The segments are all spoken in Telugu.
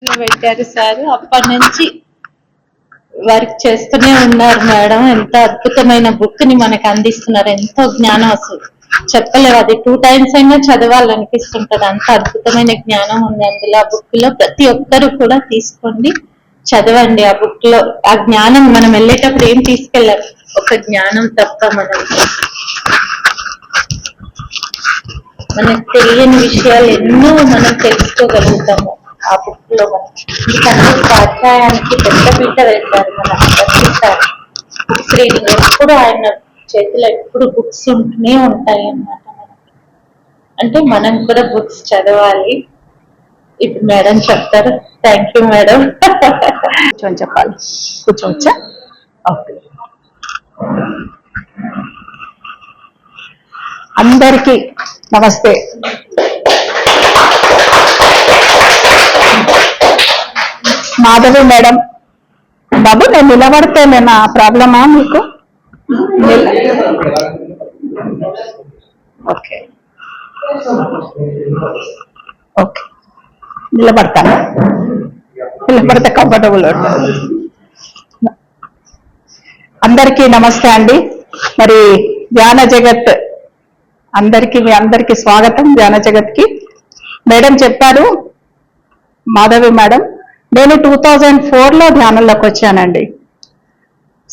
పెట్టారు సార్. అప్పటి నుంచి వర్క్ చేస్తూనే ఉన్నారు మేడం. ఎంత అద్భుతమైన బుక్ ని మనకు అందిస్తున్నారు. ఎంతో జ్ఞానం, అసలు చెప్పలేవు. అది 2 times అయినా చదవాలనిపిస్తుంటది. అంత అద్భుతమైన జ్ఞానం ఉంది అందులో. ఆ బుక్ లో ప్రతి ఒక్కరు కూడా తీసుకోండి, చదవండి. ఆ బుక్ లో ఆ జ్ఞానం మనం వెళ్ళేటప్పుడు ఏం తీసుకెళ్ళాలి, ఒక జ్ఞానం తప్ప మనకు తెలియని విషయాలు ఎన్నో మనం తెలుసుకోగలుగుతాము ఆ బుక్ లో. ఎందుకంటే స్వాధ్యాయానికి పెద్ద పీట వేశారు మన ప్రతిసారి. బుక్స్ రీడింగ్ ఎప్పుడు ఆయన చేతిలో ఎప్పుడు బుక్స్ ఉంటూనే ఉంటాయి అన్నమాట. అంటే మనం కూడా బుక్స్ చదవాలి. ఇప్పుడు మేడం చెప్తారు. Thank you madam. కూర్చొని చెప్పాలి. కూర్చోవచ్చా? ఓకే. అందరికీ నమస్తే. మాధవి మేడం. బాబు నేను నిలబడితేనేనా ప్రాబ్లమా మీకు? ఓకే ఓకే, నిలబడతాను. నిలబడితే కంఫర్టబుల్ ఉంటుంది. అందరికీ నమస్తే అండి. మరి ధ్యాన జగత్ మీ అందరికీ స్వాగతం. ధ్యాన జగత్కి మేడం చెప్పారు, మాధవి మేడం. నేను 2004లో ధ్యానంలోకి వచ్చానండి.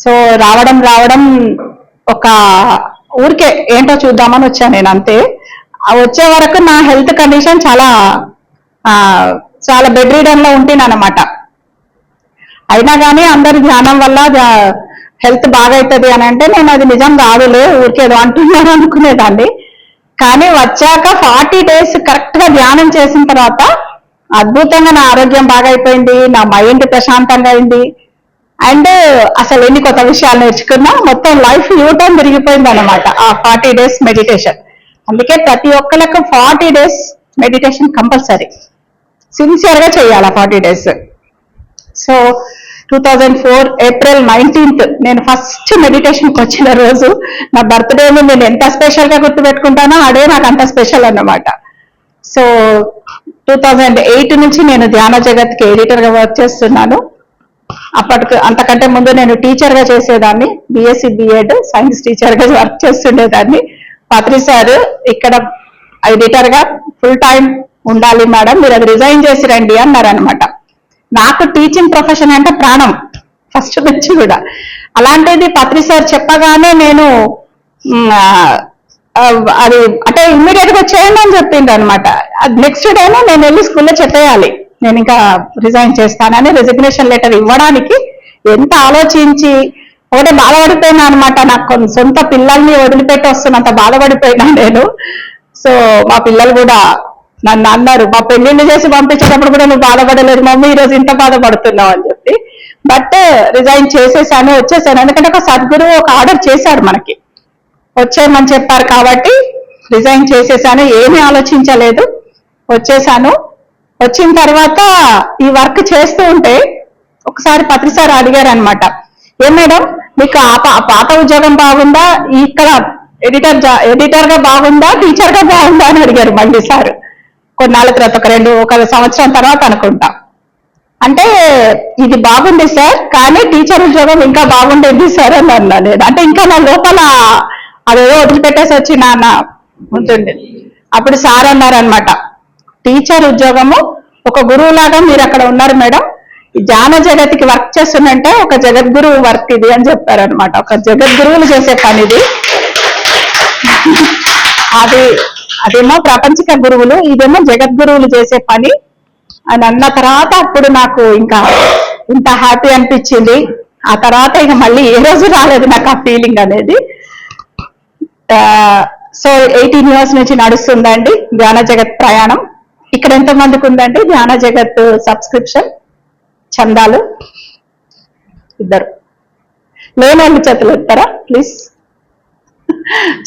సో రావడం ఒక ఊరికే ఏంటో చూద్దామని వచ్చాను నేను, అంతే. వచ్చే వరకు నా హెల్త్ కండిషన్ చాలా బెడ్ రీడన్ లో ఉంటేనమాట. అయినా కానీ అందరి ధ్యానం వల్ల హెల్త్ బాగవుతుంది అని అంటే నేను అది నిజం కాదులే, ఊరికేదో అంటున్నాను అనుకునేదాన్ని. కానీ వచ్చాక 40 days కరెక్ట్ గా ధ్యానం చేసిన తర్వాత అద్భుతంగా నా ఆరోగ్యం బాగైపోయింది, నా మైండ్ ప్రశాంతంగా అయింది. అండ్ అసలు ఎన్ని కొత్త విషయాలు నేర్చుకున్నా, మొత్తం లైఫ్ యూటర్న్ తిరిగిపోయింది అనమాట ఆ 40 days మెడిటేషన్. అందుకే ప్రతి ఒక్కరికి 40 days మెడిటేషన్ కంపల్సరీ, సిన్సియర్ గా చేయాలి 40 days. సో 2004 April 19th నేను ఫస్ట్ మెడిటేషన్కి వచ్చిన రోజు. నా బర్త్డేని నేను ఎంత స్పెషల్ గా గుర్తుపెట్టుకుంటానో అదే నాకు అంత స్పెషల్ అన్నమాట. సో 2008 నుంచి నేను ధ్యాన జగత్కి ఎడిటర్ గా వర్క్ చేస్తున్నాను. అంతకంటే ముందు నేను టీచర్ గా చేసేదాన్ని, BSc B.Ed సైన్స్ టీచర్ గా వర్క్ చేస్తుండేదాన్ని. పత్రి సార్ ఇక్కడ ఎడిటర్ గా ఫుల్ టైం ఉండాలి మేడం, మీరు అది రిజైన్ చేసి రండి అన్నారనమాట. నాకు టీచింగ్ ప్రొఫెషన్ అంటే ప్రాణం ఫస్ట్ నుంచి కూడా. అలాంటిది పత్రి సార్ చెప్పగానే నేను అది అంటే ఇమ్మీడియట్ గా చేయండి అని చెప్పింది అనమాట. నెక్స్ట్ డేనే నేను వెళ్ళి స్కూల్లో చెప్పేయాలి నేను ఇంకా రిజైన్ చేస్తానని. రెసిగ్నేషన్ లెటర్ ఇవ్వడానికి ఎంత ఆలోచించి ఒకటే బాధపడిపోయినా అనమాట. నాకు సొంత పిల్లల్ని వదిలిపెట్టి వస్తున్నంత బాధపడిపోయినా నేను. సో మా పిల్లలు కూడా నన్ను అన్నారు, మా పెళ్లిళ్ళు చేసి పంపించేటప్పుడు కూడా నువ్వు బాధపడలేదు మమ్మీ, ఈరోజు ఇంత బాధపడుతున్నావు అని చెప్పి. బట్ రిజైన్ చేసేసాను, వచ్చేసాను. ఎందుకంటే ఒక సద్గురువు ఒక ఆర్డర్ చేశాడు మనకి, వచ్చేయమని చెప్పారు కాబట్టి రిజైన్ చేసేసాను. ఏమీ ఆలోచించలేదు, వచ్చేసాను. వచ్చిన తర్వాత ఈ వర్క్ చేస్తూ ఉంటే ఒకసారి పత్రి సార్ అడిగారు అనమాట, ఏం మేడం మీకు పాత ఉద్యోగం బాగుందా, ఇక్కడ ఎడిటర్ గా బాగుందా, టీచర్ గా బాగుందా అని అడిగారు మళ్ళీ సార్. కొన్నాళ్ళ తర్వాత ఒక సంవత్సరం తర్వాత అనుకుంటా. అంటే ఇది బాగుంది సార్, కానీ టీచర్ ఉద్యోగం ఇంకా బాగుండేది సార్ అని అన్నా నేను. అంటే ఇంకా నా లోపల అదేదో వదిలిపెట్టేసి వచ్చి నాన్న ఉంటుంది. అప్పుడు సార్ అన్నారనమాట, టీచర్ ఉద్యోగము ఒక గురువులాగా మీరు అక్కడ ఉన్నారు మేడం, ధ్యాన జగత్కి వర్క్ చేస్తుందంటే ఒక జగద్గురువు వర్క్ ఇది అని చెప్పారనమాట. ఒక జగద్గురువులు చేసే పని ఇది. అదేమో ప్రపంచిక గురువులు, ఇదేమో జగద్గురువులు చేసే పని అని అన్న తర్వాత అప్పుడు నాకు ఇంకా ఇంత హ్యాపీ అనిపించింది. ఆ తర్వాత ఇక మళ్ళీ ఏ రోజు రాలేదు నాకు ఆ ఫీలింగ్ అనేది. సో 18 years నుంచి నడుస్తుందండి ధ్యాన జగత్ ప్రయాణం. ఇక్కడ ఎంతమందికి ఉందండి ధ్యాన జగత్ సబ్స్క్రిప్షన్ చందాలు? 2 లేనోళ్ళు చేతులు ఎత్తారా ప్లీజ్?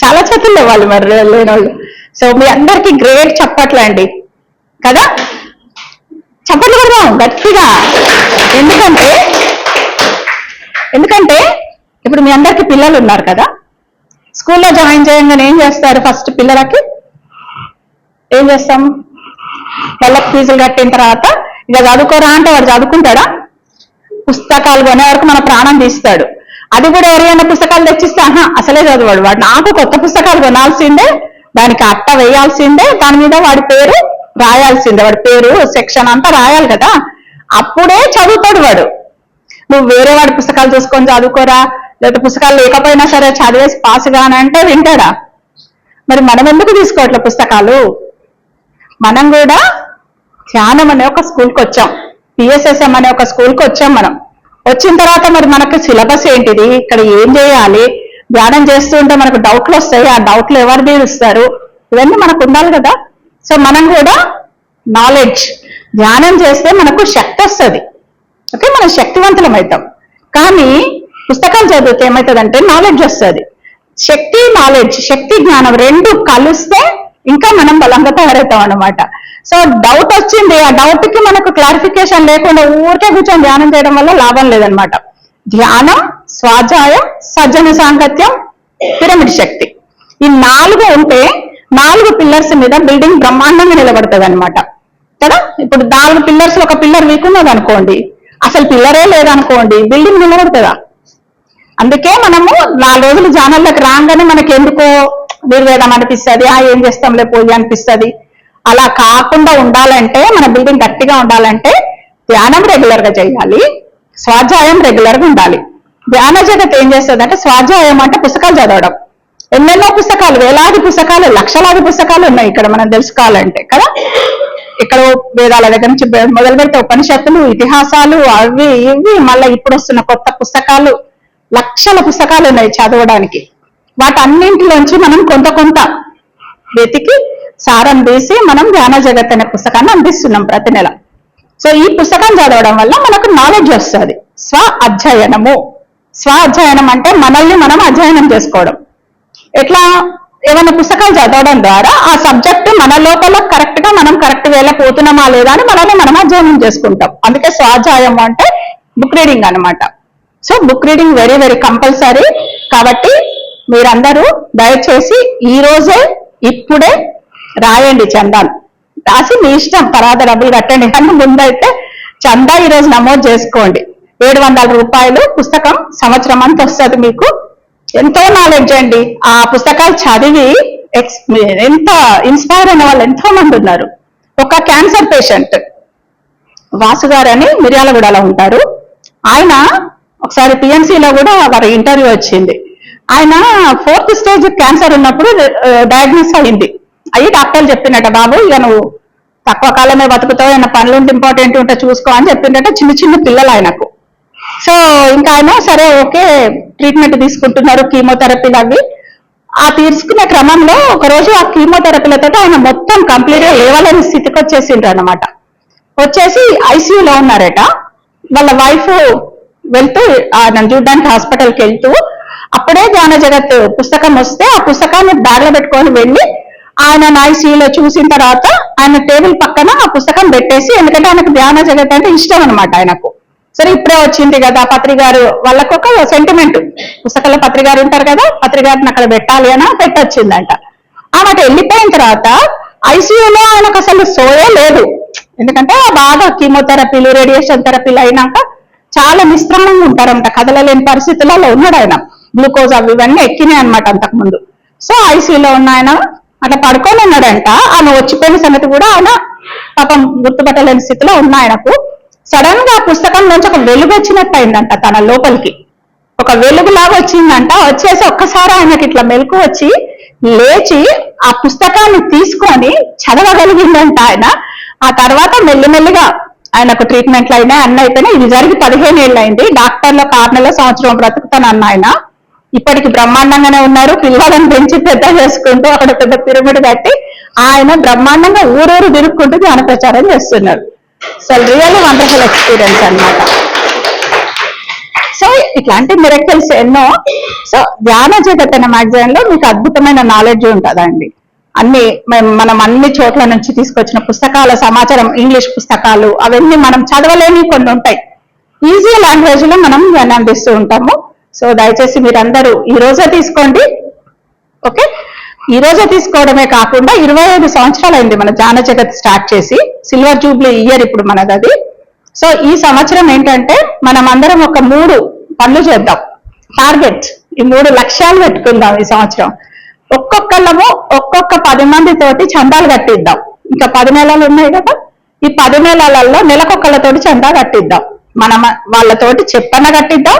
చాలా చేతులు లేవాలి మరి లేనోళ్ళు. సో మీ అందరికీ గ్రేట్ చప్పట్లండి కదా, చప్పట్లు కొడదాం గట్టిగా. ఎందుకంటే ఇప్పుడు మీ అందరికీ పిల్లలు ఉన్నారు కదా, స్కూల్లో జాయిన్ చేయగానే ఏం చేస్తారు? ఫస్ట్ పిల్లలకి ఏం చేస్తాం? వాళ్ళకి ఫీజులు కట్టిన తర్వాత ఇక చదువుకోరా అంటే వాడు చదువుకుంటాడా? పుస్తకాలు కొనే వరకు మన ప్రాణం తీస్తాడు. అది కూడా ఎవరైనా పుస్తకాలు తెచ్చిస్తే అసలే చదవాడు. వాడు నాకు కొత్త పుస్తకాలు కొనాల్సిందే, దానికి అట్ట వేయాల్సిందే, దాని మీద వాడి పేరు రాయాల్సిందే, వాడి పేరు సెక్షన్ అంతా రాయాలి కదా, అప్పుడే చదువుతాడు వాడు. నువ్వు వేరే వాడి పుస్తకాలు చూసుకొని చదువుకోరా, లేదా పుస్తకాలు లేకపోయినా సరే చదివేసి పాస్ కానంటే వింటాడా? మరి మనం ఎందుకు తీసుకోవట్లే పుస్తకాలు? మనం కూడా ధ్యానం అనే ఒక స్కూల్కి వచ్చాం, పిఎస్ఎస్ఎం అనే ఒక స్కూల్కి వచ్చాం. మనం వచ్చిన తర్వాత మరి మనకు సిలబస్ ఏంటిది, ఇక్కడ ఏం చేయాలి, ధ్యానం చేస్తూ ఉంటే మనకు డౌట్లు వస్తాయి, ఆ డౌట్లు ఎవరు తీరుస్తారు, ఇవన్నీ మనకు ఉండాలి కదా. సో మనం కూడా నాలెడ్జ్, ధ్యానం చేస్తే మనకు శక్తి వస్తుంది. ఓకే, మనం శక్తివంతులం అవుతాం. కానీ పుస్తకాలు చదివితే ఏమవుతుందంటే నాలెడ్జ్ వస్తుంది. శక్తి నాలెడ్జ్, శక్తి జ్ఞానం రెండు కలిస్తే ఇంకా మనం బలంగా తయారవుతాం అన్నమాట. సో డౌట్ వచ్చింది, ఆ డౌట్ కి మనకు క్లారిఫికేషన్ లేకుండా ఊరికే కూర్చొని ధ్యానం చేయడం వల్ల లాభం లేదనమాట. ధ్యానం, స్వాధ్యాయం, సజ్జన సాంగత్యం, పిరమిడ్ శక్తి, ఈ 4 ఉంటే 4 పిల్లర్స్ మీద బిల్డింగ్ బ్రహ్మాండంగా నిలబడుతుంది అనమాట కదా. ఇప్పుడు 4 పిల్లర్స్ ఒక పిల్లర్ వీక్ ఉన్నది అనుకోండి, అసలు పిల్లరే లేదనుకోండి, బిల్డింగ్ నిలబడుతుందా? అందుకే మనము 4 రోజులు ధ్యానంలోకి రాగానే మనకి ఎందుకో నిర్వేదం అనిపిస్తుంది, ఏం చేస్తాంలే పోయి అనిపిస్తుంది. అలా కాకుండా ఉండాలంటే, మన బిల్డింగ్ గట్టిగా ఉండాలంటే ధ్యానం రెగ్యులర్ గా చేయాలి, స్వాధ్యాయం రెగ్యులర్ గా ఉండాలి. ధ్యాన జగత్ ఏం చేస్తుంది అంటే, స్వాధ్యాయం అంటే పుస్తకాలు చదవడం. ఎన్నెన్నో పుస్తకాలు, వేలాది పుస్తకాలు, లక్షలాది పుస్తకాలు ఉన్నాయి ఇక్కడ మనం తెలుసుకోవాలంటే కదా. ఇక్కడ వేదాల దగ్గర నుంచి మొదలు పెడితే ఉపనిషత్తులు, ఇతిహాసాలు, అవి ఇవి, మళ్ళీ ఇప్పుడు వస్తున్న కొత్త పుస్తకాలు, లక్షల పుస్తకాలు ఉన్నాయి చదవడానికి. వాటన్నింటిలోంచి మనం కొంత కొంత వెతికి సారం తీసి మనం ధ్యాన జగత్ అనే పుస్తకాన్ని అందిస్తున్నాం ప్రతి నెల. సో ఈ పుస్తకం చదవడం వల్ల మనకు నాలెడ్జ్ వస్తుంది. స్వ అధ్యయనము, స్వ అధ్యయనం అంటే మనల్ని మనం అధ్యయనం చేసుకోవడం. ఎట్లా? ఏమైనా పుస్తకాలు చదవడం ద్వారా ఆ సబ్జెక్ట్ మన లోపల కరెక్ట్ గా మనం కరెక్ట్ వేలో పోతున్నామా లేదా అని మనల్ని మనం అధ్యయనం చేసుకుంటాం. అందుకే స్వాధ్యాయం అంటే బుక్ రీడింగ్ అన్నమాట. So book reading very very compulsory. కాబట్టి మీరందరూ దయచేసి ఈ రోజే ఇప్పుడే రాయండి చందాలు. రాసి మీ ఇష్టం, తర్వాత డబ్బులు కట్టండి, కానీ ముందైతే చందా ఈరోజు నమోదు చేసుకోండి. 700 రూపాయలు పుస్తకం సంవత్సరం అంతా వస్తుంది మీకు. ఎంతో నాలెడ్జ్ అండి. ఆ పుస్తకాలు చదివి ఎంత ఇన్స్పైర్ అయిన వాళ్ళు ఎంతో మంది ఉన్నారు. ఒక క్యాన్సర్ పేషెంట్ వాసు గారు అని మిర్యాలగూడలో ఉంటారు. ఆయన ఒకసారి పిఎన్సీలో కూడా వారి ఇంటర్వ్యూ వచ్చింది. ఆయన 4th స్టేజ్ క్యాన్సర్ ఉన్నప్పుడు డయాగ్నోస్ అయింది. అయ్యి డాక్టర్లు చెప్పినట్ట, బాబు ఇక నువ్వు తక్కువ కాలమే బతుకుతావు, ఏమైనా పనులు ఇంపార్టెంట్ ఉంటే చూసుకో అని చెప్పిందట. చిన్న చిన్న పిల్లలు ఆయనకు. సో ఇంకా ఆయన సరే ఓకే ట్రీట్మెంట్ తీసుకుంటున్నారు, కీమోథెరపీలు అవి. ఆ తీసుకునే క్రమంలో ఒకరోజు ఆ కీమోథెరపీలతో ఆయన మొత్తం కంప్లీట్ గా లేవలేని స్థితికి వచ్చేసిండ్రు అనమాట. వచ్చేసి ఐసీయూలో ఉన్నారట. వాళ్ళ వైఫ్ వెళ్తూ ఆయన చూడడానికి హాస్పిటల్కి వెళ్తూ అప్పుడే ధ్యాన జగత్ పుస్తకం వస్తే ఆ పుస్తకాన్ని బ్యాగ్ లో పెట్టుకొని వెళ్ళి ఆయన ఐసీయూలో చూసిన తర్వాత ఆయన టేబుల్ పక్కన ఆ పుస్తకం పెట్టేసి, ఎందుకంటే ఆయనకు ధ్యాన జగత్ అంటే ఇష్టం అనమాట ఆయనకు. సరే ఇప్పుడే వచ్చింది కదా పత్రికారు, వాళ్ళకు ఒక సెంటిమెంట్, పుస్తకంలో పత్రికారు ఉంటారు కదా, పత్రికారిని అక్కడ పెట్టాలి అని పెట్టొచ్చిందంట. ఆమె వెళ్ళిపోయిన తర్వాత ఐసీయూలో ఆయనకు అసలు సోయే లేదు. ఎందుకంటే బాగా కీమోథెరపీలు, రేడియేషన్ థెరపీలు అయినాక చాలా నిస్త్రాణంగా ఉంటారంట, కదలలేని పరిస్థితులలో ఉన్నాడు ఆయన. గ్లూకోజ్ అవి ఇవన్నీ ఎక్కినాయి అనమాట అంతకుముందు. సో ఐసీయూలో ఉన్న ఆయన అట్లా పడుకొని ఉన్నాడంట. ఆమె వచ్చిపోయిన సంగతి కూడా ఆయన పాపం గుర్తుపట్టలేని స్థితిలో ఉన్న ఆయనకు సడన్ గా పుస్తకం నుంచి ఒక వెలుగు వచ్చినట్టు అయిందంట. తన లోపలికి ఒక వెలుగులాగా వచ్చిందంట. వచ్చేసి ఒక్కసారి ఆయనకి ఇట్లా మెలకు వచ్చి లేచి ఆ పుస్తకాన్ని తీసుకొని చదవగలిగిందంట ఆయన. ఆ తర్వాత మెల్లిమెల్లిగా ఆయనకు ట్రీట్మెంట్లు అయినాయి, అన్న అయిపోయినాయి. ఇది జరిగి 15 ఏళ్ళు అయింది. డాక్టర్లో 6 నెలల సంవత్సరం బ్రతుకుతాను అన్న ఆయన. ఇప్పటికి బ్రహ్మాండంగానే ఉన్నారు. పిల్లలను పెంచి పెద్ద చేసుకుంటూ అక్కడ పెద్ద పిరమిడ్ కట్టి ఆయన బ్రహ్మాండంగా ఊరూరు తిరుక్కుంటూ ధ్యాన ప్రచారం చేస్తున్నారు. సో రియల్లీ వండర్ఫుల్ ఎక్స్పీరియన్స్ అన్నమాట. సో ఇట్లాంటి మిరకల్స్ ఎన్నో. సో ధ్యాన జగత్ అనే మ్యాగజైన్ లో మీకు అద్భుతమైన నాలెడ్జ్ ఉంటుందండి. మనం అన్ని చోట్ల నుంచి తీసుకొచ్చిన పుస్తకాల సమాచారం, ఇంగ్లీష్ పుస్తకాలు అవన్నీ మనం చదవలేని కొన్ని ఉంటాయి. ఈజీ లాంగ్వేజ్ లో మనం అందిస్తూ ఉంటాము. సో దయచేసి మీరందరూ ఈ రోజే తీసుకోండి. ఓకే, ఈ రోజే తీసుకోవడమే కాకుండా 25 సంవత్సరాలు అయింది మన జాన జగత్ స్టార్ట్ చేసి. సిల్వర్ జూబ్లీ ఇయర్ ఇప్పుడు మనది అది. సో ఈ సంవత్సరం ఏంటంటే మనం అందరం ఒక 3 పనులు చేద్దాం. టార్గెట్ ఈ 3 లక్ష్యాలు పెట్టుకుందాం ఈ సంవత్సరం. ఒక్కొక్కళ్ళము ఒక్కొక్క 10 మందితోటి చందాలు కట్టిద్దాం. ఇంకా 10 నెలలు ఉన్నాయి కదా, ఈ 10 నెలలలో నెలకొకళ్ళతోటి చందా కట్టిద్దాం. మనం వాళ్ళతోటి చెప్పన కట్టిద్దాం.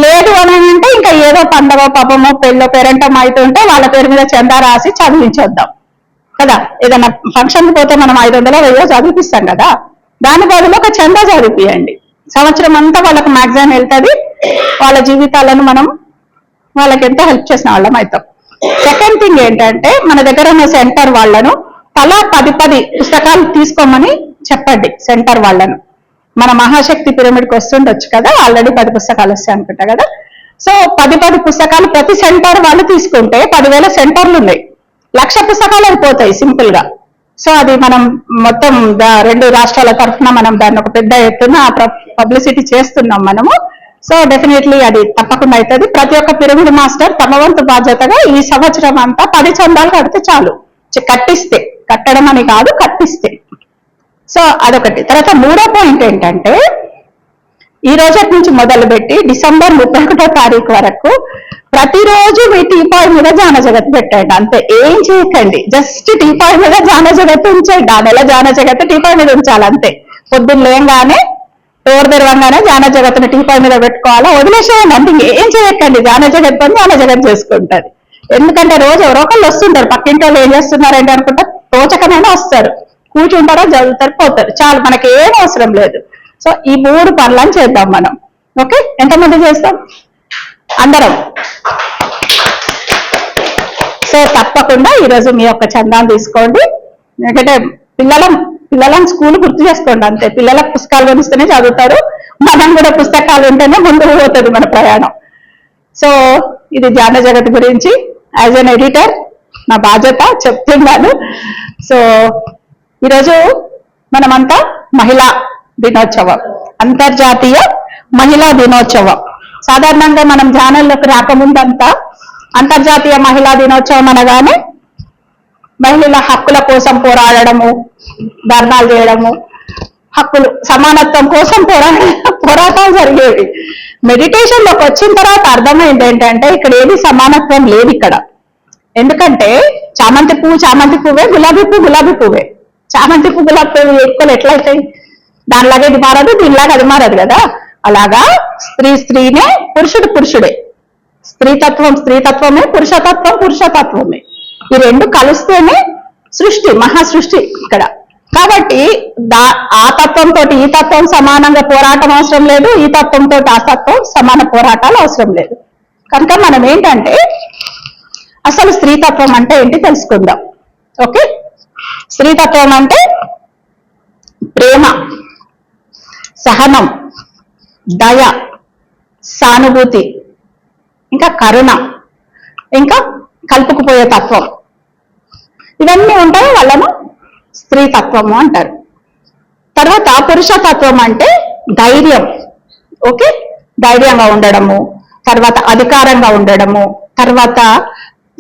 లేదు అని అంటే ఇంకా ఏదో పండగో పాపమో పెళ్ళో పేరెంటో అవుతుంటే వాళ్ళ పేరు మీద చందా రాసి చదివించొద్దాం కదా. ఏదైనా ఫంక్షన్ పోతే మనం 500 1000 చదివిపిస్తాం కదా, దాని బదులు ఒక చందా చదివిపియండి. సంవత్సరం అంతా వాళ్ళకి మ్యాగజైన్ వెళ్తుంది. వాళ్ళ జీవితాలను మనం వాళ్ళకి ఎంతో హెల్ప్ చేసిన వాళ్ళం అవుతాం. సెకండ్ థింగ్ ఏంటంటే మన దగ్గర ఉన్న సెంటర్ వాళ్ళను తలా 10 పుస్తకాలు తీసుకోమని చెప్పండి. సెంటర్ వాళ్ళను మన మహాశక్తి పిరమిడ్కి వస్తుండొచ్చు కదా, ఆల్రెడీ 10 పుస్తకాలు వస్తాయి అనుకుంటా కదా. సో 10 పుస్తకాలు ప్రతి సెంటర్ వాళ్ళు తీసుకుంటే 10,000 సెంటర్లు ఉన్నాయి. 1,00,000 పుస్తకాలు అయిపోతాయి సింపుల్ గా. సో అది మనం మొత్తం 2 రాష్ట్రాల తరఫున మనం దాన్ని ఒక పెద్ద ఎత్తున పబ్లిసిటీ చేస్తున్నాం మనము. సో డెఫినెట్లీ అది తప్పకుండా అవుతుంది. ప్రతి ఒక్క పిరమిడ్ మాస్టర్ తమ వంతు బాధ్యతగా ఈ సంవత్సరం అంతా 10 చందాలు కడితే చాలు. కట్టిస్తే, కట్టడం అని కాదు, కట్టిస్తే. సో అదొకటి. తర్వాత 3వ పాయింట్ ఏంటంటే ఈ రోజటి నుంచి మొదలుపెట్టి డిసెంబర్ 31వ తారీఖు వరకు ప్రతిరోజు మీ టీపాయ్ మీద జాన జగత్ పెట్టండి. అంతే, ఏం చేయకండి. జస్ట్ టీపాయ్ మీద జాన జగత్ ఉంచండి. ఆ నెల జాన జగత్ టీపాయ్ మీద ఉంచాలి అంతే. పొద్దున్న లేయంగానే డోర్ తెరవంగానే జాన జగత్తుని టీపాయ్ మీద పెట్టుకోవాలా, వదిలేసేయండి అంతే. ఏం చేయకండి. జాన జగత్ పని జాన జగత్ చేసుకుంటారు. ఎందుకంటే రోజు ఎవరో ఒకళ్ళు వస్తుంటారు. పక్కింటి వాళ్ళు ఏం చేస్తున్నారంటే అనుకుంటా తోచకమైనా వస్తారు, కూర్చుంటారో చదువుతారు, పోతారు. చాలు, మనకి ఏం అవసరం లేదు. సో ఈ 3 పనులను చేద్దాం మనం. ఓకే, ఎంతమంది చేస్తాం? అందరం. సో తప్పకుండా ఈరోజు మీ యొక్క చందాన్ని తీసుకోండి. ఎందుకంటే పిల్లలను స్కూల్ గుర్తు చేసుకోండి అంతే. పిల్లలకు పుస్తకాలు కొనిస్తేనే చదువుతారు. మనం కూడా పుస్తకాలు ఉంటేనే ముందుకు పోతుంది మన ప్రయాణం. సో ఇది జాన జగత్ గురించి యాజ్ అన్ ఎడిటర్ నా బాధ్యత చెప్తున్నాను. సో ఈరోజు మనమంతా మహిళా దినోత్సవం, అంతర్జాతీయ మహిళా దినోత్సవం. సాధారణంగా మనం ఛానల్లోకి రాకముందంతా అంతర్జాతీయ మహిళా దినోత్సవం అనగానే మహిళల హక్కుల కోసం పోరాడము, ధర్నాలు చేయడము, హక్కులు సమానత్వం కోసం పోరాటాలు జరిగేవి. మెడిటేషన్ లోకి వచ్చిన తర్వాత అర్థమైంది ఏంటంటే ఇక్కడ ఏది సమానత్వం లేదు ఇక్కడ. ఎందుకంటే చామంతి పువ్వే, గులాబీ పువ్వే. చామంతి పువ్వు గులాబీ పువ్వు ఎక్కువలు ఎట్లయితాయి? దానిలాగా ఇది మారదు, దీనిలాగా అది మారదు కదా. అలాగా స్త్రీనే, పురుషుడే. స్త్రీతత్వమే, పురుషతత్వమే. ఈ 2 కలిస్తేనే సృష్టి, మహాసృష్టి ఇక్కడ. కాబట్టి ఆ తత్వంతో ఈ తత్వం సమానంగా పోరాటం అవసరం లేదు, ఈ తత్వంతో ఆ తత్వం సమాన పోరాటాలు అవసరం లేదు. కనుక మనం ఏంటంటే అసలు స్త్రీతత్వం అంటే ఏంటి తెలుసుకుందాం. ఓకే, స్త్రీతత్వం అంటే ప్రేమ, సహనం, దయ, సానుభూతి, ఇంకా కరుణ, ఇంకా కలుపుకుపోయే తత్వం. ఇవన్నీ ఉంటాయి, వాళ్ళను స్త్రీతత్వము అంటారు. తర్వాత పురుషతత్వం అంటే ధైర్యం. ఓకే, ధైర్యంగా ఉండడము, తర్వాత అధికారంగా ఉండడము. తర్వాత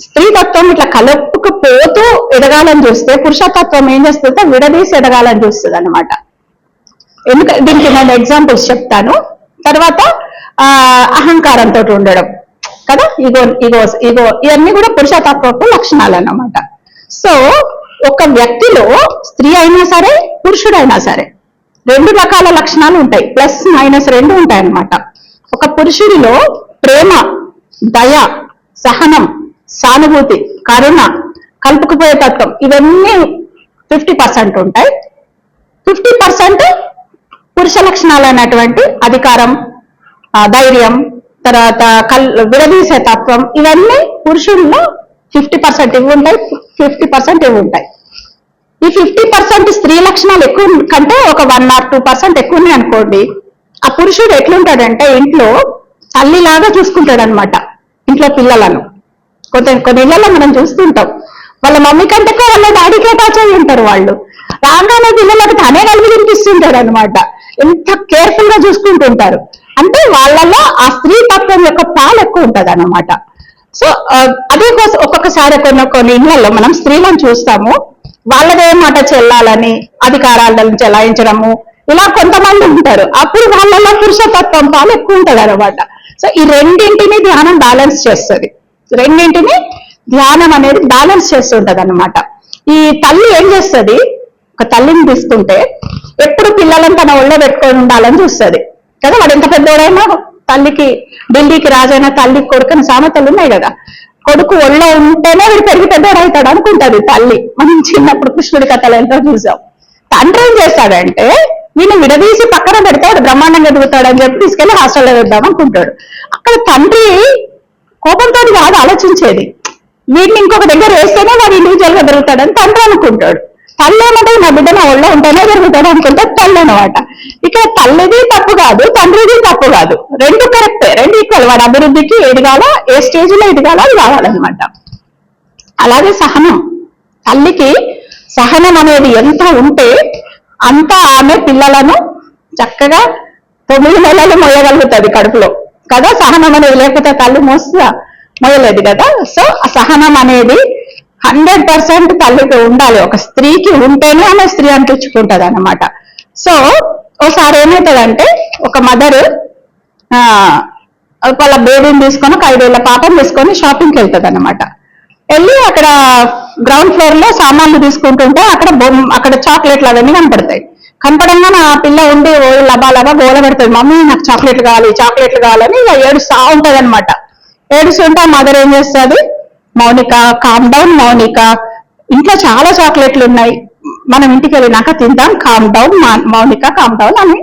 స్త్రీతత్వం ఇట్లా కలుపుకుపోతూ ఎదగాలని చూస్తే పురుషతత్వం ఏం చేస్తుందో విడదీసి ఎదగాలని చూస్తుంది అనమాట. ఎందుకంటే దీనికి నేను ఎగ్జాంపుల్స్ చెప్తాను. తర్వాత అహంకారంతో ఉండడం కదా, ఈగో ఇవన్నీ కూడా పురుషతత్వపు లక్షణాలు అన్నమాట. సో ఒక వ్యక్తిలో స్త్రీ అయినా సరే, పురుషుడైనా సరే 2 రకాల లక్షణాలు ఉంటాయి, ప్లస్ మైనస్ 2 ఉంటాయి అన్నమాట. ఒక పురుషుడిలో ప్రేమ, దయ, సహనం, సానుభూతి, కరుణ, కలుపుకుపోయే తత్వం ఇవన్నీ 50% ఉంటాయి. 50% పురుష లక్షణాలు అయినటువంటి అధికారం, ధైర్యం, తర్వాత విడదీసే తత్వం, ఇవన్నీ పురుషుల్లో 50% ఇవి ఉంటాయి, 50% ఇవి ఉంటాయి. ఈ 50% స్త్రీ లక్షణాలు ఎక్కువ కంటే ఒక 1 or 2% ఎక్కువ ఉన్నాయి అనుకోండి. ఆ పురుషుడు ఎట్లుంటాడంటే ఇంట్లో తల్లిలాగా చూసుకుంటాడు అనమాట. ఇంట్లో పిల్లలను కొన్ని ఇళ్లలో మనం చూస్తుంటాం, వాళ్ళ మమ్మీ కంటే వాళ్ళ డాడీకి అటాచ్ అయి ఉంటారు. వాళ్ళు రాగానే పిల్లలకు తనే కలిపి తినిపిస్తుంటాడు అనమాట. ఎంత కేర్ఫుల్ గా చూసుకుంటుంటారు అంటే వాళ్ళలో ఆ స్త్రీ తత్వం యొక్క పాలు ఎక్కువ ఉంటది అన్నమాట. సో అదే కోసం ఒక్కొక్కసారి కొన్ని ఇళ్లలో మనం స్త్రీలను చూస్తాము, వాళ్ళదే మాట చెల్లాలని అధికారాలను చెలాయించడము, ఇలా కొంతమంది ఉంటారు. అప్పుడు వాళ్ళలో పురుషతత్వం పాలు ఎక్కువ ఉంటుంది అనమాట. సో ఈ రెండింటిని ధ్యానం బ్యాలెన్స్ చేస్తుంది. రెండింటిని ధ్యానం అనేది బ్యాలెన్స్ చేస్తుంటది అనమాట. ఈ తల్లి ఏం చేస్తుంది, ఒక తల్లిని తీసుకుంటే ఎప్పుడు పిల్లలను తన ఒళ్ళో పెట్టుకొని ఉండాలని చూస్తుంది కదా. వాడు ఎంత పెద్దోడైనా తల్లికి, ఢిల్లీకి రాజైన తల్లికి కొడుకుని సామెతలు ఉన్నాయి కదా. కొడుకు ఒళ్ళో ఉంటేనే వీడు పెరిగి పెద్దోడవుతాడు అనుకుంటది తల్లి. మనం చిన్నప్పుడు కృష్ణుడి కథలు ఎంతో చూసాం. తండ్రి ఏం చేస్తాడంటే వీళ్ళు విడదీసి పక్కన పెడతాడు, బ్రహ్మాండంగా ఎదుగుతాడు అని చెప్పి తీసుకెళ్లి హాస్టల్లో వేద్దాం అనుకుంటాడు. అక్కడ తండ్రి కోపంతో కాదు ఆలోచించేది, వీడిని ఇంకొక దగ్గర వేస్తేనే వాడు ఇండివిజువల్ గా పెరుగుతాడని తండ్రి అనుకుంటాడు. తల్లి ఏమంటే నా బిడ్డ నా ఒళ్ళో ఉంటేనే పెరుగుతాడు అనుకుంటే తల్లి అనమాట. ఇక్కడ తల్లిది తప్పు కాదు, తండ్రిది తప్పు కాదు, రెండు కరెక్టే, రెండు ఈక్వల్. వాడి అభివృద్ధికి ఎదగాల, ఏ స్టేజ్ లో ఎదగాల అది కావాలన్నమాట. అలాగే సహనం, తల్లికి సహనం అనేది ఎంత ఉంటే అంత ఆమె పిల్లలను చక్కగా 9 నెలలు మోయగలుగుతుంది కడుపులో కదా. సహనం అనేది లేకపోతే తల్లి మోయలేదు కదా. సో ఆ సహనం అనేది 100% తల్లికి ఉండాలి. ఒక స్త్రీకి ఉంటేనే ఆమె స్త్రీ అనిపించుకుంటది అనమాట. సో ఒకసారి ఏమవుతుందంటే ఒక మదర్ వాళ్ళ బేబీని తీసుకొని, ఒక 5 ఏళ్ల పాపను తీసుకొని షాపింగ్కి వెళ్తుంది అనమాట. వెళ్ళి అక్కడ గ్రౌండ్ ఫ్లోర్ లో సామాన్లు తీసుకుంటుంటే అక్కడ చాక్లెట్లు అవన్నీ కనపడతాయి. కనపడంగా ఆ పిల్ల ఉండి లబా గోల పెడుతుంది, మమ్మీ నాకు చాక్లెట్లు కావాలని ఇక ఏడుస్తా ఉంటది అనమాట. ఏడుస్తుంటే మదర్ ఏం చేస్తుంది, మౌనిక కామ్ డౌన్, మౌనిక ఇంట్లో చాలా చాక్లెట్లు ఉన్నాయి, మనం ఇంటికి వెళ్ళినాక తింటాం, calm down Mounika calm down అని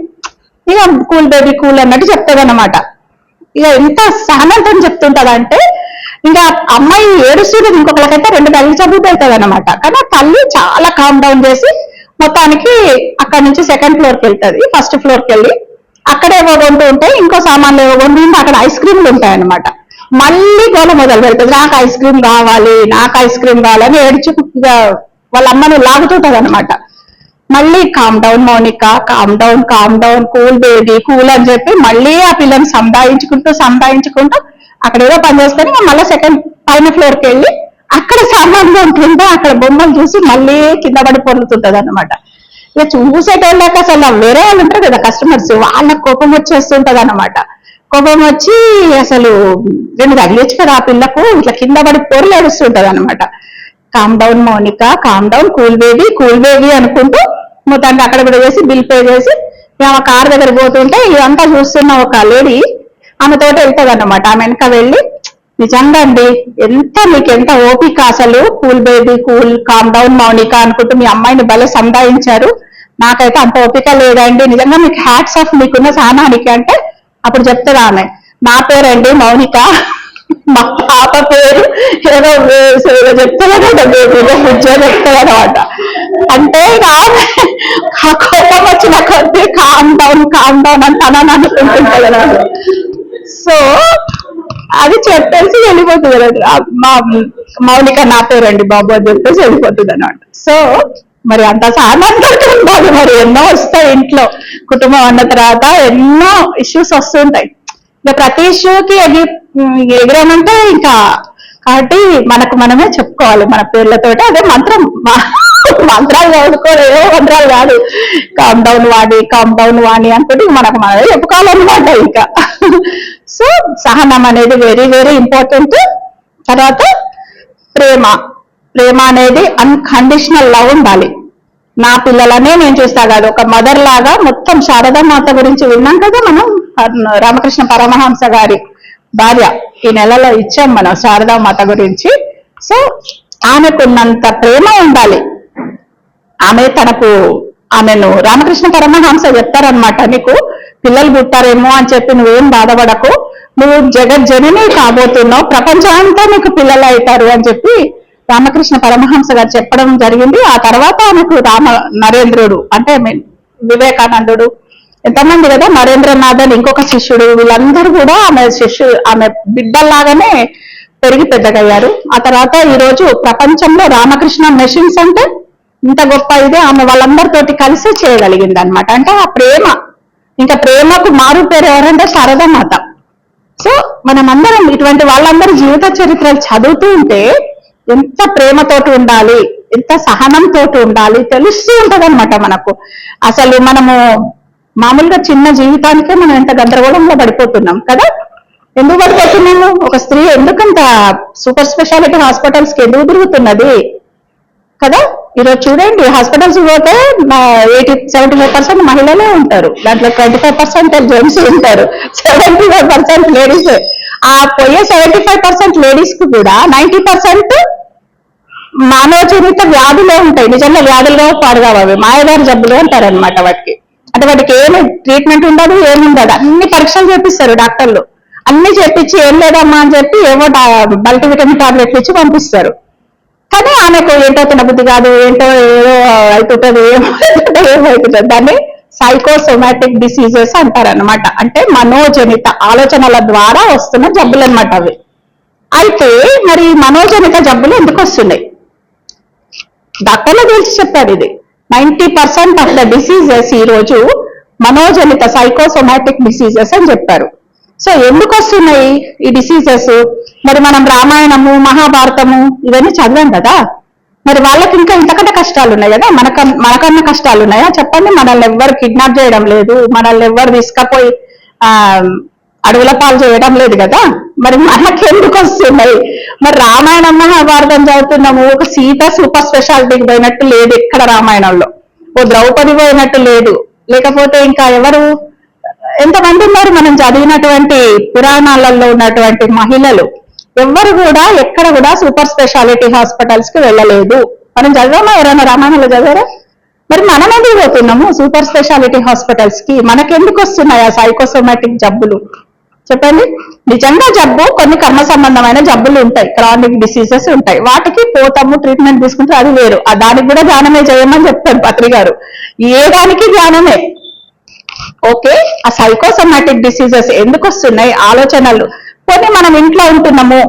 ఇక కూల్ బేబీ కూల్ అన్నట్టు చెప్తుంది అనమాట. ఇక ఎంత సహనంతో చెప్తుంటదంటే ఇంకా అమ్మాయి ఏడుస్తుంది, ఇంకొకరికైతే 2 తల్లి చదువుతూ అవుతుంది అనమాట. కానీ తల్లి చాలా కామ్ డౌన్ చేసి మొత్తానికి అక్కడ నుంచి 2nd ఫ్లోర్కి వెళ్తుంది. 1st ఫ్లోర్కి వెళ్ళి అక్కడ ఏవో కొంటూ ఉంటే ఇంకో సామాన్లు ఏవో కొంటూ ఉంటే అక్కడ ఐస్ క్రీమ్లు ఉంటాయన్నమాట. మళ్ళీ గోల మొదలు పెడుతుంది, నాకు ఐస్ క్రీమ్ కావాలని ఏడ్చి వాళ్ళ అమ్మను లాగుతుంటది అనమాట. మళ్ళీ calm down Mounika, calm down cool baby cool అని చెప్పి మళ్ళీ ఆ పిల్లని సంపాదించుకుంటూ అక్కడ ఏదో పని చేసుకొని మళ్ళీ 2nd పైన ఫ్లోర్కి వెళ్ళి అక్కడ సామాన్లు ఉంటుంటే అక్కడ బొమ్మలు చూసి మళ్ళీ కింద పడి పొందుతుంటది అనమాట. ఇక చూసేటోళ్ళకి అసలు వేరే వాళ్ళు ఉంటారు కదా కస్టమర్స్, వాళ్ళకి కోపం వచ్చేస్తుంటది అనమాట. కోపం వచ్చి అసలు 2 తగిలించు కదా ఆ పిల్లకు, ఇట్లా కింద పడి పొరలు ఏడుస్తుంటది అనమాట. Calm down Mounika, calm down cool baby అనుకుంటూ మొత్తానికి అక్కడ కూడా చేసి బిల్ పే చేసి ఆమె కార్ దగ్గర పోతుంటే ఇదంతా చూస్తున్న ఒక లేడీ ఆమె తోటి వెళ్తుంది అనమాట. ఆమె వెనక వెళ్ళి, నిజంగా అండి మీకు ఎంత ఓపిక, అసలు cool baby cool calm down Mounika అనుకుంటూ మీ అమ్మాయిని భలే సంధాయించారు, నాకైతే అంత ఓపిక లేదండి, నిజంగా మీకు హ్యాట్స్ ఆఫ్ మీకున్న సహనానికి అంటే అప్పుడు చెప్తారు ఆమె, నా పేరండి మౌనిక, మా పాప పేరు ఏదో చెప్తారనమాట. అంటే ఆ కోపం వచ్చిన కొద్ది కామ్ డౌన్ అని తనని అనుకుంటుంటది అనమాట. సో అది చెప్పేసి వెళ్ళిపోతుంది కదా, మా మౌనిక నా పేరండి బాబు అని చెప్పేసి వెళ్ళిపోతుంది అనమాట. సో మరి అంత సామాన్యంగా ఉండాలి, మరి ఎన్నో వస్తాయి ఇంట్లో, కుటుంబం అన్న తర్వాత ఎన్నో ఇష్యూస్ వస్తుంటాయి. ఇక ప్రతి ఇష్యూకి ఎగిరామంటే ఇంకా కాబట్టి మనకు మనమే చెప్పుకోవాలి మన పేర్లతోటి. అదే మంత్రాలు చదువుకోవాలి, ఏవో మంత్రాలు కాదు, కామ్ డౌన్ వాణి అనుకుంటే మనకు మనమే చెప్పుకోవాలన్నమాట ఇంకా. సో సహనం అనేది వెరీ వెరీ ఇంపార్టెంట్. తర్వాత ప్రేమ అనేది అన్కండిషనల్ లవ్ ఉండాలి. నా పిల్లలనే నేను చూస్తా కాదు, ఒక మదర్ లాగా మొత్తం శారదామాత గురించి విన్నాం కదా మనం, రామకృష్ణ పరమహంస గారి భార్య ఈ నెలలో ఇచ్చాం మనం శారదామాత గురించి. సో ఆమెకున్నంత ప్రేమ ఉండాలి. ఆమెను రామకృష్ణ పరమహంస చెప్తారనమాట, నీకు పిల్లలు పుట్టారేమో అని చెప్పి నువ్వేం బాధపడకు, నువ్వు జగజ్జనని కాబోతున్నావు, ప్రపంచం అంతా నీకు పిల్లలు అవుతారు అని చెప్పి రామకృష్ణ పరమహంస గారు చెప్పడం జరిగింది. ఆ తర్వాత ఆమెకు నరేంద్రుడు అంటే వివేకానందుడు, ఎంతమంది కదా, నరేంద్రనాథ్ అని ఇంకొక శిష్యుడు, వీళ్ళందరూ కూడా ఆమె బిడ్డల్లాగానే పెరిగి పెద్దగయ్యారు. ఆ తర్వాత ఈ రోజు ప్రపంచంలో రామకృష్ణ మెషిన్స్ అంటే ఇంత గొప్ప ఇదే ఆమె వాళ్ళందరితోటి కలిసి చేయగలిగింది అనమాట. అంటే ఆ ప్రేమ, ఇంకా ప్రేమకు మారు పేరు ఎవరంటే శారదామాత. సో మనమందరం ఇటువంటి వాళ్ళందరూ జీవిత చరిత్రలు చదువుతూ ఉంటే ఎంత ప్రేమతోటి ఉండాలి, ఎంత సహనంతో ఉండాలి తెలుస్తూ ఉంటదన్నమాట మనకు. అసలు మనము మామూలుగా చిన్న జీవితానికే మనం ఎంత గందరగోళంలో పడిపోతున్నాం కదా. ఎందుకు పడిపోతున్నాము? ఒక స్త్రీ ఎందుకంత సూపర్ స్పెషాలిటీ హాస్పిటల్స్ కి ఎందుకు తిరుగుతున్నది కదా. ఈరోజు చూడండి, హాస్పిటల్స్ పోతే 75% మహిళలే ఉంటారు, దాంట్లో 25% జెంట్స్ ఉంటారు, 75% లేడీస్. ఆ పోయే 75% లేడీస్ కు కూడా 90% మానవజనిత వ్యాధులే ఉంటాయి. నిజంగా వ్యాధులుగా పాడుగావు, అవి మాయదారి జబ్బులు అంటారనమాట వాటికి. అంటే వాటికి ఏమి ట్రీట్మెంట్ ఉండదు, ఏముండదు. అన్ని పరీక్షలు చేపిస్తారు డాక్టర్లు, అన్ని చేపించి ఏం లేదమ్మా అని చెప్పి ఏవో మల్టీవిటమిన్ టాబ్లెట్లు ఇచ్చి పంపిస్తారు. కానీ ఆమెకు ఏంటో తినబుద్ధి కాదు, ఏంటో ఏదో అవుతుంటది, ఏమవుతుంటది. దాన్ని సైకోసోమాటిక్ డిసీజెస్ అంటారనమాట. అంటే మనోజనిత ఆలోచనల ద్వారా వస్తున్న జబ్బులు అనమాట అవి. అయితే మరి మనోజనిత జబ్బులు ఎందుకు వస్తున్నాయి? డాక్టర్లు తెలిసి చెప్పారు, ఇది 90% ఆఫ్ ద డిసీజెస్ ఈ రోజు మనోజనిత సైకోసోమాటిక్ డిసీజెస్ అని చెప్పారు. సో ఎందుకు వస్తున్నాయి ఈ డిసీజెస్? మరి మనం రామాయణము, మహాభారతము ఇవన్నీ చదివాం కదా. మరి వాళ్ళకి ఇంకా ఇంతకంటే కష్టాలు ఉన్నాయి కదా, మనకన్నా కష్టాలు ఉన్నాయా చెప్పండి? మనల్ని ఎవ్వరు కిడ్నాప్ చేయడం లేదు, మనల్ని ఎవ్వరు తీసుకపోయి అడవుల పాలు చేయడం లేదు కదా. మరి మనకి ఎందుకు వస్తున్నాయి? మరి రామాయణం, మహాభారతం చదువుతున్నాము, ఒక సీత సూపర్ స్పెషాలిటీకి పోయినట్టు లేదు ఎక్కడ రామాయణంలో, ఓ ద్రౌపది పోయినట్టు లేదు, లేకపోతే ఇంకా ఎవరు ఎంతమంది ఉన్నారు మనం చదివినటువంటి పురాణాలలో ఉన్నటువంటి మహిళలు ఎవ్వరు కూడా ఎక్కడ కూడా సూపర్ స్పెషాలిటీ హాస్పిటల్స్ కి వెళ్ళలేదు. మనం చదివామా? ఎవరైనా రామాయణంలో చదివారా? మరి మనం ఎందుకు పోతున్నాము సూపర్ స్పెషాలిటీ హాస్పిటల్స్ కి? మనకెందుకు వస్తున్నాయి ఆ సైకోసోమాటిక్ జబ్బులు చెప్పండి? నిజంగా జబ్బు కొన్ని కర్మ సంబంధమైన జబ్బులు ఉంటాయి, క్రానిక్ డిసీజెస్ ఉంటాయి, వాటికి పోతాము, ట్రీట్మెంట్ తీసుకుంటే అది వేరు. దానికి కూడా ధ్యానమే చేయమని చెప్తాడు పత్రి గారు. ఏ దానికి ధ్యానమే. ఓకే, ఆ సైకోసోమాటిక్ డిసీజెస్ ఎందుకు వస్తున్నాయి? ఆలోచనలు. కొన్ని మనం ఇంట్లో ఉంటున్నాము,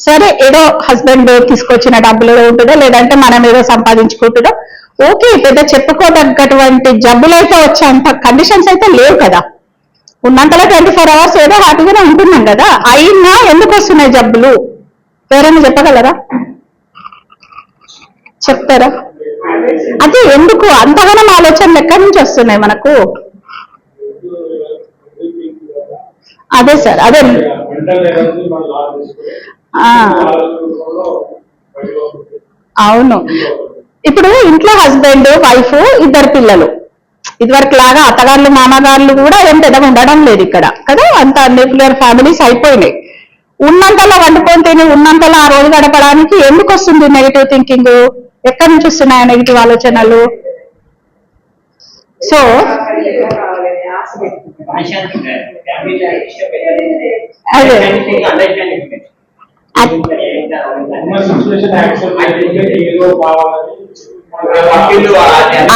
సరే ఏదో హస్బెండ్ తీసుకొచ్చిన డబ్బులు ఉంటుందో, లేదంటే మనం ఏదో సంపాదించుకుంటుందో, ఓకే, పెద్ద చెప్పుకోదగ్గటువంటి జబ్బులు అయితే వచ్చేంత కండిషన్స్ అయితే లేవు కదా. ఉన్నంతలో 24 hours ఏదో హ్యాపీగానే ఉంటున్నాం కదా. అయినా ఎందుకు వస్తున్నాయి జబ్బులు? ఎవరైనా చెప్పగలరా? చెప్తారా? అదే ఎందుకు అంతగానం ఆలోచనలు ఎక్కడి నుంచి వస్తున్నాయి మనకు? అదే సార్, అదే అవును. ఇప్పుడు ఇంట్లో హస్బెండ్, వైఫ్, 2 పిల్లలు. ఇదివరకు లాగా అత్తగారులు, మామగారులు కూడా ఏం పెద్దగా ఉండడం లేదు ఇక్కడ కదా. అంత న్యూక్లియర్ ఫ్యామిలీస్ అయిపోయినాయి. ఉన్నంతలో వండుకొని తిని ఉన్నంతలో ఆ రోజు గడపడానికి ఎందుకు వస్తుంది నెగిటివ్ థింకింగ్? ఎక్కడి నుంచి వస్తున్నాయి నెగిటివ్ ఆలోచనలు? సో అదే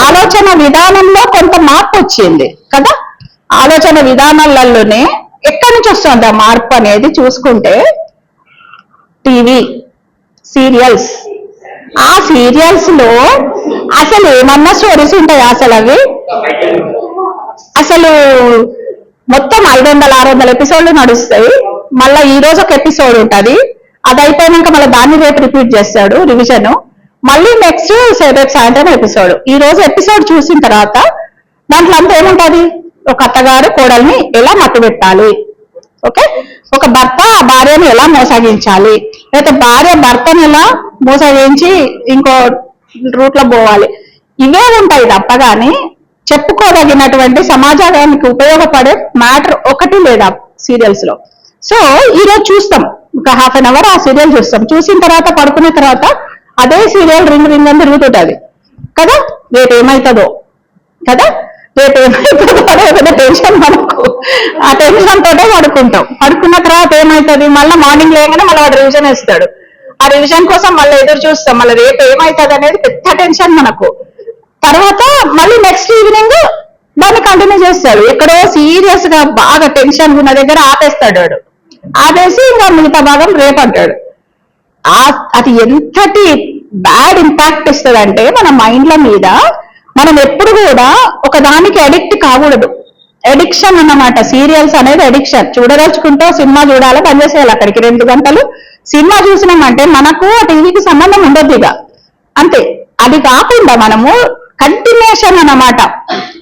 ఆలోచన విధానంలో కొంత మార్పు వచ్చింది కదా. ఆలోచన విధానాలలోనే ఎక్కడి నుంచి వస్తుంది ఆ మార్పు అనేది చూసుకుంటే, టీవీ సీరియల్స్. ఆ సీరియల్స్ లో అసలు ఏమన్నా స్టోరీస్ ఉంటాయి? అసలు అవి అసలు మొత్తం 500-600 ఎపిసోడ్లు నడుస్తాయి. మళ్ళీ ఈ రోజు ఒక ఎపిసోడ్ ఉంటుంది, అది అయిపోయినాక మళ్ళీ దాన్ని రేపు రిపీట్ చేస్తాడు రివిజన్. మళ్ళీ నెక్స్ట్ రేపు సాయంత్రం ఎపిసోడ్. ఈ రోజు ఎపిసోడ్ చూసిన తర్వాత దాంట్లో అంతా ఏముంటది? ఒక అత్తగారు కోడల్ని ఎలా మట్టుబెట్టాలి, ఓకే, ఒక భర్త ఆ భార్యను ఎలా మోసగించాలి, లేకపోతే భార్య భర్తను ఎలా మోసగించి ఇంకో రూట్ లో పోవాలి, ఇవే ఉంటాయి తప్ప కానీ చెప్పుకోదగినటువంటి సమాజానికి ఉపయోగపడే మ్యాటర్ ఒకటి లేదా సీరియల్స్ లో. సో ఈ రోజు చూస్తాం, ఒక ½ an hour ఆ సీరియల్ చూస్తాం. చూసిన తర్వాత పడుకున్న తర్వాత అదే సీరియల్ రింగ్ రింగ్ అని తిరుగుతుంటది కదా. రేపు ఏమవుతుందో కదా, రేపు ఏమవుతుందో అదే టెన్షన్ మనకు. ఆ టెన్షన్ తోటే పడుకుంటాం. పడుకున్న తర్వాత ఏమవుతుంది? మళ్ళీ మార్నింగ్ లేగానే మళ్ళీ వాడు రివిజన్ వేస్తాడు. ఆ రివిజన్ కోసం మళ్ళీ ఎదురు చూస్తాం. మళ్ళీ రేపు ఏమవుతుంది అనేది పెద్ద టెన్షన్ మనకు. తర్వాత మళ్ళీ నెక్స్ట్ ఈవినింగ్ దాన్ని కంటిన్యూ చేస్తాడు. ఎక్కడో సీరియస్ గా బాగా టెన్షన్ ఉన్న దగ్గర ఆపేస్తాడు వాడు. ఆపేసి ఇంకా మిగతా భాగం రేపు అంటాడు. అది ఎంతటి బ్యాడ్ ఇంపాక్ట్ ఇస్తుందంటే మన మైండ్ల మీద. మనం ఎప్పుడు కూడా ఒక దానికి అడిక్ట్ కాకూడదు. ఎడిక్షన్ అన్నమాట. సీరియల్స్ అనేది ఎడిక్షన్. చూడదలుచుకుంటే సినిమా చూడాలి, పనిచేసేయాలి అక్కడికి 2 గంటలు సినిమా చూసినామంటే మనకు ఆ టీవీకి సంబంధం ఉండదు ఇక అంతే. అది కాకుండా మనము కంటిన్యూషన్ అన్నమాట.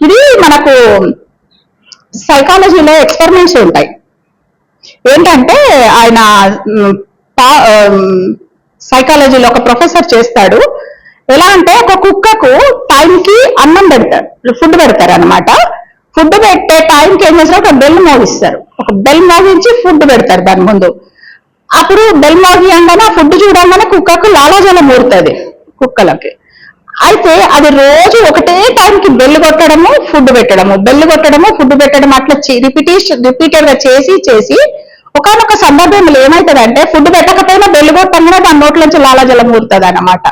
ఇది మనకు సైకాలజీలో ఎక్స్పెరిమెంట్స్ ఉంటాయి. ఏంటంటే ఆయన సైకాలజీలో ఒక ప్రొఫెసర్ చేస్తాడు. ఎలా అంటే ఒక కుక్కకు టైంకి అన్నం పెడతారు, ఫుడ్ పెడతారు అనమాట. ఫుడ్ పెట్టే టైంకి ఏం చేస్తారు, ఒక బెల్ మోగిస్తారు. ఒక బెల్ మోగించి ఫుడ్ పెడతారు దాని ముందు. అప్పుడు బెల్ మోగియంగానే ఆ ఫుడ్ చూడంగానే కుక్కకు లాలాజలం ఊరుతుంది కుక్కలకి. అయితే అది రోజు ఒకటే టైంకి బెల్లు కొట్టడము, ఫుడ్ పెట్టడము, బెల్లు కొట్టడము, ఫుడ్ పెట్టడం అట్లా రిపీటెడ్ గా చేసి ఒకనొక సందర్భంలో ఏమవుతుందంటే ఫుడ్ పెట్టకపోయినా బెల్లు కొట్టంగానే దాని నోట్లోంచి లాలాజలం ఊరుతుంది అన్నమాట.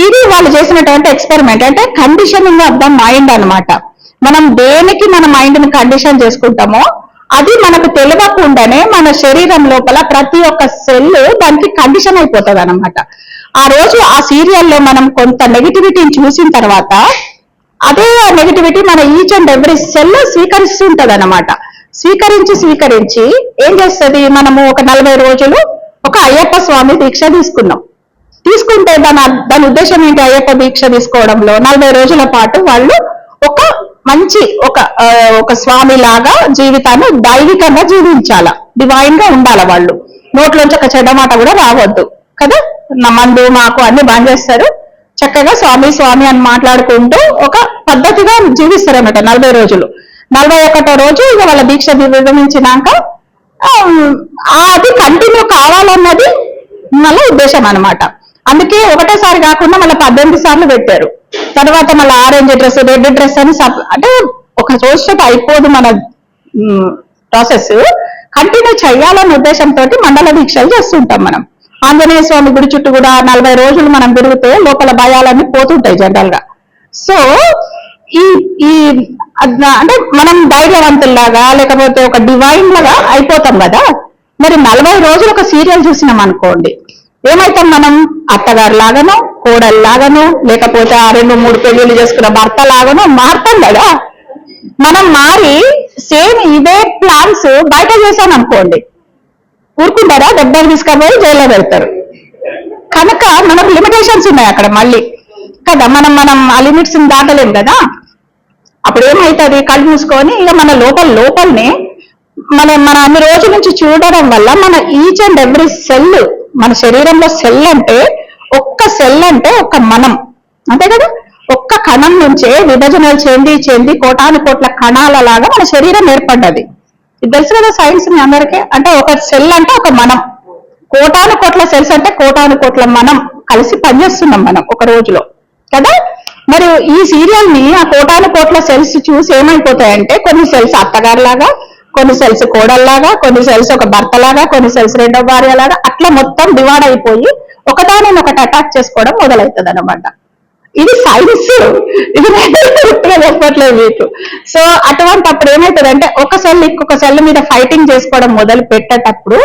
ఇది వాళ్ళు చేసినటువంటి ఎక్స్పెరిమెంట్. అంటే కండిషనింగ్ ఆఫ్ ద మైండ్ అన్నమాట. మనం దేనికి మన మైండ్ ని కండిషన్ చేసుకుంటామో అది మనకు తెలియకుండానే మన శరీరం లోపల ప్రతి ఒక్క సెల్ దానికి కండిషన్ అయిపోతుంది అన్నమాట. ఆ రోజు ఆ సీరియల్లో మనం కొంత నెగిటివిటీని చూసిన తర్వాత అదే నెగిటివిటీ మన ఈచ్ అండ్ ఎవ్రీ సెల్ స్వీకరిస్తుంటది అన్నమాట. స్వీకరించి ఏం చేస్తుంది, మనము ఒక 40 రోజులు ఒక అయ్యప్ప స్వామి దీక్ష తీసుకుంటే దాని ఉద్దేశం ఏంటి, అయ్యప్ప దీక్ష తీసుకోవడంలో 40 రోజుల పాటు వాళ్ళు ఒక మంచి ఒక స్వామి లాగా జీవితాన్ని దైవికంగా జీవించాల, డివైన్ గా ఉండాల. వాళ్ళు నోట్లోంచి ఒక చెడ్డ మాట కూడా రావద్దు కదా. మందు మాకు అన్ని బంద్ చేస్తారు, చక్కగా స్వామి స్వామి అని మాట్లాడుకుంటూ ఒక పద్ధతిగా జీవిస్తారు అన్నమాట 40 రోజులు. 41వ రోజు ఇక వాళ్ళ దీక్ష విరమించినాక అది కంటిన్యూ కావాలన్నది మళ్ళీ ఉద్దేశం అన్నమాట. అందుకే ఒకటేసారి కాకుండా మళ్ళీ 18 సార్లు పెట్టారు. తర్వాత మళ్ళీ ఆరెంజ్ డ్రెస్, రెడ్ డ్రెస్ అని అంటే ఒక రోజుతో అయిపోదు మన ప్రాసెస్. కంటిన్యూ చేయాలన్న ఉద్దేశంతో మండల దీక్షలు చేస్తుంటాం మనం. ఆంజనేయ స్వామి గుడి చుట్టూ కూడా 40 రోజులు మనం తిరిగితే లోపల భయాలన్నీ పోతుంటాయి జనరల్ గా. సో ఈ అంటే మనం ధైర్యవంతుల్లాగా లేకపోతే ఒక డివైన్ లాగా అయిపోతాం కదా. మరి 40 రోజులు ఒక సీరియల్ చూసినాం అనుకోండి, ఏమైతాం మనం, అత్తగారు లాగానో కోడలు లాగానో లేకపోతే ఆ 2-3 పెళ్లిళ్ళు చేసుకున్న భర్త లాగానో మారుతాం కదా. మనం మారి సేమ్ ఇవే ప్లాన్స్ బయట చేశాను అనుకోండి, ఊరుకుంటారా, దెబ్బలు తీసుకపోయి జైల్లో పెడతారు. కనుక మనకు లిమిటేషన్స్ ఉన్నాయి అక్కడ మళ్ళీ కదా. మనం ఆ లిమిట్స్ దాటలేం కదా. అప్పుడు ఏమవుతుంది, కళ్ళు మూసుకొని ఇక మన లోపలనే మన అన్ని రోజుల నుంచి చూడడం వల్ల మన ఈచ్ అండ్ ఎవ్రీ సెల్, మన శరీరంలో సెల్ అంటే ఒక్క సెల్ అంటే ఒక్క మనం అంతే కదా. ఒక్క కణం నుంచే విభజనలు చెంది కోటాను కోట్ల కణాల లాగా మన శరీరం ఏర్పడ్డది. ఇది తెలుసు కదా సైన్స్ మీ అందరికీ. అంటే ఒక సెల్ అంటే ఒక మనం, కోటాను కోట్ల సెల్స్ అంటే కోటాను కోట్ల మనం కలిసి పనిచేస్తున్నాం మనం ఒక రోజులో కదా. మరి ఈ సీరియల్ ని ఆ కోటాను కోట్ల సెల్స్ చూసి ఏమైపోతాయంటే కొన్ని సెల్స్ అత్తగారిలాగా, కొన్ని సెల్స్ కోడల్లాగా, కొన్ని సెల్స్ ఒక భర్తలాగా, కొన్ని సెల్స్ రెండో భార్య లాగా అట్లా మొత్తం డివైడ్ అయిపోయి ఒకదానిని ఒకటి అటాక్ చేసుకోవడం మొదలవుతుంది అనమాట. ఇది సైన్స్, ఇది పూర్తిగా చెప్పట్లేదు మీకు. సో అటువంటి అప్పుడు ఏమవుతుందంటే ఒక సెల్ ఇంకొక సెల్ మీద ఫైటింగ్ చేసుకోవడం మొదలు పెట్టేటప్పుడు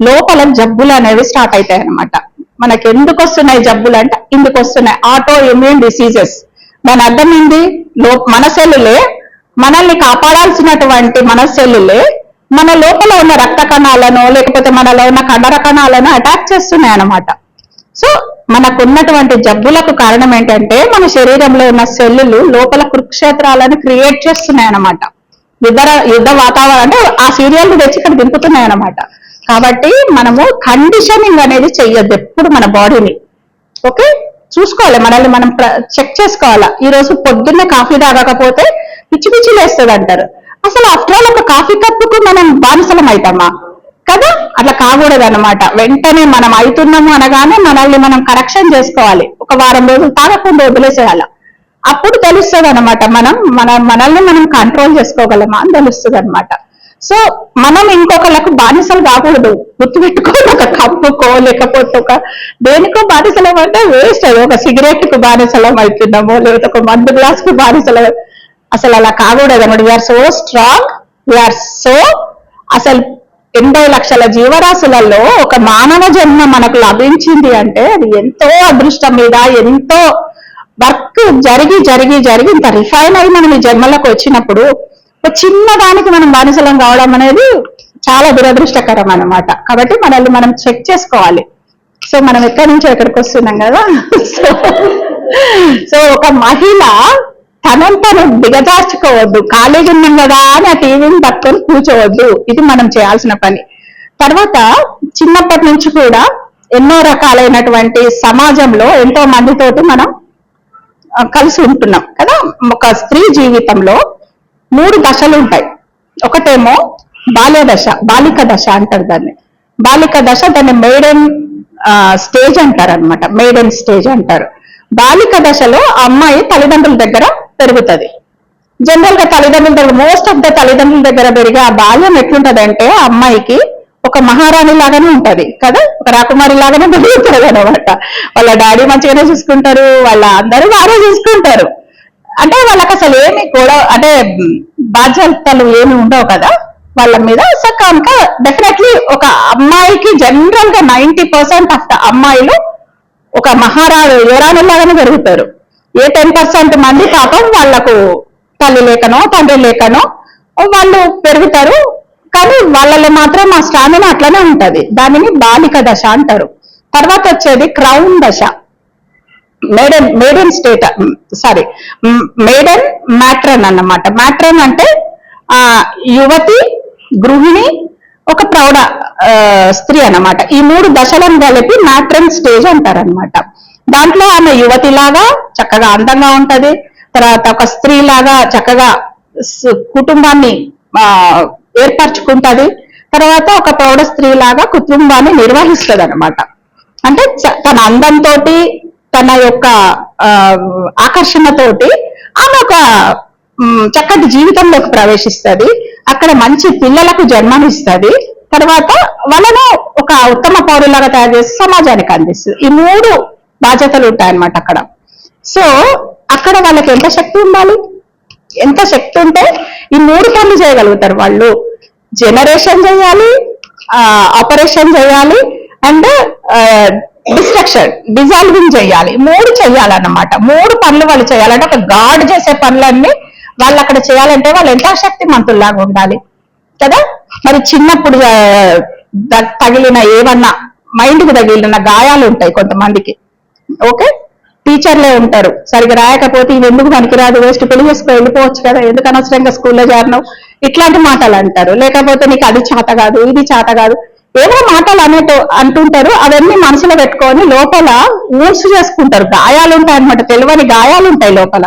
లోపల జబ్బులు అనేవి స్టార్ట్ అవుతాయి అనమాట. మనకి ఎందుకు వస్తున్నాయి జబ్బులు అంటే ఇందుకు వస్తున్నాయి, ఆటో ఇమ్యూన్ డిసీజెస్. దాని అర్థం ఏంటి, మన సెల్లులే మనల్ని కాపాడాల్సినటువంటి మన సెల్లులే మన లోపల ఉన్న రక్త కణాలను లేకపోతే మనలో ఉన్న కండర కణాలను అటాక్ చేస్తున్నాయి అన్నమాట. సో మనకున్నటువంటి జబ్బులకు కారణం ఏంటంటే మన శరీరంలో ఉన్న సెల్లులు లోపల కురుక్షేత్రాలను క్రియేట్ చేస్తున్నాయి అన్నమాట. యుద్ధ వాతావరణం అంటే ఆ సీరియల్ తెచ్చి ఇక్కడ దింపుతున్నాయి అన్నమాట. కాబట్టి మనము కండిషనింగ్ అనేది చెయ్యొద్దు ఎప్పుడు మన బాడీని. ఓకే, చూసుకోవాలి, మనల్ని మనం చెక్ చేసుకోవాలా. ఈ రోజు పొద్దున్నే కాఫీ తాగకపోతే పిచ్చి పిచ్చి లేస్తుంది అంటారు. అసలు ఆఫ్టర్ ఆల్ ఒక కాఫీ కప్పుకు మనం బానిసలం అవుతామా కదా. అట్లా కాకూడదు అనమాట. వెంటనే మనం అవుతున్నాము అనగానే మనల్ని మనం కరెక్షన్ చేసుకోవాలి. ఒక వారం రోజులు తాగకుండా వదిలేసేయాల. అప్పుడు తెలుస్తుంది అనమాట మనల్ని మనం కంట్రోల్ చేసుకోగలమా అని తెలుస్తుంది అనమాట. సో మనం ఇంకొకళ్ళకు బానిసలు కాకూడదు. గుర్తుపెట్టుకోవాలి, ఒక కప్పుకో లేకపోతే ఒక దేనికో బానిసలం అంటే వేస్ట్. అది ఒక సిగరెట్ కు బానిసలం అవుతున్నామో లేకపోతే ఒక మందు గ్లాస్ కు బానిసలం, అసలు అలా కాకూడదు అనమాట. We're so strong, we're so అసలు 80 లక్షల జీవరాశులలో ఒక మానవ జన్మ మనకు లభించింది అంటే అది ఎంతో అదృష్టం మీద ఎంతో వర్క్ జరిగి ఇంత రిఫైన్ అయి మనం ఈ జన్మలకు వచ్చినప్పుడు ఒక చిన్న దానికి మనం బానిసలం కావడం అనేది చాలా దురదృష్టకరం అన్నమాట. కాబట్టి మనల్ని మనం చెక్ చేసుకోవాలి. సో మనం ఎక్కడి నుంచి ఎక్కడికి వస్తున్నాం కదా. సో ఒక మహిళ తనను తను దిగజార్చుకోవద్దు. ఖాళీగా ఉన్నాం కదా అని ఆ టీవీని పట్టుకొని కూర్చోవద్దు. ఇది మనం చేయాల్సిన పని. తర్వాత చిన్నప్పటి నుంచి కూడా ఎన్నో రకాలైనటువంటి సమాజంలో ఎంతో మందితోటి మనం కలిసి ఉంటున్నాం కదా. ఒక స్త్రీ జీవితంలో 3 దశలు ఉంటాయి. ఒకటేమో బాల్య దశ, బాలిక దశ అంటారు దాన్ని. బాలిక దశ, దాన్ని మెయిడెన్ స్టేజ్ అంటారు అనమాట. మెయిడెన్ స్టేజ్ అంటారు. బాలిక దశలో అమ్మాయి తల్లిదండ్రుల దగ్గర పెరుగుతుంది. జనరల్ గా తల్లిదండ్రుల దగ్గర, మోస్ట్ ఆఫ్ ద తల్లిదండ్రుల దగ్గర పెరిగే ఆ బాల్యం ఎట్లుంటది అంటే ఆ అమ్మాయికి ఒక మహారాణి లాగానే ఉంటది కదా, ఒక రాకుమారి లాగానే పెరుగుతుంది అనమాట. వాళ్ళ డాడీ మంచిగానే చూసుకుంటారు, వాళ్ళ అందరూ బాగా చూసుకుంటారు. అంటే వాళ్ళకి అసలు ఏమి కూడా అంటే బాధ్యతలు ఏమి ఉండవు కదా వాళ్ళ మీద. సో కనుక డెఫినెట్లీ ఒక అమ్మాయికి జనరల్ గా 90% ఆఫ్ ద అమ్మాయిలు ఒక యువరాణి లాగానే పెరుగుతారు. ఏ 10% మంది పాపం వాళ్లకు తల్లి లేకనో తండ్రి లేకనో వాళ్ళు పెరుగుతారు. కానీ వాళ్ళలో మాత్రం ఆ స్టామినా అట్లనే ఉంటది. దానిని బాలిక దశ అంటారు. తర్వాత వచ్చేది క్రౌన్ దశ, మేడన్ స్టేట్, సారీ మేడన్ మ్యాట్రన్ అన్నమాట. మ్యాట్రన్ అంటే యువతి, గృహిణి, ఒక ప్రౌఢ స్త్రీ అన్నమాట. ఈ 3 దశలను కలిపి మ్యాట్రన్ స్టేజ్ అంటారనమాట. దాంట్లో ఆమె యువతిలాగా చక్కగా అందంగా ఉంటది. తర్వాత ఒక స్త్రీ లాగా చక్కగా కుటుంబాన్ని ఏర్పరచుకుంటది. తర్వాత ఒక ప్రౌఢ స్త్రీ లాగా కుటుంబాన్ని నిర్వహిస్తుంది అనమాట. అంటే తన అందంతో, తన యొక్క ఆకర్షణతోటి ఆమె ఒక చక్కటి జీవితంలోకి ప్రవేశిస్తుంది. అక్కడ మంచి పిల్లలకు జన్మనిస్తుంది. తర్వాత వాళ్ళను ఒక ఉత్తమ పౌరులాగా తయారు చేసి సమాజానికి అందిస్తుంది. ఈ 3 బాధ్యతలు ఉంటాయన్నమాట అక్కడ. సో అక్కడ వాళ్ళకి ఎంత శక్తి ఉండాలి, ఎంత శక్తి ఉంటే ఈ 3 పనులు చేయగలుగుతారు వాళ్ళు. జనరేషన్ చేయాలి, ఆపరేషన్ చేయాలి, అండ్ డిజాల్వింగ్ చేయాలి. 3 చేయాలన్నమాట. 3 పనులు వాళ్ళు చేయాలంటే ఒక గాడ్ చేసే పనులన్నీ వాళ్ళు అక్కడ చేయాలంటే వాళ్ళు ఎంత శక్తిమంతుల్లాగా ఉండాలి కదా. మరి చిన్నప్పుడు తగిలిన ఏమన్నా మైండ్కి తగిలిన గాయాలు ఉంటాయి కొంతమందికి. ఓకే, టీచర్లే ఉంటారు సరిగ్గా రాయకపోతే ఇవి ఎందుకు పనికిరాదు, వేస్ట్, పెళ్లి చేసుకుని వెళ్ళిపోవచ్చు కదా, ఎందుకు అనవసరంగా స్కూల్లో చేరినావు, ఇట్లాంటి మాటలు అంటారు. లేకపోతే నీకు అది చేత కాదు, ఇది చేత కాదు, ఏవో మాటలు అంటుంటారు. అవన్నీ మనసులో పెట్టుకొని లోపల ఊడ్స్ చేసుకుంటారు. గాయాలు ఉంటాయి అనమాట, తెలియని గాయాలు ఉంటాయి లోపల.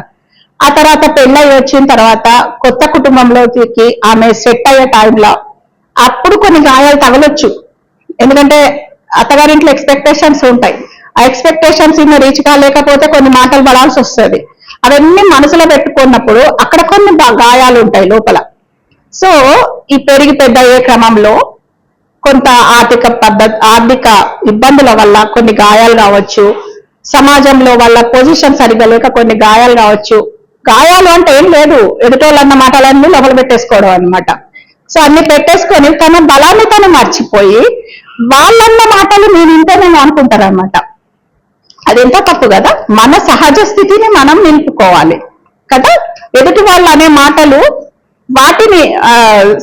ఆ తర్వాత పెళ్ళై వచ్చిన తర్వాత కొత్త కుటుంబంలోకి ఆమె సెట్ అయ్యే టైంలో అప్పుడు కొన్ని గాయాలు తగలొచ్చు. ఎందుకంటే అత్తగారింట్లో ఎక్స్పెక్టేషన్స్ ఉంటాయి. ఆ ఎక్స్పెక్టేషన్స్ ఇన్ని రీచ్ కాలేకపోతే కొన్ని మాటలు పడాల్సి వస్తుంది. అవన్నీ మనసులో పెట్టుకున్నప్పుడు అక్కడ కొన్ని గాయాలు ఉంటాయి లోపల. సో ఈ పెరిగి పెద్ద అయ్యే క్రమంలో కొంత ఆర్థిక ఇబ్బందుల వల్ల కొన్ని గాయాలు కావచ్చు, సమాజంలో వాళ్ళ పొజిషన్ సరిగ్గా లేక కొన్ని గాయాలు కావచ్చు. గాయాలు అంటే ఏం లేదు, ఎదుటోళ్ళన్న మాటలన్నీ లోపల పెట్టేసుకోవడం అనమాట. సో అన్ని పెట్టేసుకొని తన బలాన్ని తను మర్చిపోయి వాళ్ళన్న మాటలు నేను ఇంతేనేమో అనుకుంటారు అనమాట. అదెంత తప్పు కదా. మన సహజ స్థితిని మనం నిలుపుకోవాలి కదా. ఎదుటి వాళ్ళు అనే మాటలు వాటిని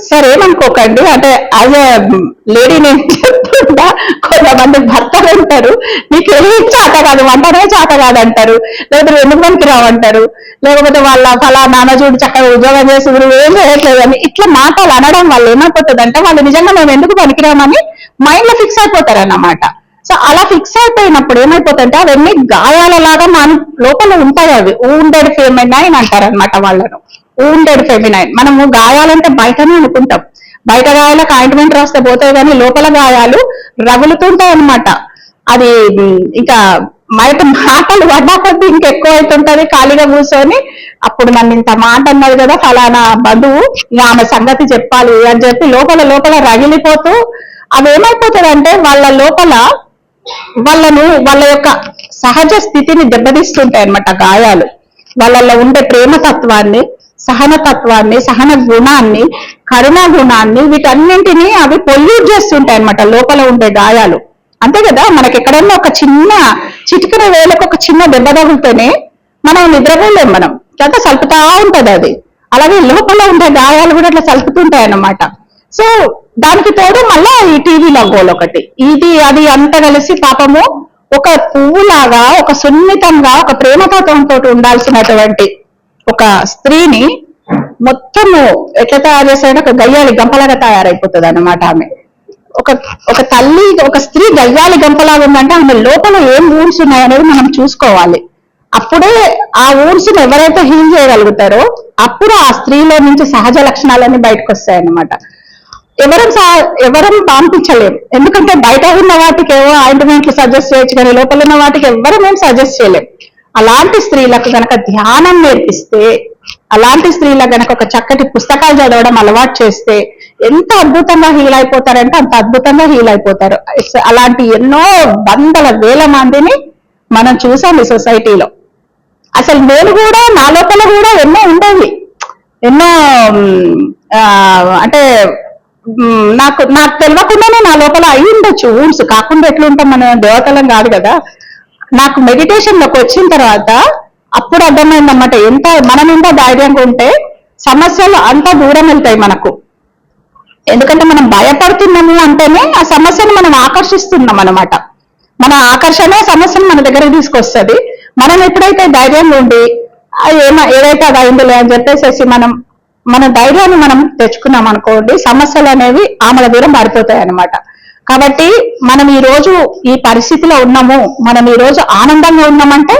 సరేమనుకోకండి. అంటే యాజ్ ఎ లేడీ నేను చెప్తుంటా, కొంతమంది భర్తలు ఉంటారు, నీకు ఏం చేత కాదు, వంటనే చేత కాదు అంటారు, లేకపోతే ఎందుకు పనికి రావంటారు, లేకపోతే వాళ్ళ ఫలానా చూడు చక్కగా ఉద్యోగం చేసి నువ్వు ఏం చేయట్లేదు అని ఇట్లా మాటలు అనడం వల్ల ఏమైపోతుంది అంటే వాళ్ళు నిజంగా మేము ఎందుకు పనికిరామని మైండ్ లో ఫిక్స్ అయిపోతారు అన్నమాట. సో అలా ఫిక్స్ అయిపోయినప్పుడు ఏమైపోతుందంటే అవన్నీ గాయాలలాగా మన లోపల ఉంటాయి. అవి ఊండెడ్ ఫెమినైన్ అంటారు అనమాట వాళ్ళను. Wounded feminine. మనము గాయాలంటే బయటనే అనుకుంటాం, బయట గాయాలకు ఆయింట్మెంట్ రాస్తే పోతాయి, కానీ లోపల గాయాలు రగులుతుంటాయి అనమాట. అది ఇంకా బయట మాటలు పడ్డా కొద్దీ ఇంకెక్కువ అవుతుంటది. ఖాళీగా కూర్చొని అప్పుడు నన్ను ఇంత మాట అన్నది కదా ఫలానా బంధువు, ఇక ఆమె సంగతి చెప్పాలి అని చెప్పి లోపల లోపల రగిలిపోతూ అవి ఏమైపోతుందంటే వాళ్ళ లోపల వాళ్ళ యొక్క సహజ స్థితిని దెబ్బతీస్తుంటాయి అన్నమాట గాయాలు. వాళ్ళల్లో ఉండే ప్రేమతత్వాన్ని, సహనతత్వాన్ని, సహన గుణాన్ని, కరుణ గుణాన్ని, వీటన్నింటినీ అవి పొల్యూట్ చేస్తుంటాయి అన్నమాట లోపల ఉండే గాయాలు. అంతే కదా, మనకి ఎక్కడన్నా ఒక చిన్న చిటికన వేలకు ఒక చిన్న దెబ్బ తగిలితేనే మనం నిద్రపోలేం మనం కదా, సల్పుతా ఉంటది అది. అలాగే లోపల ఉండే గాయాలు కూడా అట్లా చలుపుతుంటాయి అన్నమాట. సో దానికి తోడు మళ్ళా ఈ టీవీలో గోల్ ఒకటి, ఇది అది అంతా కలిసి పాపము ఒక పువ్వులాగా, ఒక సున్నితంగా, ఒక ప్రేమతత్వంతో ఉండాల్సినటువంటి ఒక స్త్రీని మొత్తము ఎట్లా తయారు చేస్తాడంటే ఒక గయ్యాలి గంపలాగా తయారైపోతుంది అన్నమాట ఆమె. ఒక ఒక తల్లి, ఒక స్త్రీ గయ్యాలి గంపలాగా ఉందంటే ఆమె లోపల ఏం ఊన్స్ ఉన్నాయనేది మనం చూసుకోవాలి. అప్పుడే ఆ ఊన్స్ ని ఎవరైతే హీల్ చేయగలుగుతారో అప్పుడు ఆ స్త్రీలో నుంచి సహజ లక్షణాలన్నీ బయటకు వస్తాయన్నమాట. ఎవరం పంపించలేం, ఎందుకంటే బయట ఉన్న వాటికి ఏవో ఆయింట్మెంట్లు సజెస్ట్ చేయొచ్చు, కానీ లోపల ఉన్న వాటికి ఎవరు మేము సజెస్ట్ చేయలేం. అలాంటి స్త్రీలకు గనక ధ్యానం నేర్పిస్తే, అలాంటి స్త్రీలకు గనక ఒక చక్కటి పుస్తకాలు చదవడం అలవాటు చేస్తే ఎంత అద్భుతంగా హీల్ అయిపోతారంటే అంత అద్భుతంగా హీల్ అయిపోతారు. అలాంటి ఎన్నో వందల వేల మందిని మనం చూసాం ఈ సొసైటీలో. అసలు నేను కూడా నా లోపల కూడా ఎన్నో ఉండేవి, ఎన్నో అంటే నాకు తెలియకుండానే నా లోపల అయి ఉండొచ్చు ఊన్స్. కాకుండా ఎట్లుంటాం, మనం దేవతలం కాదు కదా. నాకు మెడిటేషన్ లోకి వచ్చిన తర్వాత అప్పుడు అర్థమైందన్నమాట, మనం ఎంత ధైర్యంగా ఉంటే సమస్యలు అంత దూరం వెళ్తాయి మనకు. ఎందుకంటే మనం భయపడుతున్నాము అంటేనే ఆ సమస్యను మనం ఆకర్షిస్తున్నాం అన్నమాట. మన ఆకర్షణ సమస్యను మన దగ్గరకు తీసుకొస్తుంది. మనం ఎప్పుడైతే ధైర్యంగా ఉండి ఏదైతే అది అయిందిలే అని చెప్పేసి మన ధైర్యాన్ని మనం తెచ్చుకున్నాం అనుకోండి, సమస్యలు అనేవి ఆమెల దూరం మారిపోతాయి అన్నమాట. కాబట్టి మనం ఈ రోజు ఈ పరిస్థితిలో ఉన్నాము, మనం ఈ రోజు ఆనందంగా ఉన్నామంటే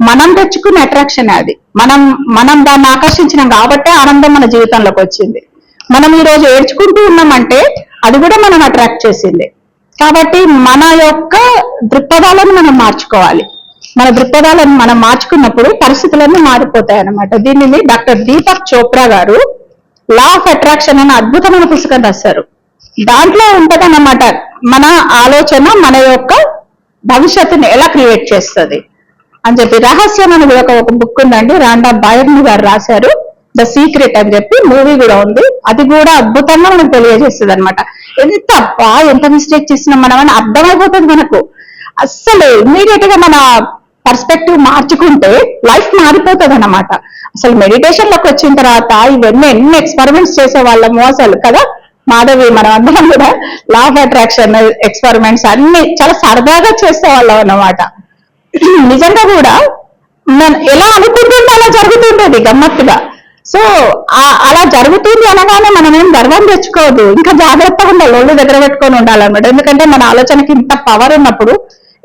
మనం తెచ్చుకున్న అట్రాక్షన్ అది. మనం దాన్ని ఆకర్షించినాం కాబట్టే ఆనందం మన జీవితంలోకి వచ్చింది. మనం ఈ రోజు ఏడ్చుకుంటూ ఉన్నామంటే అది కూడా మనం అట్రాక్ట్ చేసింది. కాబట్టి మన యొక్క దృక్పథాలను మనం మార్చుకోవాలి. మన దృక్పథాలను మనం మార్చుకున్నప్పుడు పరిస్థితులన్నీ మారిపోతాయి అన్నమాట. దీనిని డాక్టర్ దీపక్ చోప్రా గారు లా ఆఫ్ అట్రాక్షన్ అనే అద్భుతమైన పుస్తకం రాశారు. దాంట్లో ఉంటదన్నమాట మన ఆలోచన మన యొక్క భవిష్యత్తుని ఎలా క్రియేట్ చేస్తుంది అని చెప్పి. రహస్యం అనేది ఒక బుక్ ఉందండి, రాండా బైర్న్ గారు రాశారు, ద సీక్రెట్ అని చెప్పి. మూవీ కూడా ఉంది, అది కూడా అద్భుతంగా మనకు తెలియజేస్తుంది అనమాట. ఎంత మిస్టేక్ చేసినాం మనం అని అర్థమైపోతుంది మనకు. అస్సలు ఇమ్మీడియట్ గా మన పర్స్పెక్టివ్ మార్చుకుంటే లైఫ్ మారిపోతుంది అన్నమాట. అసలు మెడిటేషన్ లోకి వచ్చిన తర్వాత ఇవన్నీ ఎన్ని ఎక్స్పెరిమెంట్స్ చేసే వాళ్ళము అసలు కదా మాధవి, మనం అందరం కూడా లా ఆఫ్ అట్రాక్షన్ ఎక్స్పెరిమెంట్స్ అన్ని చాలా సరదాగా చేసే వాళ్ళం అన్నమాట. నిజంగా కూడా ఎలా అనుకుంటుంటే అలా జరుగుతుండేది గమ్మత్తుగా. సో అలా జరుగుతుంది అనగానే మనం ఏం గర్వం తెచ్చుకోవద్దు, ఇంకా జాగ్రత్తగా ఉండాలి, ఒళ్ళు దగ్గర పెట్టుకొని ఉండాలన్నమాట. ఎందుకంటే మన ఆలోచనకి ఇంత పవర్ ఉన్నప్పుడు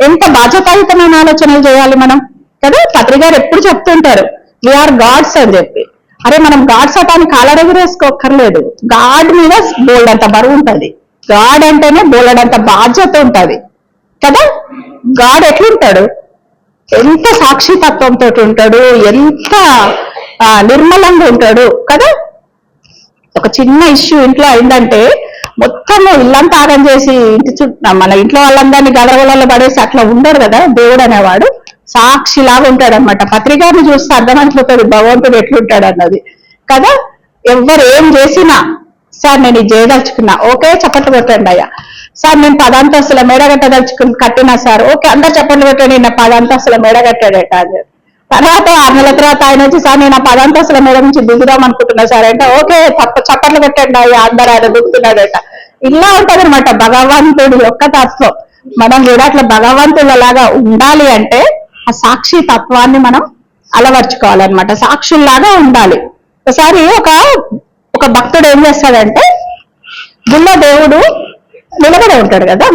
ఎంత బాధ్యతాయుతమైన ఆలోచనలు చేయాలి మనం కదా. పత్రికారు ఎప్పుడు చెప్తుంటారు వీఆర్ గాడ్స్ అని చెప్పి. అరే మనం గాడ్స్ అటానికి కాలరెగరేసుకోక్కర్లేదు, గాడ్ మీద బోల్డ్ అంత బరువు ఉంటుంది. గాడ్ అంటేనే బోల్డ్ అంత బాధ్యత ఉంటుంది కదా. గాడ్ ఎట్లుంటాడు, ఎంత సాక్షితత్వంతో ఉంటాడు, ఎంత నిర్మలంగా ఉంటాడు కదా. ఒక చిన్న ఇష్యూ ఇంట్లో అయిందంటే మొత్తం ఇల్లంతా ఆగం చేసి మన ఇంట్లో వాళ్ళందరినీ గడవలలో పడేసి అట్లా ఉండడు కదా. దేవుడు అనేవాడు సాక్షిలాగా ఉంటాడు అనమాట. పత్రికను చూస్తే అర్థమైపోతుంది భగవంతుడు ఎట్లుంటాడు అన్నది కదా. ఎవరు ఏం చేసినా సార్ నేను ఇది చేయదలుచుకున్నా, ఓకే చప్పట్లు కొట్టండి అయ్యా. సార్ నేను 10 అంతస్తుల మేడ కట్టినా సార్, ఓకే అందరు చప్పట్లు కొట్టండి, నా 10 అంతస్తుల మేడ కట్టాడట అని. తర్వాత 6 నెలల తర్వాత ఆయన వచ్చి సార్ నేను 10 అంతస్తుల మేడ నుంచి దిగుదాం అనుకుంటున్నా సార్ అంటే, ఓకే చప్పట్లు కొట్టండి అయ్యా అందరూ ఆయన దిగుతున్నాడట. ఇలా ఉంటది అనమాట భగవంతుడి యొక్క తత్వం. మనం కూడా అట్లా భగవంతుల లాగా ఉండాలి అంటే ఆ సాక్షి తత్వాన్ని మనం అలవర్చుకోవాలన్నమాట. సాక్షుల్లాగా ఉండాలి. ఒకసారి ఒక భక్తుడు ఏం చేస్తాడంటే, గుళ్ళో దేవుడు నిలబడి ఉంటాడు కదా,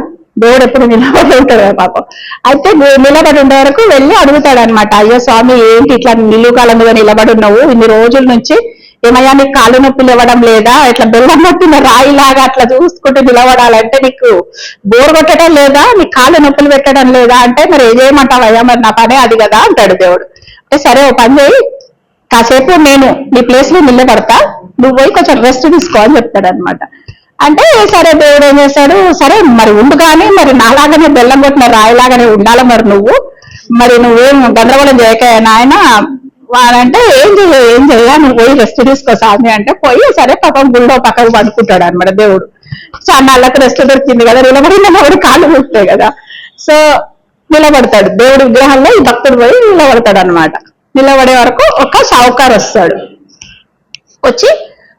దేవుడు ఎప్పుడు నిలబడి ఉంటాడు కదా పాపం. అయితే నిలబడి ఉండే వరకు వెళ్ళి అడుగుతాడు అనమాట, అయ్యో స్వామి ఏంటి ఇట్లా నిలువుకాల మీద నిలబడి ఉన్నావు ఇన్ని రోజుల నుంచి, ఏమయ్యా నీకు కాళ్ళు నొప్పులు ఇవ్వడం లేదా, ఇట్లా బెల్లం పట్టిన రాయిలాగా అట్లా చూసుకుంటూ నిలబడాలంటే నీకు బోర్ కొట్టడం లేదా, నీ కాళ్ళు నొప్పులు పెట్టడం లేదా అంటే, మరి ఏం చేయమంటావు అయ్యా, మరి నా పనే అది కదా అంటాడు దేవుడు. అంటే సరే ఓ పని చేయి, కాసేపు నేను నీ ప్లేస్ లో నిలబడతా, నువ్వు పోయి కొంచెం రెస్ట్ తీసుకో అని చెప్తాడు అనమాట. అంటే సరే దేవుడు ఏం చేస్తాడు, సరే మరి ఉండు కానీ మరి నాలాగానే బెల్లం కొట్టిన రాయిలాగానే ఉండాలి మరి నువ్వేం గందరగోళం చేయక నాయన అంటే ఏం చెయ్యా నువ్వు పోయి రెస్ట్ తీసుకో స్వామి అంటే పోయి సరే పాపం గుళ్ళో పక్కకు పడుకుంటాడు అనమాట. దేవుడు చాన్నాళ్ళకి రెస్ట్ దొరికింది కదా, నిలబడిన దేవుడు కాళ్ళు కూర్తాయి కదా. సో నిలబడతాడు దేవుడి విగ్రహంలో, ఈ భక్తుడు పోయి నిలబడతాడు అనమాట. నిలబడే వరకు ఒక షావుకారు వస్తాడు. వచ్చి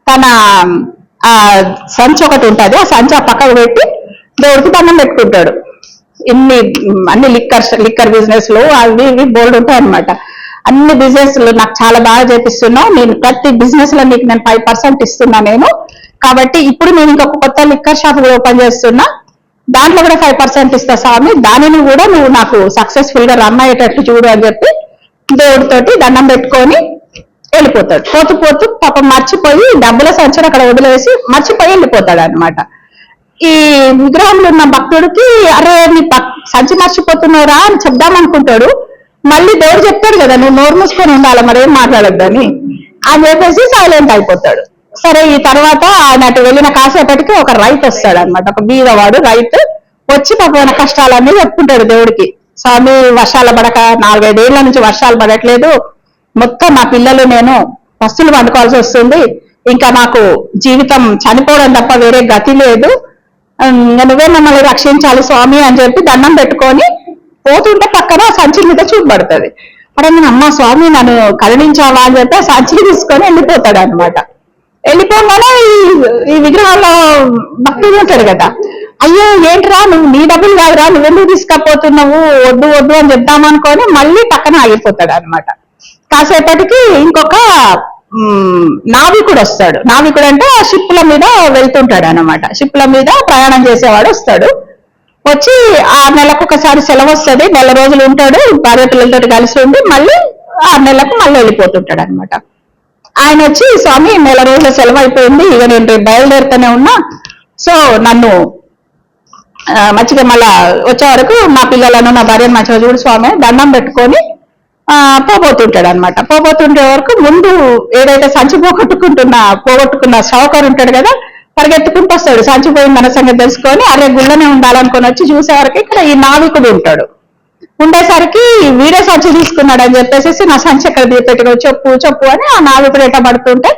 తన ఆ సంచి ఒకటి ఉంటుంది, ఆ సంచి ఆ పక్కకు పెట్టి దేవుడికి దండం పెట్టుకుంటాడు. అన్ని లిక్కర్ బిజినెస్ లో అవి ఇవి బోల్డ్ ఉంటాయి అనమాట. అన్ని బిజినెస్ లో నాకు చాలా బాగా చేపిస్తున్నావు, నేను ప్రతి బిజినెస్ లో నీకు నేను 5% ఇస్తున్నా నేను, కాబట్టి ఇప్పుడు నేను ఇంకొక కొత్త లిక్కర్ షాప్ కూడా ఓపెన్ చేస్తున్నా, దాంట్లో కూడా 5% ఇస్తా స్వామి, దానిని కూడా నువ్వు నాకు సక్సెస్ఫుల్ గా రన్ అయ్యేటట్టు చూడు అని చెప్పి దేవుడితోటి దండం పెట్టుకొని వెళ్ళిపోతాడు. పోతూ పోతూ పాపం మర్చిపోయి డబ్బుల సంచిని అక్కడ వదిలేసి మర్చిపోయి వెళ్ళిపోతాడు అనమాట. ఈ విగ్రహంలో ఉన్న భక్తుడికి అరే నీ సంచి మర్చిపోతున్నావురా అని చెప్దామనుకుంటాడు. మళ్ళీ దేవుడు చెప్తాడు కదా నువ్వు నోరు మూసుకొని ఉండాలి, మరేం మాట్లాడొద్దని అని చెప్పేసి సైలెంట్ అయిపోతాడు. సరే ఈ తర్వాత ఆయన అటు వెళ్ళిన కాసేపటికి ఒక రైతు వస్తాడు అనమాట, ఒక బీదవాడు రైతు వచ్చి పాపం కష్టాలన్నీ చెప్పుకుంటాడు దేవుడికి. స్వామి వర్షాలు పడక 4-5 ఏళ్ల నుంచి వర్షాలు పడట్లేదు, మొత్తం మా పిల్లలు నేను పస్తులు వండుకోవాల్సి వస్తుంది, ఇంకా నాకు జీవితం చనిపోవడం తప్ప వేరే గతి లేదు, నువ్వే మమ్మల్ని రక్షించాలి స్వామి అని చెప్పి దండం పెట్టుకొని పోతుంటే పక్కన సంచి మీద చూపబడుతుంది. అక్కడ నేను అమ్మ స్వామి నన్ను కరుణించావా అని చెప్పి ఆ సంచి తీసుకొని వెళ్ళిపోతాడు అనమాట. వెళ్ళిపోగానే ఈ విగ్రహంలో భక్తులు ఉంటాడు కదా, అయ్యో ఏంట్రా నువ్వు నీ డబ్బులు కాదురా నువ్వెందుకు తీసుకపోతున్నావు, వద్దు వద్దు అని చెప్దామనుకొని మళ్ళీ పక్కన ఆగిపోతాడు అనమాట. కాసేపటికి ఇంకొక నావికుడు వస్తాడు. నావికుడు అంటే ఆ షిప్ల మీద వెళ్తుంటాడు అనమాట, షిప్ల మీద ప్రయాణం చేసేవాడు వస్తాడు. వచ్చి 6 నెలలకు ఒకసారి సెలవు వస్తుంది, 1 నెల రోజులు ఉంటాడు, భార్య పిల్లలతో కలిసి ఉండి మళ్ళీ 6 నెలలకు మళ్ళీ వెళ్ళిపోతుంటాడు అనమాట. ఆయన వచ్చి స్వామి 1 నెల రోజుల సెలవు అయిపోయింది, ఇక నేను బయలుదేరుతూనే ఉన్నా, సో నన్ను మంచిగా మళ్ళా వచ్చే వరకు మా పిల్లలను నా భార్యను మంచిగా చూడు స్వామి దండం పెట్టుకొని పోబోతుంటాడు అనమాట. పోబోతుండే వరకు ముందు ఏదైతే సంచి పోగొట్టుకున్న షావుకారు ఉంటాడు కదా, పరిగెత్తుకుంటూ వస్తాడు, సంచి పోయింది మన సంగతి తెలుసుకొని అరే గుళ్ళనే ఉండాలనుకొని వచ్చి చూసేవరకు ఇక్కడ ఈ నావికుడు ఉంటాడు. ఉండేసరికి వీడే సంచి తీసుకున్నాడు అని చెప్పేసి నా సంచి ఎక్కడ పెట్టుకో చెప్పు చెప్పు అని ఆ నావికుడు ఎట్ట పడుతుంటే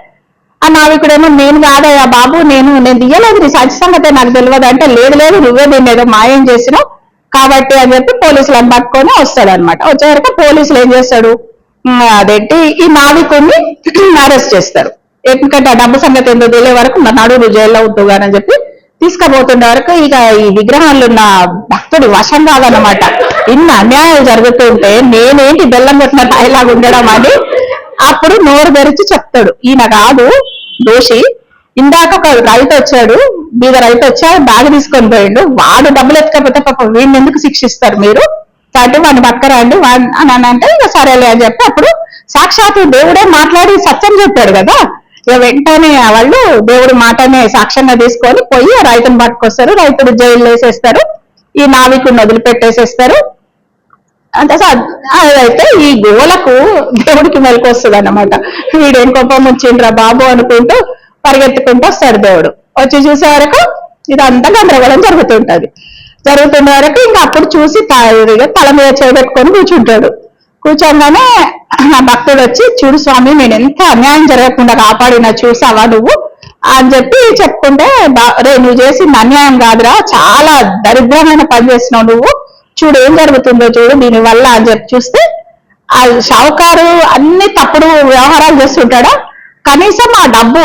ఆ నావికుడేమో నేను కాదయ్యా బాబు నేను తీయలేదు, నీ సంచి సంగతే నాకు తెలియదు అంటే లేదు నువ్వే దీన్ని ఏదో మాయం చేసినావు కాబట్టి అని చెప్పి పోలీసులను పట్టుకొని వస్తాడు అనమాట. వచ్చేవరకు పోలీసులు ఏం చేస్తాడు, అదేంటి ఈ నావికుడిని అరెస్ట్ చేస్తారు. ఎందుకంటే ఆ డబ్బు సంగతి ఏందో తెలియ వరకు నడువు జైల్లో ఉంటుందా అని చెప్పి తీసుకుపోతుండే వరకు ఇక ఈ విగ్రహాలు ఉన్న భక్తుడు వశం కాదనమాట. ఇన్ని అన్యాయాలు జరుగుతుంటే నేనేంటి బెల్లం కొట్టిన తాయిలాగా ఉండడం అని అప్పుడు నోరు తెరిచి చెప్తాడు, ఈయన కాదు దోషి, ఇందాక ఒక రైతు వచ్చాడు, బీద రైతు వచ్చాడు బ్యాగ్ తీసుకొని పోయిండు, వాడు డబ్బులు ఎత్తుకపోతే పాప వీడిని ఎందుకు శిక్షిస్తారు మీరు, కాబట్టి వాడిని పక్కరండి అని అంటే ఇక సరేలే అని చెప్పి అప్పుడు సాక్షాత్తు దేవుడే మాట్లాడి సత్యం చెప్పాడు కదా, ఇక వెంటనే వాళ్ళు దేవుడి మాటనే సాక్ష్యంగా తీసుకొని పోయి ఆ రైతుని పట్టుకొస్తారు, రైతుడు జైలు వేసేస్తారు, ఈ నావికుడిని వదిలిపెట్టేసేస్తారు. అంటే అదైతే ఈ గోలకు దేవుడికి మెలకొస్తుంది అన్నమాట. వీడేం కోపం వచ్చిండ్రా బాబు అనుకుంటూ పరిగెత్తుకుంటూ వస్తాడు దేవుడు. వచ్చి చూసే వరకు ఇదంతా గందరగోళం జరుగుతుంటది. జరుగుతున్న వరకు ఇంకా అప్పుడు చూసి తల మీద చేపెట్టుకొని కూర్చుంటాడు. కూర్చోగానే నా భక్తుడు వచ్చి చూడు స్వామి నేను ఎంత అన్యాయం జరగకుండా కాపాడినా చూసావా నువ్వు అని చెప్పి చెప్పుకుంటే, రే నువ్వు చేసింది అన్యాయం కాదురా, చాలా దరిద్రమైన పని చేసినావు నువ్వు, చూడు ఏం జరుగుతుందో చూడు దీని వల్ల అని చెప్పి చూస్తే ఆ షావుకారు అన్ని తప్పుడు వ్యవహారాలు చేస్తుంటాడా, కనీసం ఆ డబ్బు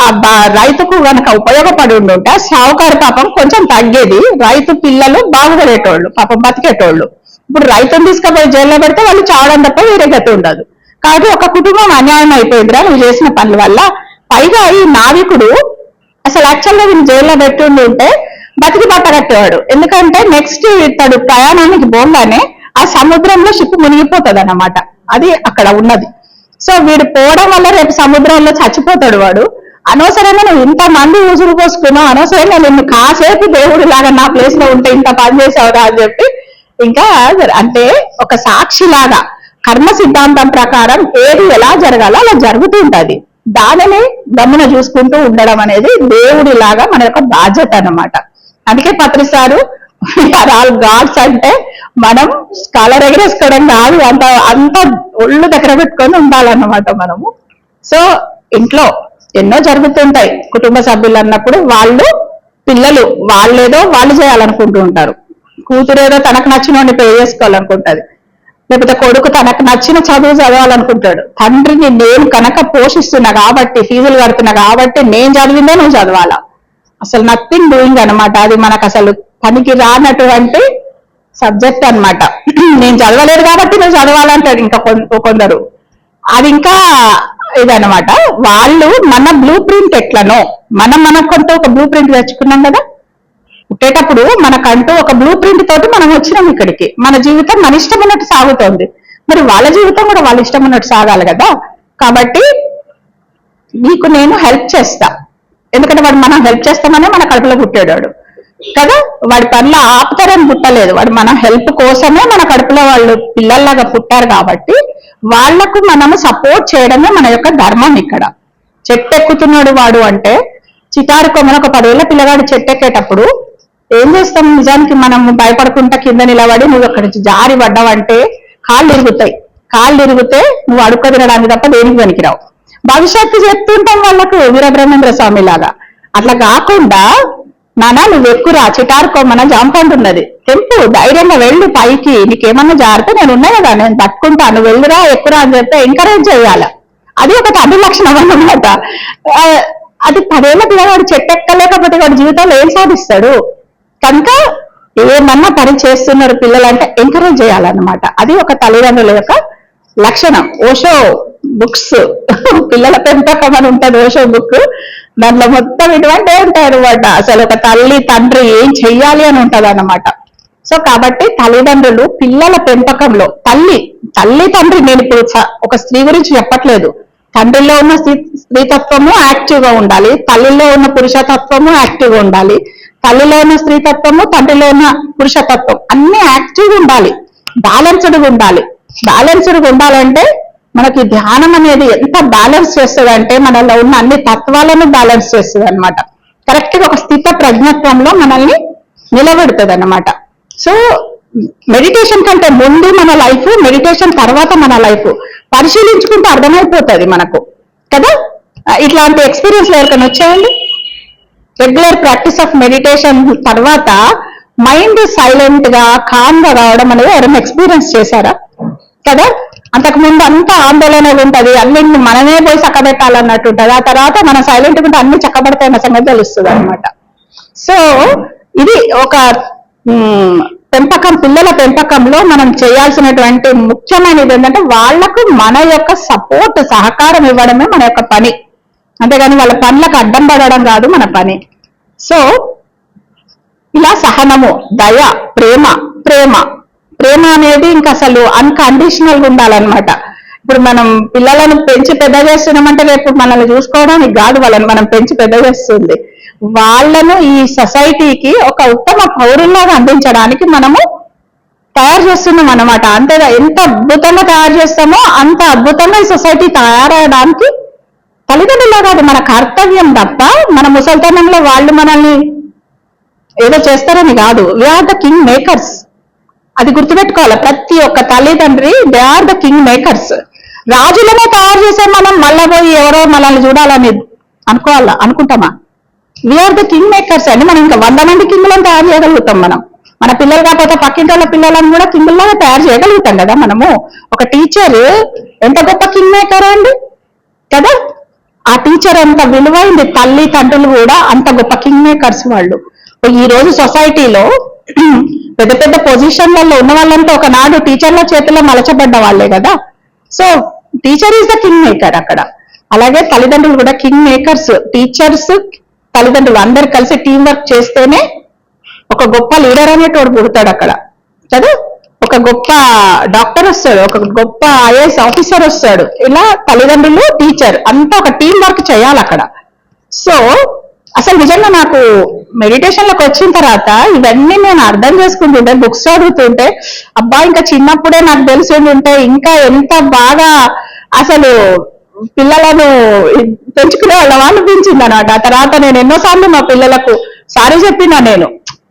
ఆ రైతుకు గనక ఉపయోగపడి ఉండుంటే షావుకారు పాపం కొంచెం తగ్గేది, రైతు పిల్లలు బాగుపడేటోళ్ళు పాపం బతికేటోళ్ళు. ఇప్పుడు రైతుని తీసుకుపోయి జైల్లో పెడితే వాళ్ళు చావడం తప్ప వేరే గతి ఉండదు. కాబట్టి ఒక కుటుంబం అన్యాయం అయిపోయిందిరా నువ్వు చేసిన పనుల వల్ల. పైగా ఈ నావికుడు అసలు యాక్చువల్గా వీళ్ళు జైల్లో పెట్టి ఉంటే బతికి బట్టగట్టేవాడు, ఎందుకంటే నెక్స్ట్ ఇతడు ప్రయాణానికి పోగానే ఆ సముద్రంలో షిప్ మునిగిపోతుంది అన్నమాట, అది అక్కడ ఉన్నది. సో వీడు పోవడం వల్ల రేపు సముద్రంలో చచ్చిపోతాడు వాడు. అనవసరంగా నువ్వు ఇంతమంది ఊసురు పోసుకున్నావు, అనవసరంగా నిన్ను కాసేపు దేవుడు లాగా నా ప్లేస్ లో ఉంటే ఇంత పని చేసావురా అని చెప్పి ఇంకా అంటే ఒక సాక్షిలాగా కర్మ సిద్ధాంతం ప్రకారం ఏది ఎలా జరగాలో అలా జరుగుతూ ఉంటది, దానిని గమన చూసుకుంటూ ఉండడం అనేది దేవుడిలాగా మన యొక్క బాధ్యత అన్నమాట. అందుకే పత్రిస్తారు ఆర్ ఆల్ గాడ్స్ అంటే మనం స్కాలర్ ఎగరేసుకోవడం కాదు, అంత ఒళ్ళు దగ్గర పెట్టుకొని ఉండాలన్నమాట మనము. సో ఇంట్లో ఎన్నో జరుగుతుంటాయి, కుటుంబ సభ్యులు అన్నప్పుడు వాళ్ళు పిల్లలు వాళ్ళేదో వాళ్ళు చేయాలనుకుంటూ ఉంటారు, కూతురేదో తనకు నచ్చిన పెళ్లి చేసుకోవాలనుకుంటది, లేకపోతే కొడుకు తనకు నచ్చిన చదువు చదవాలనుకుంటాడు. తండ్రిని నేను కనుక పోషిస్తున్నా కాబట్టి, ఫీజులు కడుతున్నా కాబట్టి నేను చదివిందే నువ్వు చదవాలా. అసలు నథింగ్ డూయింగ్ అనమాట. అది మనకు అసలు పనికి రానటువంటి సబ్జెక్ట్ అన్నమాట. నేను చదవలేదు కాబట్టి నువ్వు చదవాలంటాడు ఇంకా కొందరు. అది ఇంకా ఇదనమాట. వాళ్ళు మన బ్లూ ప్రింట్ ఎట్లనో మనకంటూ ఒక బ్లూ ప్రింట్ తెచ్చుకున్నాం కదా. పుట్టేటప్పుడు మనకంటూ ఒక బ్లూ ప్రింట్ తోటి మనం వచ్చినాం ఇక్కడికి. మన జీవితం మన ఇష్టం ఉన్నట్టు సాగుతోంది. మరి వాళ్ళ జీవితం కూడా వాళ్ళ ఇష్టం ఉన్నట్టు సాగాలి కదా. కాబట్టి నీకు నేను హెల్ప్ చేస్తా. ఎందుకంటే వాడు మనం హెల్ప్ చేస్తామనే మన కడుపులో పుట్టాడు కదా. వాడి పనులు ఆపుతారని పుట్టలేదు. వాడు మన హెల్ప్ కోసమే మన కడుపులో వాళ్ళు పిల్లల్లాగా పుట్టారు కాబట్టి వాళ్లకు మనము సపోర్ట్ చేయడమే మన యొక్క ధర్మం. ఇక్కడ చెట్టు ఎక్కుతున్నాడు వాడు అంటే, చిటారు కొమ్మన ఒక 10 ఏళ్ల పిల్లగాడు చెట్టు ఎక్కేటప్పుడు ఏం చేస్తాం? నిజానికి మనము భయపడకుండా కింద నిలబడి నువ్వు అక్కడి నుంచి జారి పడ్డావంటే కాళ్ళు ఇరుగుతాయి. కాళ్ళు ఇరిగితే నువ్వు అడుక్క తినడానికి తప్ప దేనికి పనికిరావు. భవిష్యత్తు చెప్తుంటాం వాళ్ళకు వీరబ్రహ్మేంద్ర స్వామి లాగా. అట్లా కాకుండా నానా నువ్వు ఎక్కురా, చిటారు కొమ్మన జాంపంటున్నది, తెంపు, ధైర్యంగా వెళ్ళు పైకి, నీకేమన్నా జారితే నేను ఉన్నా కదా, నేను తట్టుకుంటా, నువ్వు వెళ్ళురా ఎక్కురా అని చెప్తే ఎంకరేజ్ చేయాలి. అది ఒక తండ్రి లక్షణం అన్నమాట. అది 10 ఏళ్ల పిల్లవాడు చెట్టు ఎక్కలేకపోతే వాడి జీవితంలో ఏం సాధిస్తాడు? కనుక ఏమన్నా పని చేస్తున్నారు పిల్లలు అంటే ఎంకరేజ్ చేయాలన్నమాట. అది ఒక తల్లిదండ్రుల యొక్క లక్షణం. ఓషో బుక్స్ పిల్లల పెంపకం అని ఉంటుంది, ఓషో బుక్. దాంట్లో మొత్తం ఇటువంటి ఉంటాయి అనమాట. అసలు ఒక తల్లి తండ్రి ఏం చెయ్యాలి అని ఉంటది అన్నమాట. సో కాబట్టి తల్లిదండ్రులు పిల్లల పెంపకంలో తల్లి తండ్రి, నేను ఇప్పుడు ఒక స్త్రీ గురించి చెప్పట్లేదు. తండ్రిలో ఉన్న స్త్రీతత్వము యాక్టివ్ గా ఉండాలి, తల్లిలో ఉన్న పురుషతత్వము యాక్టివ్ గా ఉండాలి, తల్లిలో ఉన్న స్త్రీతత్వము తండ్రిలో ఉన్న పురుషతత్వం అన్ని యాక్టివ్ గా ఉండాలి, బ్యాలెన్స్డ్ గా ఉండాలి. బ్యాలెన్స్డ్ గా ఉండాలంటే మనకి ధ్యానం అనేది ఎంత బ్యాలెన్స్ చేస్తుంది అంటే మనలో ఉన్న అన్ని తత్వాలను బ్యాలెన్స్ చేస్తుంది అనమాట. కరెక్ట్ గా ఒక స్థిత ప్రజ్ఞత్వంలో మనల్ని నిలబెడుతుంది అన్నమాట. సో మెడిటేషన్ కంటే ముందు మన లైఫ్, మెడిటేషన్ తర్వాత మన లైఫ్ పరిశీలించుకుంటే అర్థమైపోతుంది మనకు కదా. ఇట్లాంటి ఎక్స్పీరియన్స్ ఎవరికైనా వచ్చాయండి? రెగ్యులర్ ప్రాక్టీస్ ఆఫ్ మెడిటేషన్ తర్వాత మైండ్ సైలెంట్ గా కామ్ గా రావడం అనేది ఎవరైనా ఎక్స్పీరియన్స్ చేశారా? కదా. అంతకుముందు అంతా ఆందోళన ఉంటుంది, అన్నింటిని మనమే పోయి చక్కబెట్టాలన్నట్టు ఉంటుంది. ఆ తర్వాత మనం సైలెంట్ గా అన్ని చక్కబడతాయన్న సంగతి తెలుస్తుంది అనమాట. సో ఇది ఒక పిల్లల పెంపకంలో మనం చేయాల్సినటువంటి ముఖ్యమైనది ఏంటంటే వాళ్లకు మన యొక్క సపోర్ట్, సహకారం ఇవ్వడమే మన యొక్క పని. అంతేగాని వాళ్ళ పనులకు అడ్డం పడడం కాదు మన పని. సో ఇలా సహనము, దయ, ప్రేమ అనేది ఇంకా అసలు అన్కండిషనల్ గా ఉండాలన్నమాట. ఇప్పుడు మనం పిల్లలను పెంచి పెద్ద చేస్తున్నామంటే రేపు మనల్ని చూసుకోవడానికి కాదు వాళ్ళని మనం పెంచి పెద్ద చేస్తుంది, వాళ్ళను ఈ సొసైటీకి ఒక ఉత్తమ పౌరుల్లాగా అందించడానికి మనము తయారు చేస్తున్నాం అన్నమాట. అంతేగా ఎంత అద్భుతంగా తయారు చేస్తామో అంత అద్భుతంగా ఈ సొసైటీ తయారవడానికి తల్లిదండ్రుల్లో కాదు మన కర్తవ్యం తప్ప మన ముసల్తనంలో వాళ్ళు మనల్ని ఏదో చేస్తారని కాదు. We are the king makers. అది గుర్తుపెట్టుకోవాలి. ప్రతి ఒక్క తల్లిదండ్రి they are the king makers. రాజులనే తయారు చేసే మనం మళ్ళా పోయి ఎవరో మనల్ని చూడాలని అనుకుంటామా? వీఆర్ ద కింగ్ మేకర్స్ అని. మనం ఇంకా 100 మంది కింగులను తయారు చేయగలుగుతాం. మన పిల్లలు కాకపోతే పక్కింటి వాళ్ళ పిల్లలను కూడా కింగుల్లాగా తయారు చేయగలుగుతాం కదా మనము. ఒక టీచర్ ఎంత గొప్ప కింగ్ మేకర్ అండి కదా. ఆ టీచర్ ఎంత విలువైంది, తల్లి తండ్రులు కూడా అంత గొప్ప కింగ్ మేకర్స్ వాళ్ళు. ఈ రోజు సొసైటీలో పెద్ద పెద్ద పొజిషన్లలో ఉన్న వాళ్ళంతా ఒకనాడు టీచర్ల చేతిలో మలచబడ్డ వాళ్ళే కదా. So teacher is the king maker అక్కడ. అలాగే తల్లిదండ్రులు కూడా కింగ్ మేకర్స్. టీచర్స్, తల్లిదండ్రులు అందరు కలిసి టీం వర్క్ చేస్తేనే ఒక గొప్ప లీడర్ అనేటోడు పుడతాడు అక్కడ కదా. ఒక గొప్ప డాక్టర్ వస్తాడు, ఒక గొప్ప ఐఏఎస్ ఆఫీసర్ వస్తాడు. ఇలా తల్లిదండ్రులు, టీచర్ అంతా ఒక టీం వర్క్ చేయాలి అక్కడ. సో అసలు నిజంగా నాకు మెడిటేషన్ లోకి వచ్చిన తర్వాత ఇవన్నీ నేను అర్థం చేసుకుంటుంటే, బుక్స్ చదువుతుంటే, అబ్బా ఇంకా చిన్నప్పుడే నాకు తెలిసి ఉంటే ఇంకా ఎంత బాగా అసలు పిల్లలను పెంచుకునే వాళ్ళ అనిపించింది అన్నమాట. ఆ తర్వాత నేను ఎన్నోసార్లు మా పిల్లలకు సారీ చెప్పినా నేను,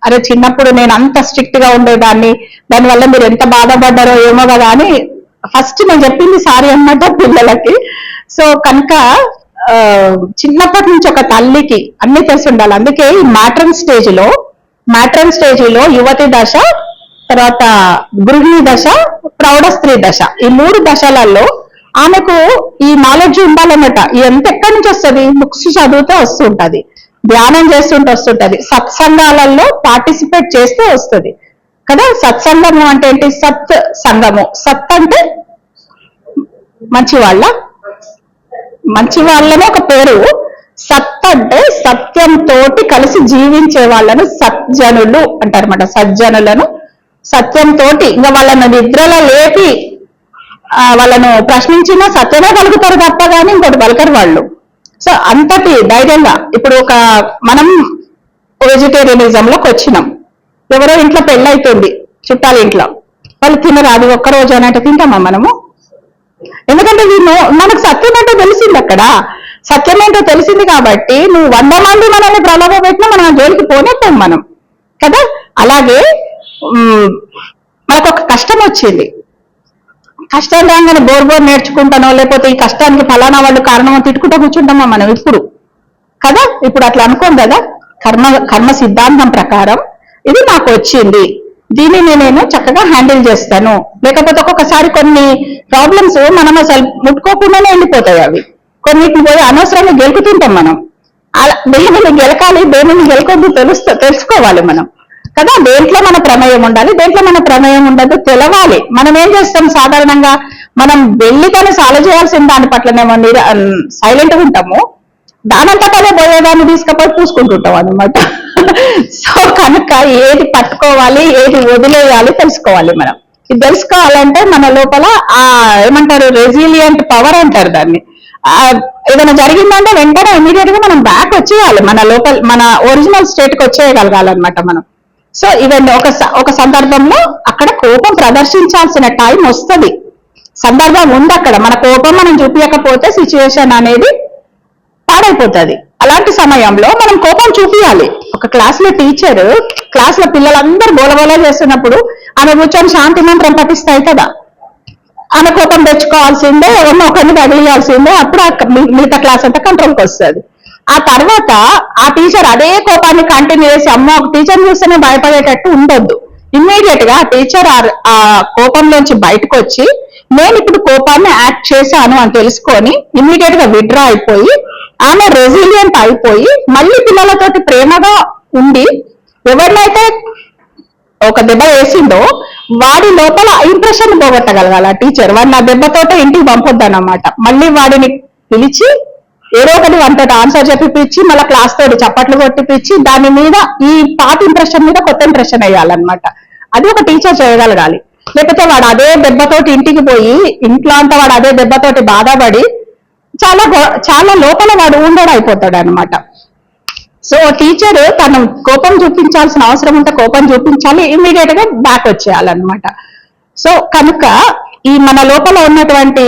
అరే చిన్నప్పుడు నేను అంత స్ట్రిక్ట్ గా ఉండేదాన్ని, దానివల్ల మీరు ఎంత బాధపడ్డారో ఏమో కదా అని ఫస్ట్ నేను చెప్పింది సారీ అన్నమాట పిల్లలకి. సో కనుక చిన్నప్పటి నుంచి ఒక తల్లికి అన్ని తెలిసి ఉండాలి. అందుకే ఈ మ్యాట్రన్ స్టేజ్ లో యువతి దశ తర్వాత గృహిణి దశ, ప్రౌఢ స్త్రీ దశ. ఈ 3 దశలలో ఆమెకు ఈ నాలెడ్జ్ ఉండాలన్నమాట. ఎంత ఎక్కడి నుంచి వస్తుంది? బుక్స్ చదివితే వస్తుంటది, ధ్యానం చేస్తుంటే వస్తుంటది, సత్సంగాలలో పార్టిసిపేట్ చేస్తే వస్తుంది కదా. సత్సంగము అంటే ఏంటి? సత్ సంగము. సత్ అంటే మంచి వాళ్ళని ఒక పేరు. సత్ అంటే సత్యంతో కలిసి జీవించే వాళ్ళను సజ్జనులు అంటారన్నమాట. సజ్జనులను సత్యంతో ఇంకా వాళ్ళను నిద్రలో లేపి వాళ్ళను ప్రశ్నించినా సత్యమే పలుకుతారు తప్ప కానీ ఇంకోటి పలకరు వాళ్ళు. సో అంతటి ధైర్యంగా ఇప్పుడు మనం వెజిటేరియనిజంలోకి వచ్చినాం. ఎవరో ఇంట్లో పెళ్ళైతుంది, చుట్టాల ఇంట్లో, వాళ్ళు తినరాదు ఒక్కరోజు అని అంటే తింటామా మనము? ఎందుకంటే మనకు సత్యం ఏంటో తెలిసింది. అక్కడ సత్యం ఏంటో తెలిసింది కాబట్టి నువ్వు 100 మంది మనల్ని ప్రలోభ పెట్టినా మనం జోలికి పోనేస్తాం మనం కదా. అలాగే మనకు ఒక కష్టం వచ్చింది, కష్టం రాగానే బోర్ నేర్చుకుంటానో లేకపోతే ఈ కష్టానికి ఫలానా వాళ్ళు కారణమో తిట్టుకుంటూ కూర్చుంటామా మనం ఇప్పుడు కదా. ఇప్పుడు అట్లా అనుకోం కదా. కర్మ సిద్ధాంతం ప్రకారం ఇది నాకు వచ్చింది, దీనిని నేను చక్కగా హ్యాండిల్ చేస్తాను. లేకపోతే ఒక్కొక్కసారి కొన్ని ప్రాబ్లమ్స్ మనం అసలు ముట్టుకోకుండానే వెళ్ళిపోతాయి. అవి కొన్నిటిని పోయి అనవసరంగా గెలుకుతుంటాం మనం. అలా దేనిని గెలకాలి, దేనిని గెలకొద్దు తెలుసుకోవాలి మనం కదా. దేంట్లో మన ప్రమేయం ఉండాలి, దేంట్లో మన ప్రమేయం ఉండదు తెలవాలి. మనం ఏం చేస్తాం సాధారణంగా? మనం వెళ్ళి కానీ సాల్వ్ చేయాల్సిన దాని పట్లనేమో సైలెంట్గా ఉంటాము, దానంతా పదే పోయేదాన్ని తీసుకపోయి పూసుకుంటుంటాం అనమాట. సో కనుక ఏది పట్టుకోవాలి, ఏది వదిలేయాలి తెలుసుకోవాలి మనం. ఇది తెలుసుకోవాలంటే మన లోపల ఏమంటారు, రెసిలియంట్ పవర్ అంటారు దాన్ని. ఏదైనా జరిగిందంటే వెంటనే ఇమీడియట్ గా మనం బ్యాక్ వచ్చేయాలి, మన లోపల మన ఒరిజినల్ స్టేట్ కి వచ్చేయగలగాలన్నమాట మనం. సో ఇవన్నీ ఒక సందర్భంలో అక్కడ కోపం ప్రదర్శించాల్సిన టైం వస్తుంది, సందర్భం ఉంది అక్కడ. మన కోపం మనం చూపించకపోతే సిచ్యువేషన్ అనేది పాడైపోతుంది. అలాంటి సమయంలో మనం కోపం చూపించాలి. ఒక క్లాస్ లో టీచర్ క్లాస్ లో పిల్లలందరూ గోలగోల చేస్తున్నప్పుడు ఆమె కూర్చొని శాంతి మంత్రం పఠిస్తాయి కదా, ఆమె కోపం తెచ్చుకోవాల్సిందే, ఎవరినో ఒకరిని తగిలియాల్సిందే. అప్పుడు మిగతా క్లాస్ అంతా కంట్రోల్కి వస్తుంది. ఆ తర్వాత ఆ టీచర్ అదే కోపాన్ని కంటిన్యూ చేసి అమ్మ ఒక టీచర్ చూస్తేనే భయపడేటట్టు ఉండొద్దు. ఇమ్మీడియట్ గా ఆ టీచర్ ఆ కోపంలోంచి బయటకు వచ్చి నేను ఇప్పుడు కోపాన్ని యాక్ట్ చేశాను అని తెలుసుకొని ఇమ్మీడియట్ గా విత్డ్రా అయిపోయి ఆమె రెసిలియంట్ అయిపోయి మళ్ళీ పిల్లలతోటి ప్రేమగా ఉండి ఎవరినైతే ఒక దెబ్బ వేసిందో వాడి లోపల ఇంప్రెషన్ పోగొట్టగలగాలి ఆ టీచర్. వాడిని ఆ దెబ్బతోటే ఇంటికి పంపొద్దన్నమాట. మళ్ళీ వాడిని పిలిచి ఏదో ఒకటి వాటితో ఆన్సర్ చెప్పిపించి మళ్ళీ క్లాస్ తోటి చప్పట్లు కొట్టిపించి దాని మీద ఈ పాత ఇంప్రెషన్ మీద కొత్త ఇంప్రెషన్ వేయాలన్నమాట. అది ఒక టీచర్ చేయగలగాలి. లేకపోతే వాడు అదే దెబ్బతోటి ఇంటికి పోయి ఇంట్లో అంతా వాడు అదే దెబ్బతోటి బాధపడి చాలా లోపల వాడు ఉండడు అయిపోతాడు అనమాట. సో టీచర్ తను కోపం చూపించాల్సిన అవసరం ఉంటే కోపం చూపించాలి, ఇమ్మీడియట్ గా బ్యాక్ వచ్చేయాలన్నమాట. సో కనుక ఈ మన లోపల ఉన్నటువంటి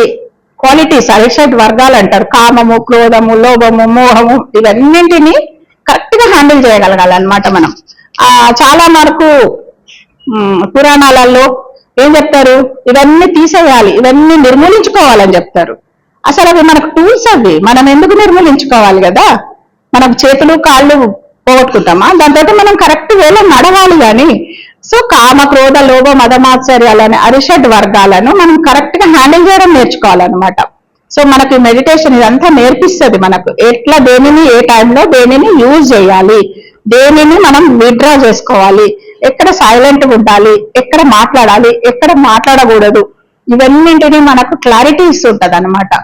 క్వాలిటీస్ అరిషడ్ వర్గాలు అంటారు, కామము, క్రోధము, లోభము, మోహము, ఇవన్నింటినీ కరెక్ట్ గా హ్యాండిల్ చేయగలగాలన్నమాట మనం. చాలా వరకు పురాణాలలో ఏం చెప్తారు, ఇవన్నీ తీసేయాలి, ఇవన్నీ నిర్మూలించుకోవాలని చెప్తారు. అసలు అవి మనకు టూల్స్, అవి మనం ఎందుకు నిర్మూలించుకోవాలి కదా. మనకు చేతులు కాళ్ళు పోగొట్టుకుంటామా, దాంతో మనం కరెక్ట్ వేలో నడవాలి కానీ. సో కామ, క్రోధ, లోభ, మదమాత్సర్యాలని అరిషడ్ వర్గాలను మనం కరెక్ట్ గా హ్యాండిల్ చేయడం నేర్చుకోవాలన్నమాట. సో మనకి మెడిటేషన్ ఇదంతా నేర్పిస్తుంది మనకు ఎట్లా దేనిని ఏ టైంలో దేనిని యూజ్ చేయాలి, దేనిని మనం విత్డ్రా చేసుకోవాలి, ఎక్కడ సైలెంట్గా ఉండాలి, ఎక్కడ మాట్లాడాలి, ఎక్కడ మాట్లాడకూడదు, ఇవన్నింటినీ మనకు క్లారిటీ ఇస్తుంటది అనమాట.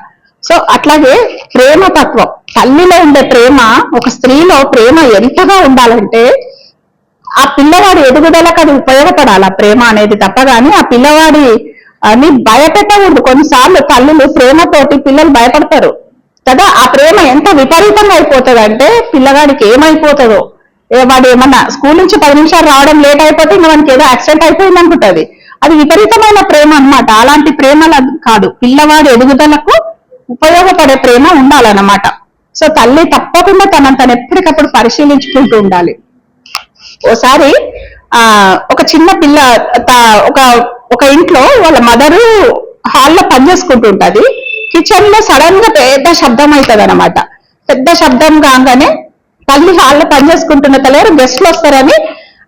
సో అట్లాగే ప్రేమ తత్వం, తల్లిలో ఉండే ప్రేమ, ఒక స్త్రీలో ప్రేమ ఎంతగా ఉండాలంటే ఆ పిల్లవాడి ఎదుగుదలకు అది ఉపయోగపడాలి ఆ ప్రేమ అనేది తప్ప కానీ ఆ పిల్లవాడి అని భయపెట్టకూడదు. కొన్నిసార్లు తల్లులు ప్రేమతోటి పిల్లలు భయపడతారు కదా. ఆ ప్రేమ ఎంత విపరీతంగా అయిపోతుంది అంటే పిల్లగాడికి ఏమైపోతుందో, వాడు ఏమన్నా స్కూల్ నుంచి 10 నిమిషాలు రావడం లేట్ అయిపోతే ఇంకా వానికి ఏదో యాక్సిడెంట్ అయిపోయింది అనుకుంటుంది. అది విపరీతమైన ప్రేమ అన్నమాట. అలాంటి ప్రేమలు కాదు, పిల్లవాడి ఎదుగుదలకు ఉపయోగపడే ప్రేమ ఉండాలన్నమాట. సో తల్లి తప్పకుండా తను ఎప్పటికప్పుడు పరిశీలించుకుంటూ ఉండాలి. ఓసారి ఒక చిన్న పిల్ల ఒక ఇంట్లో వాళ్ళ మదరు హాల్లో పనిచేసుకుంటూ ఉంటది. కిచెన్ లో సడన్ గా పెద్ద శబ్దం అవుతుంది అనమాట. పెద్ద శబ్దం కాగానే తల్లి హాల్లో పనిచేసుకుంటున్న తల్లి గెస్ట్లు వస్తారని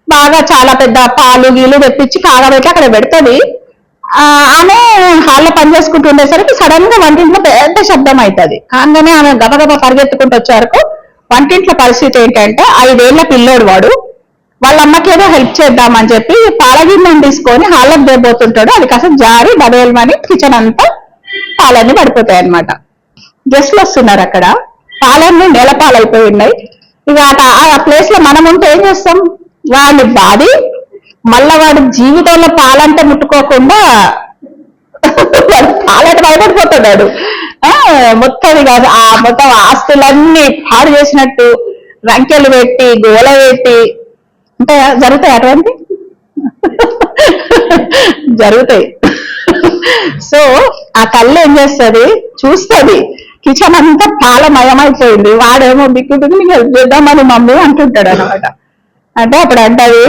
బాగా చాలా పెద్ద పాలు గీలు తెప్పించి కాగబెట్టి అక్కడ పెడుతుంది. ఆమె హాల్లో పని చేసుకుంటూ ఉండేసరికి సడన్ గా వంటింట్లో పెద్ద శబ్దం అవుతుంది. కాగానే ఆమె గబగబా పరిగెత్తుకుంటూ వచ్చే వరకు వంటింట్లో పరిస్థితి ఏంటంటే 5 ఏళ్ల పిల్లోడు వాడు. వాళ్ళ అమ్మకి ఏదో హెల్ప్ చేద్దామని చెప్పి పాలగిన్నెని తీసుకొని హాల్లోకి దిగబోతుంటాడు. అది కాస్త జారి డబేల్మని కిచెన్ అంతా పాలన్నీ పడిపోతాయి అనమాట. గెస్ట్లు వస్తున్నారు అక్కడ, పాలన్నీ నేలపాలైపోయి ఉన్నాయి. ఇక ఆ ప్లేస్ లో మనం ఉంటే ఏం చేస్తాం, వాడిని బాధి మళ్ళా వాడి జీవితంలో పాలంటే ముట్టుకోకుండా పాలంటే భయపడిపోతున్నాడు. మొత్తం కాదు ఆ మొత్తం ఆస్తులన్నీ పాడు చేసినట్టు రంకెలు పెట్టి గోల పెట్టి అంటే జరుగుతాయి అటువంటి జరుగుతాయి. సో ఆ తల్లి ఏం చేస్తుంది, చూస్తుంది కిచెన్ అంతా పాలమయమైపోయింది. వాడేమో బిక్కు నీకు హెల్ప్ చేద్దామని మమ్మీ అంటుంటాడు అనమాట. అంటే అప్పుడు అంటది,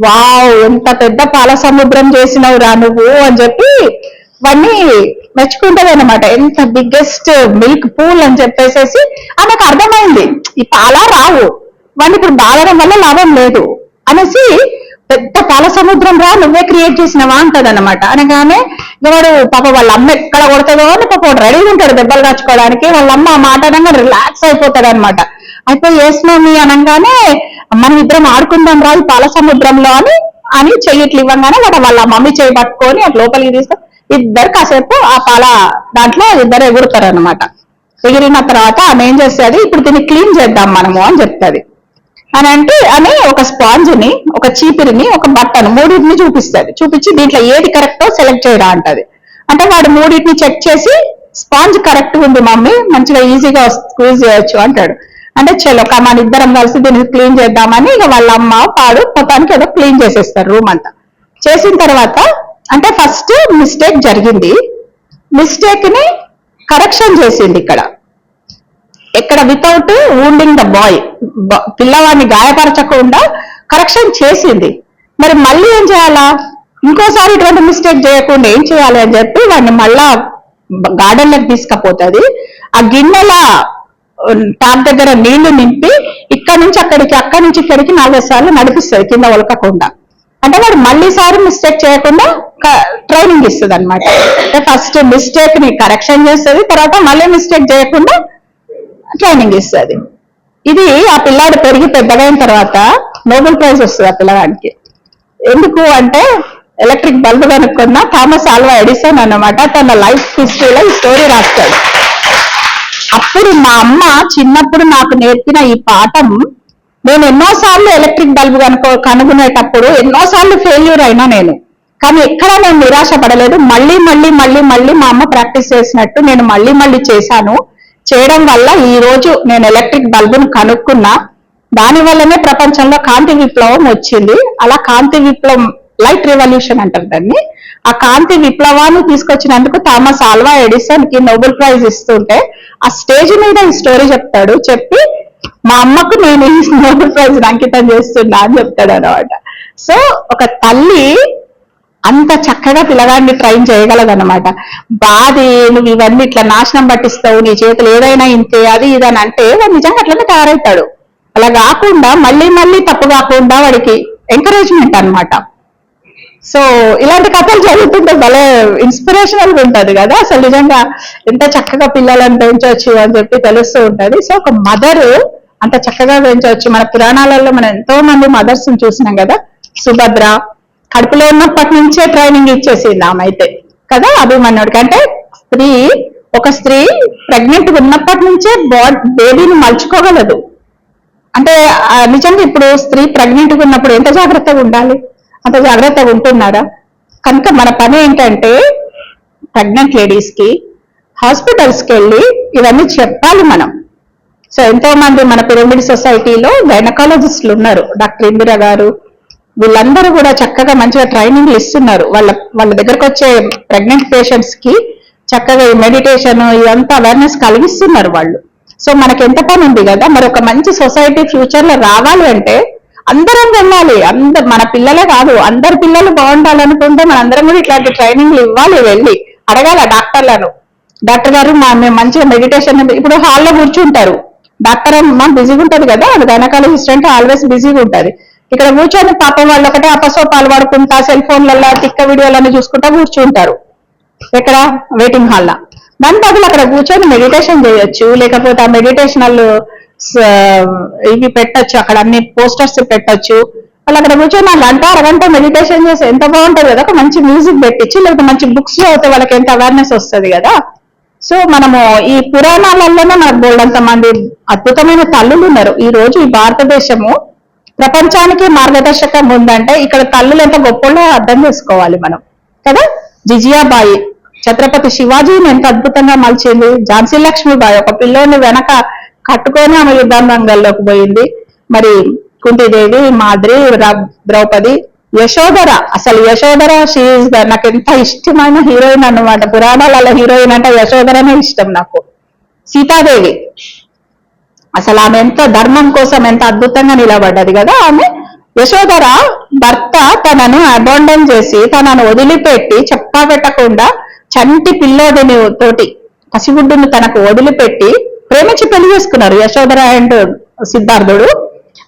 వావ్ ఎంత పెద్ద పాల సముద్రం చేసినావు రా నువ్వు అని చెప్పి వాడిని మెచ్చుకుంటది అనమాట. ఎంత బిగ్గెస్ట్ మిల్క్ పూల్ అని చెప్పేసేసి ఆమెకు అర్థమైంది ఈ పాల రావు, వాడిని ఇప్పుడు బాధడం వల్ల లాభం లేదు అనేసి పెద్ద పాల సముద్రం రా నువ్వే క్రియేట్ చేసినవా అంటది అనమాట. అనగానే వాడు పాప వాళ్ళ అమ్మ ఎక్కడ కొడుతుందో అని పాప రెడీగా ఉంటాడు దెబ్బలు కాచుకోవడానికి. వాళ్ళ అమ్మ ఆ మాట అనగా రిలాక్స్ అయిపోతాడు అనమాట. అయిపోయి ఎస్ మమ్మీ అనగానే మనం ఇద్దరం ఆడుకుందాం రా ఈ పాల సముద్రంలో అని చెయ్యిట్లు ఇవ్వగానే వాడు వాళ్ళ మమ్మీ చేయి పట్టుకొని అటు లోపలికి తీసుకొని ఇద్దరు కాసేపు ఆ పాల దాంట్లో ఇద్దరు ఎగురుతారు అనమాట. ఎగిరిన తర్వాత ఆమె ఏం చేస్తుంది, ఇప్పుడు దీన్ని క్లీన్ చేద్దాం మనము అని చెప్తుంది. అని ఒక స్పాంజ్ని, ఒక చీపిరిని, ఒక బట్టను మూడింటిని చూపిస్తుంది. చూపించి దీంట్లో ఏది కరెక్టో సెలెక్ట్ చేయరా అంటది. అంటే వాడు మూడింటిని చెక్ చేసి స్పాంజ్ కరెక్ట్ ఉంది మమ్మీ మంచిగా ఈజీగా స్క్వీజ్ చేయొచ్చు అంటాడు. అంటే చలో మన ఇద్దరం కలిసి దీన్ని క్లీన్ చేద్దామని ఇక వాళ్ళ అమ్మ వాడు మొత్తానికి ఏదో క్లీన్ చేసేస్తారు రూమ్ అంతా. చేసిన తర్వాత అంటే ఫస్ట్ మిస్టేక్ జరిగింది, మిస్టేక్ ని కరెక్షన్ చేసింది ఇక్కడ వితౌట్ వూండింగ్ ద బాయ్, పిల్లవాడిని గాయపరచకుండా కరెక్షన్ చేసింది. మరి మళ్ళీ ఏం చేయాలా, ఇంకోసారి ఇటువంటి మిస్టేక్ చేయకుండా ఏం చేయాలి అని చెప్పి వాడిని మళ్ళా గార్డెన్ లోకి తీసుకుపోతుంది. ఆ గిన్నెల ట్యాప్ దగ్గర నీళ్లు నింపి ఇక్కడ నుంచి అక్కడికి, అక్కడి నుంచి ఇక్కడికి 4 సార్లు నడిపిస్తుంది కింద ఒలకకుండా. అంటే వాడు మళ్ళీసారి మిస్టేక్ చేయకుండా ట్రైనింగ్ ఇస్తుంది అనమాట. అంటే ఫస్ట్ మిస్టేక్ ని కరెక్షన్ చేస్తుంది, తర్వాత మళ్ళీ మిస్టేక్ చేయకుండా ట్రైనింగ్ ఇస్తుంది. ఇది ఆ పిల్లాడు పెరిగి పెద్దగైన తర్వాత నోబెల్ ప్రైజ్ వస్తుంది ఆ పిల్లగానికి. ఎందుకు అంటే ఎలక్ట్రిక్ బల్బ్ కనుక్కున్న థామస్ ఆల్వా ఎడిసన్ అన్నమాట తన లైఫ్ హిస్టరీలో ఈ స్టోరీ రాస్తాడు. అప్పుడు మా అమ్మ చిన్నప్పుడు నాకు నేర్పిన ఈ పాఠం నేను ఎన్నోసార్లు ఎలక్ట్రిక్ బల్బ్ కనుగొనేటప్పుడు ఎన్నోసార్లు ఫెయిల్యూర్ అయినా నేను, కానీ ఎక్కడ నేను నిరాశ పడలేదు. మళ్ళీ మళ్ళీ మళ్ళీ మళ్ళీ మా అమ్మ ప్రాక్టీస్ చేసినట్టు నేను మళ్ళీ మళ్ళీ చేశాను. చేయడం వల్ల ఈ రోజు నేను ఎలక్ట్రిక్ బల్బును కనుక్కున్నా. దాని వల్లనే ప్రపంచంలో కాంతి విప్లవం వచ్చింది. అలా కాంతి విప్లవం, లైట్ రెవల్యూషన్ అంటారు దాన్ని. ఆ కాంతి విప్లవాన్ని తీసుకొచ్చినందుకు థామస్ ఆల్వా ఎడిసన్ కి నోబెల్ ప్రైజ్ ఇస్తుంటే ఆ స్టేజ్ మీద ఈ స్టోరీ చెప్తాడు. చెప్పి మా అమ్మకు నేను ఈ నోబెల్ ప్రైజ్ అంకితం చేస్తున్నా అని చెప్తాడు అనమాట. సో ఒక తల్లి అంత చక్కగా పిల్లగాడిని ట్రైన్ చేయగలదన్నమాట. బాధి నువ్వు ఇవన్నీ ఇట్లా నాశనం పట్టిస్తావు, నీ చేతులు ఏదైనా ఇంతే అది ఇదని అంటే వాడు నిజంగా అట్లనే తయారవుతాడు. అలా కాకుండా మళ్ళీ మళ్ళీ తప్పు కాకుండా వాడికి ఎంకరేజ్మెంట్ అన్నమాట. సో ఇలాంటి కథలు జరుగుతుంటే భలే ఇన్స్పిరేషనల్ గా ఉంటది కదా. అసలు నిజంగా ఎంత చక్కగా పిల్లలను పెంచవచ్చు అని చెప్పి తెలుస్తూ ఉంటది. సో ఒక మదర్ అంత చక్కగా పెంచవచ్చు. మన పురాణాలలో మనం ఎంతో మంది మదర్స్ చూసినాం కదా. సుభద్ర కడుపులో ఉన్నప్పటి నుంచే ట్రైనింగ్ ఇచ్చేసింది ఆమె అయితే కదా అభిమన్యుడికి. అంటే ఒక స్త్రీ ప్రెగ్నెంట్ ఉన్నప్పటి నుంచే బేబీని మలుచుకోగలదు. అంటే నిజంగా ఇప్పుడు స్త్రీ ప్రెగ్నెంట్ ఉన్నప్పుడు ఎంత జాగ్రత్తగా ఉండాలి, అంత జాగ్రత్తగా ఉంటున్నారా? కనుక మన పని ఏంటంటే ప్రెగ్నెంట్ లేడీస్ కి హాస్పిటల్స్కి వెళ్ళి ఇవన్నీ చెప్పాలి మనం. సో ఎంతో మంది మన పిరమిడ్ సొసైటీలో గైనకాలజిస్టులు ఉన్నారు, డాక్టర్ ఇందిరా గారు, వీళ్ళందరూ కూడా చక్కగా మంచిగా ట్రైనింగ్లు ఇస్తున్నారు. వాళ్ళ దగ్గరకు వచ్చే ప్రెగ్నెంట్ పేషెంట్స్ కి చక్కగా ఈ మెడిటేషన్ ఇదంతా అవేర్నెస్ కలిగిస్తున్నారు వాళ్ళు. సో మనకి ఎంత పని ఉంది కదా. మరి ఒక మంచి సొసైటీ ఫ్యూచర్ లో రావాలి అంటే అందరం వెళ్ళాలి. మన పిల్లలే కాదు, అందరి పిల్లలు బాగుండాలనుకుంటే మన అందరం కూడా ఇట్లాంటి ట్రైనింగ్లు ఇవ్వాలి. వెళ్ళి అడగాల డాక్టర్లను, డాక్టర్ గారు మేము మంచిగా మెడిటేషన్, ఇప్పుడు హాల్లో కూర్చుంటారు డాక్టర్ అమ్మ బిజీగా ఉంటది కదా, గైనకాలజిస్ట్ అంటే ఆల్వేస్ బిజీగా ఉంటది. ఇక్కడ కూర్చొని పాపం వాళ్ళు ఒకటే అపసోపాలు పడుకుంటా సెల్ ఫోన్లలో తిక్క వీడియోలను చూసుకుంటా కూర్చుంటారు. ఎక్కడ వెయిటింగ్ హాల్లో. దాని బదులు అక్కడ కూర్చొని మెడిటేషన్ చేయొచ్చు, లేకపోతే ఆ మెడిటేషనల్ ఇవి పెట్టొచ్చు, అక్కడ అన్ని పోస్టర్స్ పెట్టొచ్చు. వాళ్ళు అక్కడ కూర్చొని ఆ గంట అరగంట మెడిటేషన్ చేసి ఎంత బాగుంటుంది కదా, ఒక మంచి మ్యూజిక్ పెట్టించి, లేకపోతే మంచి బుక్స్ చదివితే వాళ్ళకి ఎంత అవేర్నెస్ వస్తుంది కదా. సో మనము ఈ పురాణాలలోనే మనకు బోల్డంత మంది అద్భుతమైన తల్లులు ఉన్నారు. ఈ రోజు ఈ భారతదేశము ప్రపంచానికి మార్గదర్శకం ఉందంటే ఇక్కడ తల్లులు ఎంత గొప్పలో అర్థం చేసుకోవాలి మనం కదా. జిజియాబాయి ఛత్రపతి శివాజీని ఎంత అద్భుతంగా మలిచింది. ఝాన్సీ లక్ష్మీబాయి ఒక పిల్లోని వెనక కట్టుకొని ఆమె యుద్ధం రంగంలోకి పోయింది. మరి కుంతిదేవి, మాద్రి, ద్రౌపది, యశోధర. అసలు యశోధర షీఈస్ నాకు ఎంత ఇష్టమైన హీరోయిన్ అన్నమాట. పురాణాలలో హీరోయిన్ అంటే యశోధరనే ఇష్టం నాకు. సీతాదేవి అసలు ఆమె ఎంత ధర్మం కోసం ఎంత అద్భుతంగా నిలబడ్డది కదా ఆమె. యశోధర భర్త తనను అబాండన్ చేసి తనను వదిలిపెట్టి చెప్పా పెట్టకుండా చంటి పిల్లోడిని తోటి పసిగుడ్డును తనకు వదిలిపెట్టి ప్రేమించి పెళ్లి చేసుకున్నారు యశోధర అండ్ సిద్ధార్థుడు.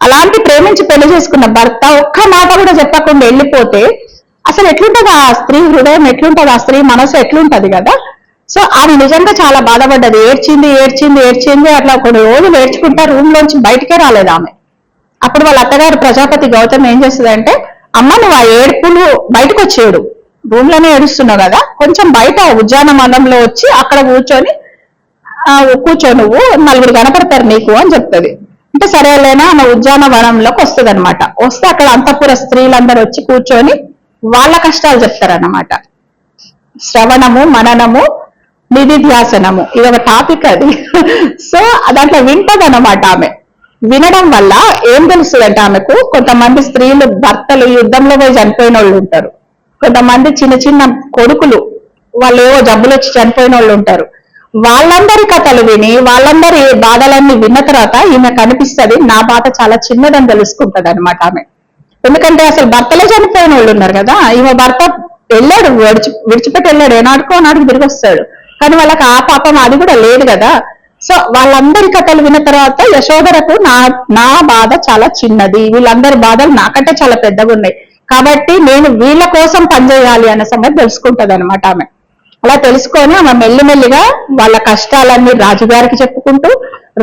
అలాంటి ప్రేమించి పెళ్లి చేసుకున్న భర్త ఒక్క మాట కూడా చెప్పకుండా వెళ్ళిపోతే అసలు ఎట్లుంటది ఆ స్త్రీ హృదయం, ఎట్లుంటది ఆ స్త్రీ మనసు, ఎట్లుంటది కదా. సో ఆమె నిజంగా చాలా బాధపడ్డది. ఏడ్చింది ఏడ్చింది ఏడ్చింది. అట్లా కొన్ని రోజులు ఏడ్చుకుంటా రూమ్ లోంచి బయటకే రాలేదు ఆమె. అప్పుడు వాళ్ళ అత్తగారు ప్రజాపతి గౌతమ్ ఏం చేస్తుందంటే, అమ్మ నువ్వు ఆ ఏడుపులు బయటకు వచ్చేడు, రూమ్ లోనే ఏడుస్తున్నావు కదా, కొంచెం బయట ఉద్యానవనంలో వచ్చి అక్కడ కూర్చో నువ్వు, నలుగురు కనపడతారు నీకు అని చెప్తుంది. అంటే సరేలేనా ఆమె ఉద్యానవనంలోకి వస్తుంది అనమాట. వస్తే అక్కడ అంతఃపుర స్త్రీలందరూ వచ్చి కూర్చొని వాళ్ళ కష్టాలు చెప్తారన్నమాట. శ్రవణము, మననము, నిధిధ్యాసనము ఇది ఒక టాపిక్ అది. సో దాంట్లో వింటదన్నమాట ఆమె. వినడం వల్ల ఏం తెలుస్తుందంటే ఆమెకు, కొంతమంది స్త్రీలు భర్తలు యుద్ధంలో పోయి చనిపోయిన వాళ్ళు ఉంటారు, కొంతమంది చిన్న చిన్న కొడుకులు వాళ్ళు ఏవో జబ్బులు వచ్చి చనిపోయిన వాళ్ళు ఉంటారు. వాళ్ళందరి కథలు విని వాళ్ళందరి బాధలన్నీ విన్న తర్వాత ఈమె కనిపిస్తుంది నా బాధ చాలా చిన్నదని తెలుసుకుంటది అనమాట ఆమె. ఎందుకంటే అసలు భర్తలే చనిపోయిన వాళ్ళు ఉన్నారు కదా, ఈమె భర్త వెళ్ళాడు, విడిచిపెట్టి వెళ్ళాడు, ఏనాడుకో నాటికి తిరిగి వస్తాడు, కానీ వాళ్ళకి ఆ పాపం అది కూడా లేదు కదా. సో వాళ్ళందరి కథలు విన్న తర్వాత యశోధరకు నా బాధ చాలా చిన్నది, వీళ్ళందరి బాధలు నాకంటే చాలా పెద్దగా ఉన్నాయి, కాబట్టి నేను వీళ్ళ కోసం పనిచేయాలి అనే సంగతి తెలుసుకుంటది అనమాట ఆమె. అలా తెలుసుకొని ఆమె మెల్లిమెల్లిగా వాళ్ళ కష్టాలన్నీ రాజుగారికి చెప్పుకుంటూ,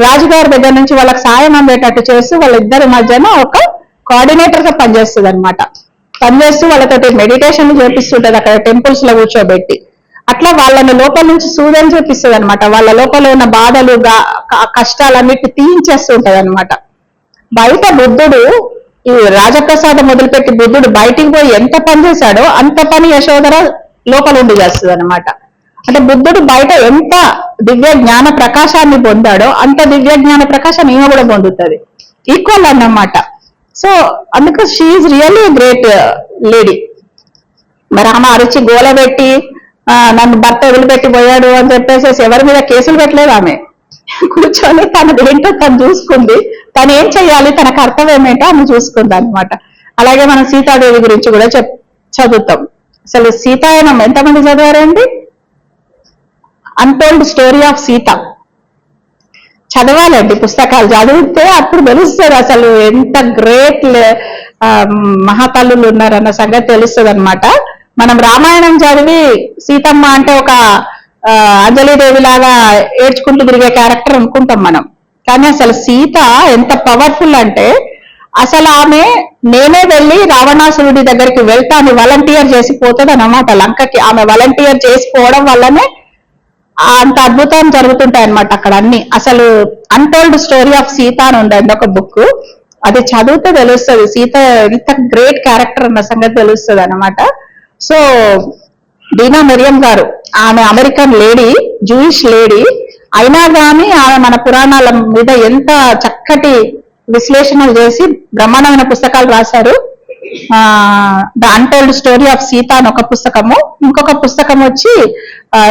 రాజుగారి దగ్గర నుంచి వాళ్ళకి సాయం అందేటట్టు చేస్తూ వాళ్ళిద్దరి మధ్యన ఒక కోఆర్డినేటర్ గా పనిచేస్తుంది అనమాట. పనిచేస్తూ వాళ్ళతోటి మెడిటేషన్ చేపిస్తుంటది అక్కడ టెంపుల్స్ లో కూర్చోబెట్టి. అట్లా వాళ్ళని లోపల నుంచి సూదన చేపిస్తుంది అనమాట. వాళ్ళ లోపల ఉన్న బాధలు కష్టాలన్నిటి తీయించేస్తుంటది అనమాట. బయట బుద్ధుడు ఈ రాజప్రసాదం మొదలుపెట్టి బుద్ధుడు బయటికి పోయి ఎంత పని చేశాడో అంత పని యశోధర లోపల ఉండి చేస్తుంది అనమాట. అంటే బుద్ధుడు బయట ఎంత దివ్య జ్ఞాన ప్రకాశాన్ని పొందాడో అంత దివ్య జ్ఞాన ప్రకాశం ఈమె కూడా పొందుతుంది, ఈక్వల్ అన్నమాట. సో అందుకు షీఈ్ రియల్లీ గ్రేట్ లేడీ. మరి ఆమె అరిచి గోల పెట్టి నన్ను భర్త వదిలిపెట్టి పోయాడు అని చెప్పేసి ఎవరి మీద కేసులు పెట్టలేదు. ఆమె కూర్చొని తనది ఏంటో తను చూసుకుంది, తను ఏం చెయ్యాలి, తన కర్తవ్యం ఏంటో ఆమె చూసుకుంది అనమాట. అలాగే మనం సీతాదేవి గురించి కూడా చదువుతాం. అసలు సీతాయనం ఎంతమంది చదివారండి? అన్టోల్డ్ స్టోరీ ఆఫ్ సీత చదవాలండి, పుస్తకాలు చదివితే అప్పుడు తెలుస్తుంది అసలు ఎంత గ్రేట్ మహాతల్లులు ఉన్నారన్న సంగతి తెలుస్తుంది అనమాట. మనం రామాయణం చదివి సీతమ్మ అంటే ఒక అంజలిదేవి లాగా ఏడ్చుకుంటూ తిరిగే క్యారెక్టర్ అనుకుంటాం మనం, కానీ అసలు సీత ఎంత పవర్ఫుల్ అంటే అసలు ఆమె నేనే వెళ్ళి రావణాసురుడి దగ్గరికి వెళ్తాను వాలంటీర్ చేసి పోతుంది అన్నమాట లంకకి. ఆమె వాలంటీర్ చేసిపోవడం వల్లనే అంత అద్భుతం జరుగుతుంటాయి అనమాట అక్కడ అన్ని. అసలు అన్టోల్డ్ స్టోరీ ఆఫ్ సీత అని ఉందండి ఒక బుక్, అది చదివితే తెలుస్తుంది సీత ఎంత గ్రేట్ క్యారెక్టర్ అన్న సంగతి తెలుస్తుంది అనమాట. సో డీనా మెరియం గారు ఆమె అమెరికన్ లేడీ, జూయిష్ లేడీ, అయినా కానీ ఆమె మన పురాణాల మీద ఎంత చక్కటి విశ్లేషణలు చేసి బ్రహ్మాండమైన పుస్తకాలు రాశారు. The untold story of Sita అని ఒక పుస్తకము, ఇంకొక పుస్తకం వచ్చి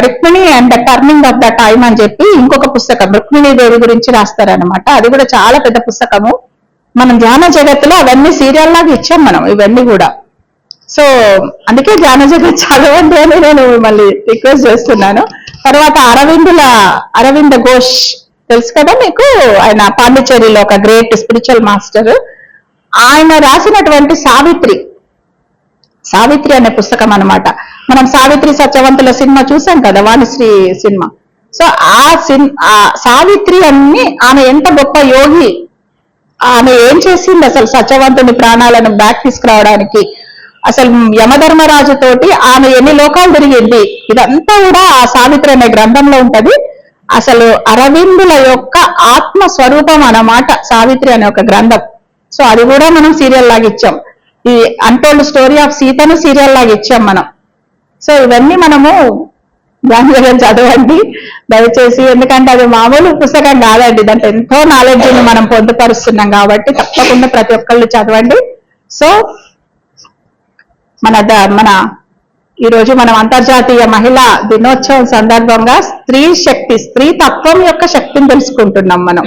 Rukmini and the turning of the time అని చెప్పి ఇంకొక పుస్తకం రుక్మిణి దేవి గురించి రాస్తారనమాట. అది కూడా చాలా పెద్ద పుస్తకము. మనం ధ్యాన జగత్తులో అవన్నీ సీరియల్ లాగా ఇచ్చాం మనం ఇవన్నీ కూడా. సో అందుకే ధ్యాన జగత్ చదవండి అని నేను మళ్ళీ రిక్వెస్ట్ చేస్తున్నాను. తర్వాత అరవింద ఘోష్ తెలుసు కదా మీకు, ఆయన పాండిచ్చేరిలో ఒక గ్రేట్ స్పిరిచువల్ మాస్టర్. ఆయన రాసినటువంటి సావిత్రి అనే పుస్తకం అన్నమాట. మనం సావిత్రి సత్యవంతుల సినిమా చూసాం కదా, వాణిశ్రీ సినిమా. సో ఆ సావిత్రి అన్ని ఆమె ఎంత గొప్ప యోగి, ఆమె ఏం చేసింది అసలు సత్యవంతుని ప్రాణాలను బ్యాక్ తీసుకురావడానికి, అసలు యమధర్మరాజు తోటి ఆమె ఎన్ని లోకాలు తిరిగింది, ఇదంతా కూడా ఆ సావిత్రి అనే గ్రంథంలో ఉంటది. అసలు అరవిందుల యొక్క ఆత్మ స్వరూపం అన్నమాట సావిత్రి అనే ఒక గ్రంథం. సో అది కూడా మనం సీరియల్ లాగా ఇచ్చాం. ఈ అన్టోల్డ్ స్టోరీ ఆఫ్ సీతను సీరియల్ లాగా ఇచ్చాం మనం. సో ఇవన్నీ మనము దాని చదవండి దయచేసి, ఎందుకంటే అది మామూలు పుస్తకం కాదండి, దాంట్లో ఎంతో నాలెడ్జ్ ని మనం పొందుపరుస్తున్నాం కాబట్టి తప్పకుండా ప్రతి ఒక్కళ్ళు చదవండి. సో మన ఈరోజు మనం అంతర్జాతీయ మహిళా దినోత్సవం సందర్భంగా స్త్రీ తత్వం యొక్క శక్తిని తెలుసుకుంటున్నాం మనం.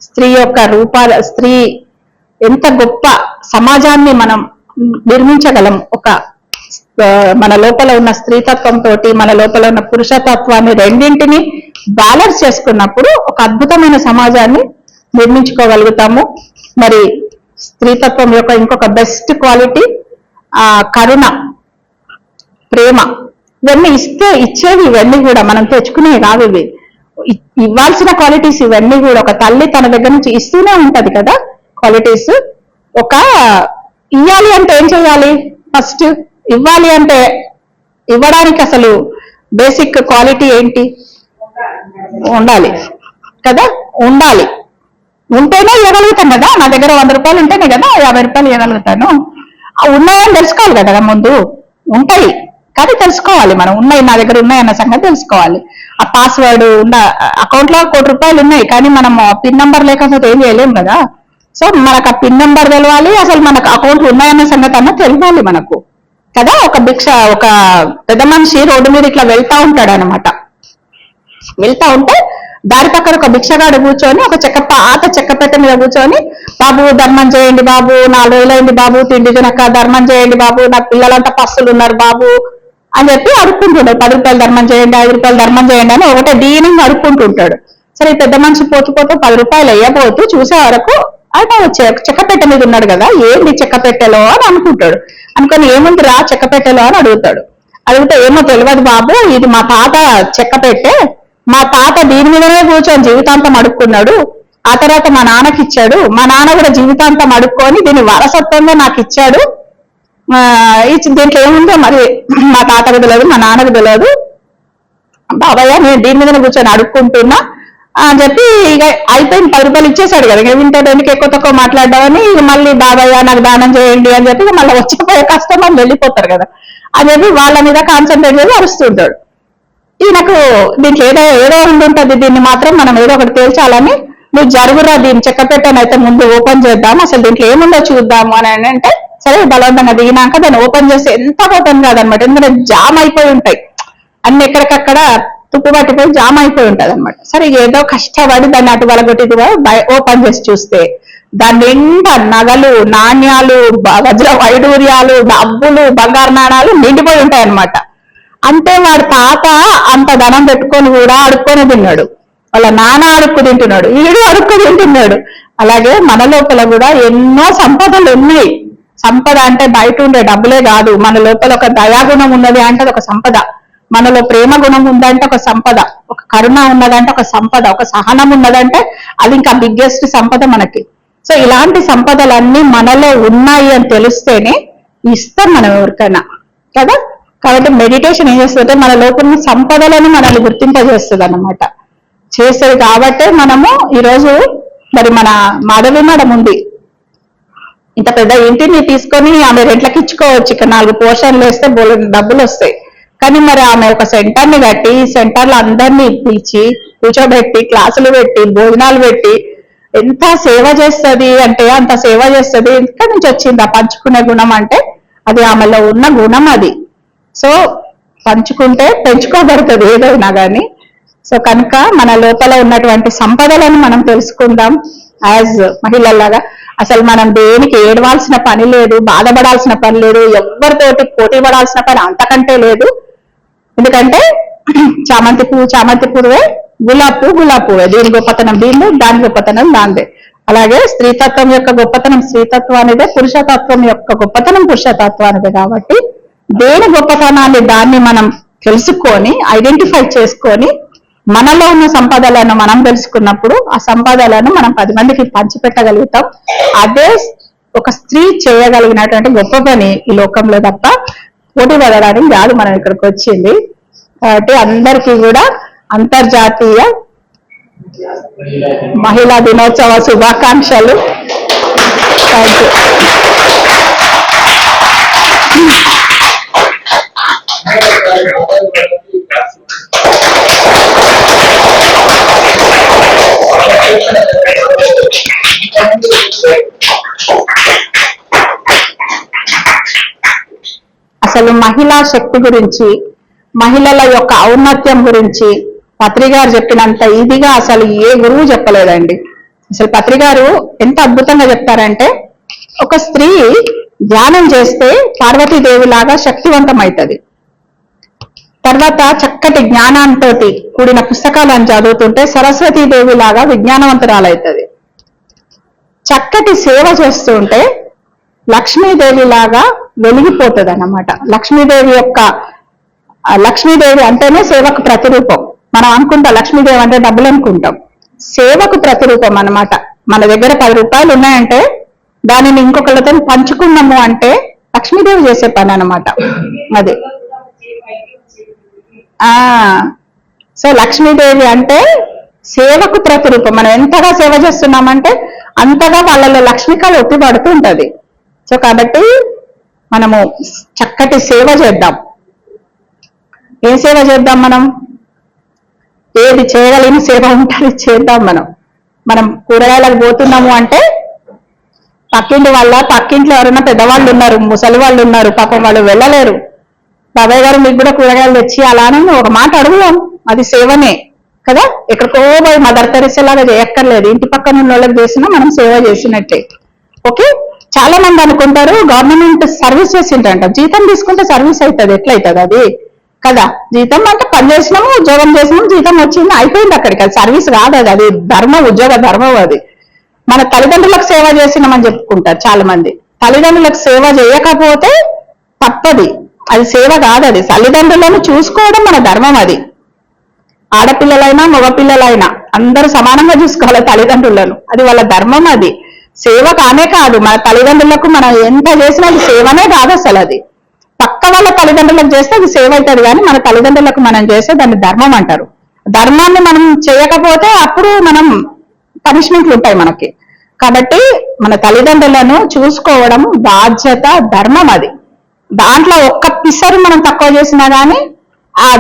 స్త్రీ యొక్క స్త్రీ ఎంత గొప్ప సమాజాన్ని మనం నిర్మించగలం. మన లోపల ఉన్న స్త్రీతత్వంతో మన లోపల ఉన్న పురుషతత్వాన్ని రెండింటిని బ్యాలెన్స్ చేసుకున్నప్పుడు ఒక అద్భుతమైన సమాజాన్ని నిర్మించుకోగలుగుతాము. మరి స్త్రీతత్వం యొక్క ఇంకొక బెస్ట్ క్వాలిటీ కరుణ, ప్రేమ. ఇవన్నీ ఇచ్చేవి ఇవన్నీ కూడా మనం తెచ్చుకునేవి కావు. ఇవి ఇవ్వాల్సిన క్వాలిటీస్ ఇవన్నీ కూడా ఒక తల్లి తన దగ్గర నుంచి ఇస్తూనే ఉంటది కదా క్వాలిటీస్. ఇవ్వాలి అంటే ఏం చేయాలి? ఫస్ట్ ఇవ్వాలి అంటే ఇవ్వడానికి అసలు బేసిక్ క్వాలిటీ ఏంటి? ఉండాలి కదా, ఉండాలి. ఉంటేనే ఇవ్వగలుగుతాం కదా. నా దగ్గర 100 రూపాయలు ఉంటేనే కదా 50 రూపాయలు ఇవ్వగలుగుతాను. ఉన్నాయని తెలుసుకోవాలి కదా, ముందు ఉంటాయి కానీ తెలుసుకోవాలి మనం. ఉన్నాయి, నా దగ్గర ఉన్నాయి అన్న సంగతి తెలుసుకోవాలి. ఆ పాస్వర్డ్ ఉన్న అకౌంట్ లో 1 కోటి రూపాయలు ఉన్నాయి కానీ మనం పిన్ నంబర్ లేకపోతే ఏం చేయలేము కదా. సో మనకు ఆ పిన్ నంబర్ తెలవాలి, అసలు మనకు అకౌంట్లు ఉన్నాయన్న సంగతి అన్న తెలియాలి మనకు కదా. ఒక పెద్ద మనిషి రోడ్డు మీద ఇట్లా వెళ్తా ఉంటాడు అనమాట. వెళ్తా ఉంటే దారి పక్కన ఒక భిక్షగాడు కూర్చొని పాత చెక్కపెట్ట మీద కూర్చొని, బాబు ధర్మం చేయండి బాబు, 4 రోజులైంది బాబు తిండి తినక, ధర్మం చేయండి బాబు, నా పిల్లలంతా పస్తులు ఉన్నారు బాబు అని చెప్పి అడుక్కుంటుంటాడు. 10 రూపాయలు ధర్మం చేయండి, 5 రూపాయలు ధర్మం చేయండి అని ఒకటే దీనంగా అడుక్కుంటుంటాడు. సరే ఈ పెద్ద మనిషి పోతూ 10 రూపాయలు వేయబోతూ చూసే వరకు ఆయన చెక్కపెట్ట మీద ఉన్నాడు కదా, ఏంది చెక్కపెట్టెలో అని అనుకుంటాడు. అనుకొని ఏముందిరా చెక్కపెట్టెలో అని అడిగితే ఏమో తెలియదు బాబు, ఇది మా తాత చెక్కపెట్టే, మా తాత దీని మీదనే కూర్చొని జీవితాంతం అడుక్కున్నాడు, ఆ తర్వాత మా నాన్నకి ఇచ్చాడు, మా నాన్న కూడా జీవితాంతం అడుక్కొని దీన్ని వారసత్వంగా నాకు ఇచ్చాడు, దీంట్లో ఏముందో మరి మా తాతకు తెలియదు, మా నాన్నకు తెలియదు, బాబాయ్య నేను దీని మీదనే కూర్చొని అడుక్కుంటున్నా అని చెప్పి ఇక అయిపోయింది. 10 రూపాయలు ఇచ్చేసాడు కదా, ఇక వింటాడు ఎందుకు ఎక్కువ తక్కువ మాట్లాడదామని మళ్ళీ బాబాయ్య నాకు దానం చేయండి అని చెప్పి మళ్ళీ వచ్చిపోయే కస్టమర్లు వెళ్ళిపోతారు కదా అని చెప్పి వాళ్ళ మీద కాన్సన్ట్రేట్ చేసి అరుస్తుంటాడు. ఈయనకు దీంట్లో ఏదో ఉండుంటది, దీన్ని మాత్రం మనం ఏదో ఒకటి తేల్చాలని, నువ్వు జరుగురా దీన్ని చెక్కపెట్టని అయితే ముందు ఓపెన్ చేద్దాం, అసలు దీంట్లో ఏముందో చూద్దాము అని అంటే సరే బలవంతంగా దిగినాక దాన్ని ఓపెన్ చేసి ఎంత ఓపెన్ కాదనమాట, ఎందుకంటే జామ్ అయిపోయి ఉంటాయి అన్ని, ఎక్కడికక్కడ తుప్పు పట్టిపోయి జామ్ అయిపోయి ఉంటది అనమాట. సరే ఏదో కష్టపడి దాన్ని అటు వలగొట్టి ఓపెన్ చేసి చూస్తే దాని నిండా నగలు, నాణ్యాలు, వజ్ర వైడూర్యాలు, డబ్బులు, బంగారు నాణాలు నిండిపోయి ఉంటాయి అనమాట. అంటే వాడి తాత అంత ధనం పెట్టుకొని కూడా అడుక్కొని తిన్నాడు, వాళ్ళ నాన్న అడుక్కు తింటున్నాడు, వీడు అడుక్కు తింటున్నాడు. అలాగే మన లోపల కూడా ఎన్నో సంపదలు ఉన్నాయి. సంపద అంటే బయట ఉండే డబ్బులే కాదు, మన లోపల ఒక దయాగుణం ఉన్నది అంటే ఒక సంపద, మనలో ప్రేమ గుణం ఉందంటే ఒక సంపద, ఒక కరుణ ఉన్నదంటే ఒక సంపద, ఒక సహనం ఉన్నదంటే అది ఇంకా బిగ్గెస్ట్ సంపద మనకి. సో ఇలాంటి సంపదలన్నీ మనలో ఉన్నాయి అని తెలిస్తేనే ఇస్తాం మనం ఎవరికైనా కదా. కాబట్టి మెడిటేషన్ ఏం చేస్తుందంటే మన లోపల సంపదలను మనల్ని గుర్తింపజేస్తుంది అన్నమాట, చేస్తుంది. కాబట్టే మనము ఈరోజు మరి మన మాధవి మేడం ఉంది, ఇంత పెద్ద ఇంటిని తీసుకొని ఆమె రెంట్లకి ఇచ్చుకోవచ్చు, ఇక 4 పోర్షన్లు వేస్తే డబ్బులు వస్తాయి. కానీ మరి ఆమె ఒక సెంటర్ని కట్టి సెంటర్లో అందరినీ పిలిచి కూర్చోబెట్టి క్లాసులు పెట్టి భోజనాలు పెట్టి ఎంత సేవ చేస్తుంది అంటే అంత సేవ చేస్తుంది. ఎక్కడి నుంచి వచ్చింది ఆ పంచుకునే గుణం అంటే? అది ఆమెలో ఉన్న గుణం అది. సో పంచుకుంటే పెంచుకోబడుతుంది ఏదైనా కానీ. సో కనుక మన లోపల ఉన్నటువంటి సంపదలను మనం తెలుసుకుందాం యాజ్ మహిళల్లాగా. అసలు మనం దేనికి ఏడవాల్సిన పని లేదు, బాధపడాల్సిన పని లేదు, ఎవరితోటి పోటీ పడాల్సిన పని అంతకంటే లేదు. ఎందుకంటే చామంతి పువ్వే, గులాబీ పువ్వే, దీని గొప్పతనం దీనిలో, దాని గొప్పతనం దాందే. అలాగే స్త్రీతత్వం యొక్క గొప్పతనం స్త్రీతత్వానిదే, పురుషతత్వం యొక్క గొప్పతనం పురుషతత్వానిదే. కాబట్టి దేని గొప్పతనాన్ని దాన్ని మనం తెలుసుకొని ఐడెంటిఫై చేసుకొని మనలో ఉన్న సంపదలను మనం తెలుసుకున్నప్పుడు ఆ సంపదలను మనం 10 మందికి పంచిపెట్టగలుగుతాం. అదే ఒక స్త్రీ చేయగలిగినటువంటి గొప్ప పని ఈ లోకంలో తప్ప పోటీ పడడానికి కాదు మనం ఇక్కడికి వచ్చింది. కాబట్టి అందరికీ కూడా అంతర్జాతీయ మహిళా దినోత్సవ శుభాకాంక్షలు. థ్యాంక్ అసలు మహిళా శక్తి గురించి, మహిళల యొక్క ఔన్నత్యం గురించి పత్రిగారు చెప్పినంత ఇదిగా అసలు ఏ గురువు చెప్పలేదండి. అసలు పత్రిగారు ఎంత అద్భుతంగా చెప్తారంటే, ఒక స్త్రీ ధ్యానం చేస్తే పార్వతీదేవి లాగా శక్తివంతమవుతుంది. తర్వాత చక్కటి జ్ఞానంతో కూడిన పుస్తకాలను చదువుతుంటే సరస్వతీదేవి లాగా విజ్ఞానవంతురాలవుతుంది. చక్కటి సేవ చేస్తుంటే లక్ష్మీదేవి లాగా వెలిగిపోతుంది అన్నమాట. లక్ష్మీదేవి అంటేనే సేవకు ప్రతిరూపం. మనం అనుకుంటాం లక్ష్మీదేవి అంటే డబ్బులు అనుకుంటాం. సేవకు ప్రతిరూపం అన్నమాట. మన దగ్గర 10 రూపాయలు ఉన్నాయంటే దానిని ఇంకొకళ్ళతో పంచుకున్నాము అంటే లక్ష్మీదేవి చేసే పని అన్నమాట అది. సో లక్ష్మీదేవి అంటే సేవకు ప్రతిరూపం. మనం ఎంతగా సేవ చేస్తున్నామంటే అంతగా వాళ్ళలో లక్ష్మికళ ఒత్తి పడుతూ ఉంటది. సో కాబట్టి మనము చక్కటి సేవ చేద్దాం. ఏం సేవ చేద్దాం? మనం ఏది చేయగలిగిన సేవ ఉంటుంది చేద్దాం. మనం కూరగాయలకు పోతున్నాము అంటే పక్కింట్లో ఎవరైనా పెద్దవాళ్ళు ఉన్నారు, ముసలి వాళ్ళు ఉన్నారు, పాపం వాళ్ళు వెళ్ళలేరు. బాబాయ్ గారు మీకు కూడా కూరగాయలు తెచ్చి అలానే ఒక మాట అడుగుదాం, అది సేవనే కదా. ఎక్కడికో పోయి మదర్ తెరిసే లాగా చేయక్కర్లేదు. ఇంటి పక్కన ఉన్న వాళ్ళకి చేసినా మనం సేవ చేసినట్టే. ఓకే. చాలా మంది అనుకుంటారు గవర్నమెంట్ సర్వీస్ చేసిందంట, జీతం తీసుకుంటే సర్వీస్ అవుతుంది. ఎట్లయితుంది అది కదా? జీతం అంటే పని చేసినాము, ఉద్యోగం చేసినాము, జీతం వచ్చింది, అయిపోయింది అక్కడికి. అది సర్వీస్ కాదు, అది ధర్మం, ఉద్యోగ ధర్మం. అది మన తల్లిదండ్రులకు సేవ చేసినామని చెప్పుకుంటారు చాలా మంది. తల్లిదండ్రులకు సేవ చేయకపోతే తప్పది, అది సేవ కాదు. అది తల్లిదండ్రులను చూసుకోవడం మన ధర్మం. అది ఆడపిల్లలైనా మగపిల్లలైనా అందరూ సమానంగా చూసుకోవాలి తల్లిదండ్రులను. అది వాళ్ళ ధర్మం. అది సేవ కానే కాదు. మన తల్లిదండ్రులకు మనం ఎంత చేసినా అది సేవనే కాదు అసలు. అది పక్క వాళ్ళ తల్లిదండ్రులకు చేస్తే అది సేవ అవుతుంది, కానీ మన తల్లిదండ్రులకు మనం చేస్తే దాన్ని ధర్మం అంటారు. ధర్మాన్ని మనం చేయకపోతే అప్పుడు మనం పనిష్మెంట్లు ఉంటాయి మనకి. కాబట్టి మన తల్లిదండ్రులను చూసుకోవడం బాధ్యత, ధర్మం. అది దాంట్లో ఒక్క పిసరు మనం తక్కువ చేసినా కానీ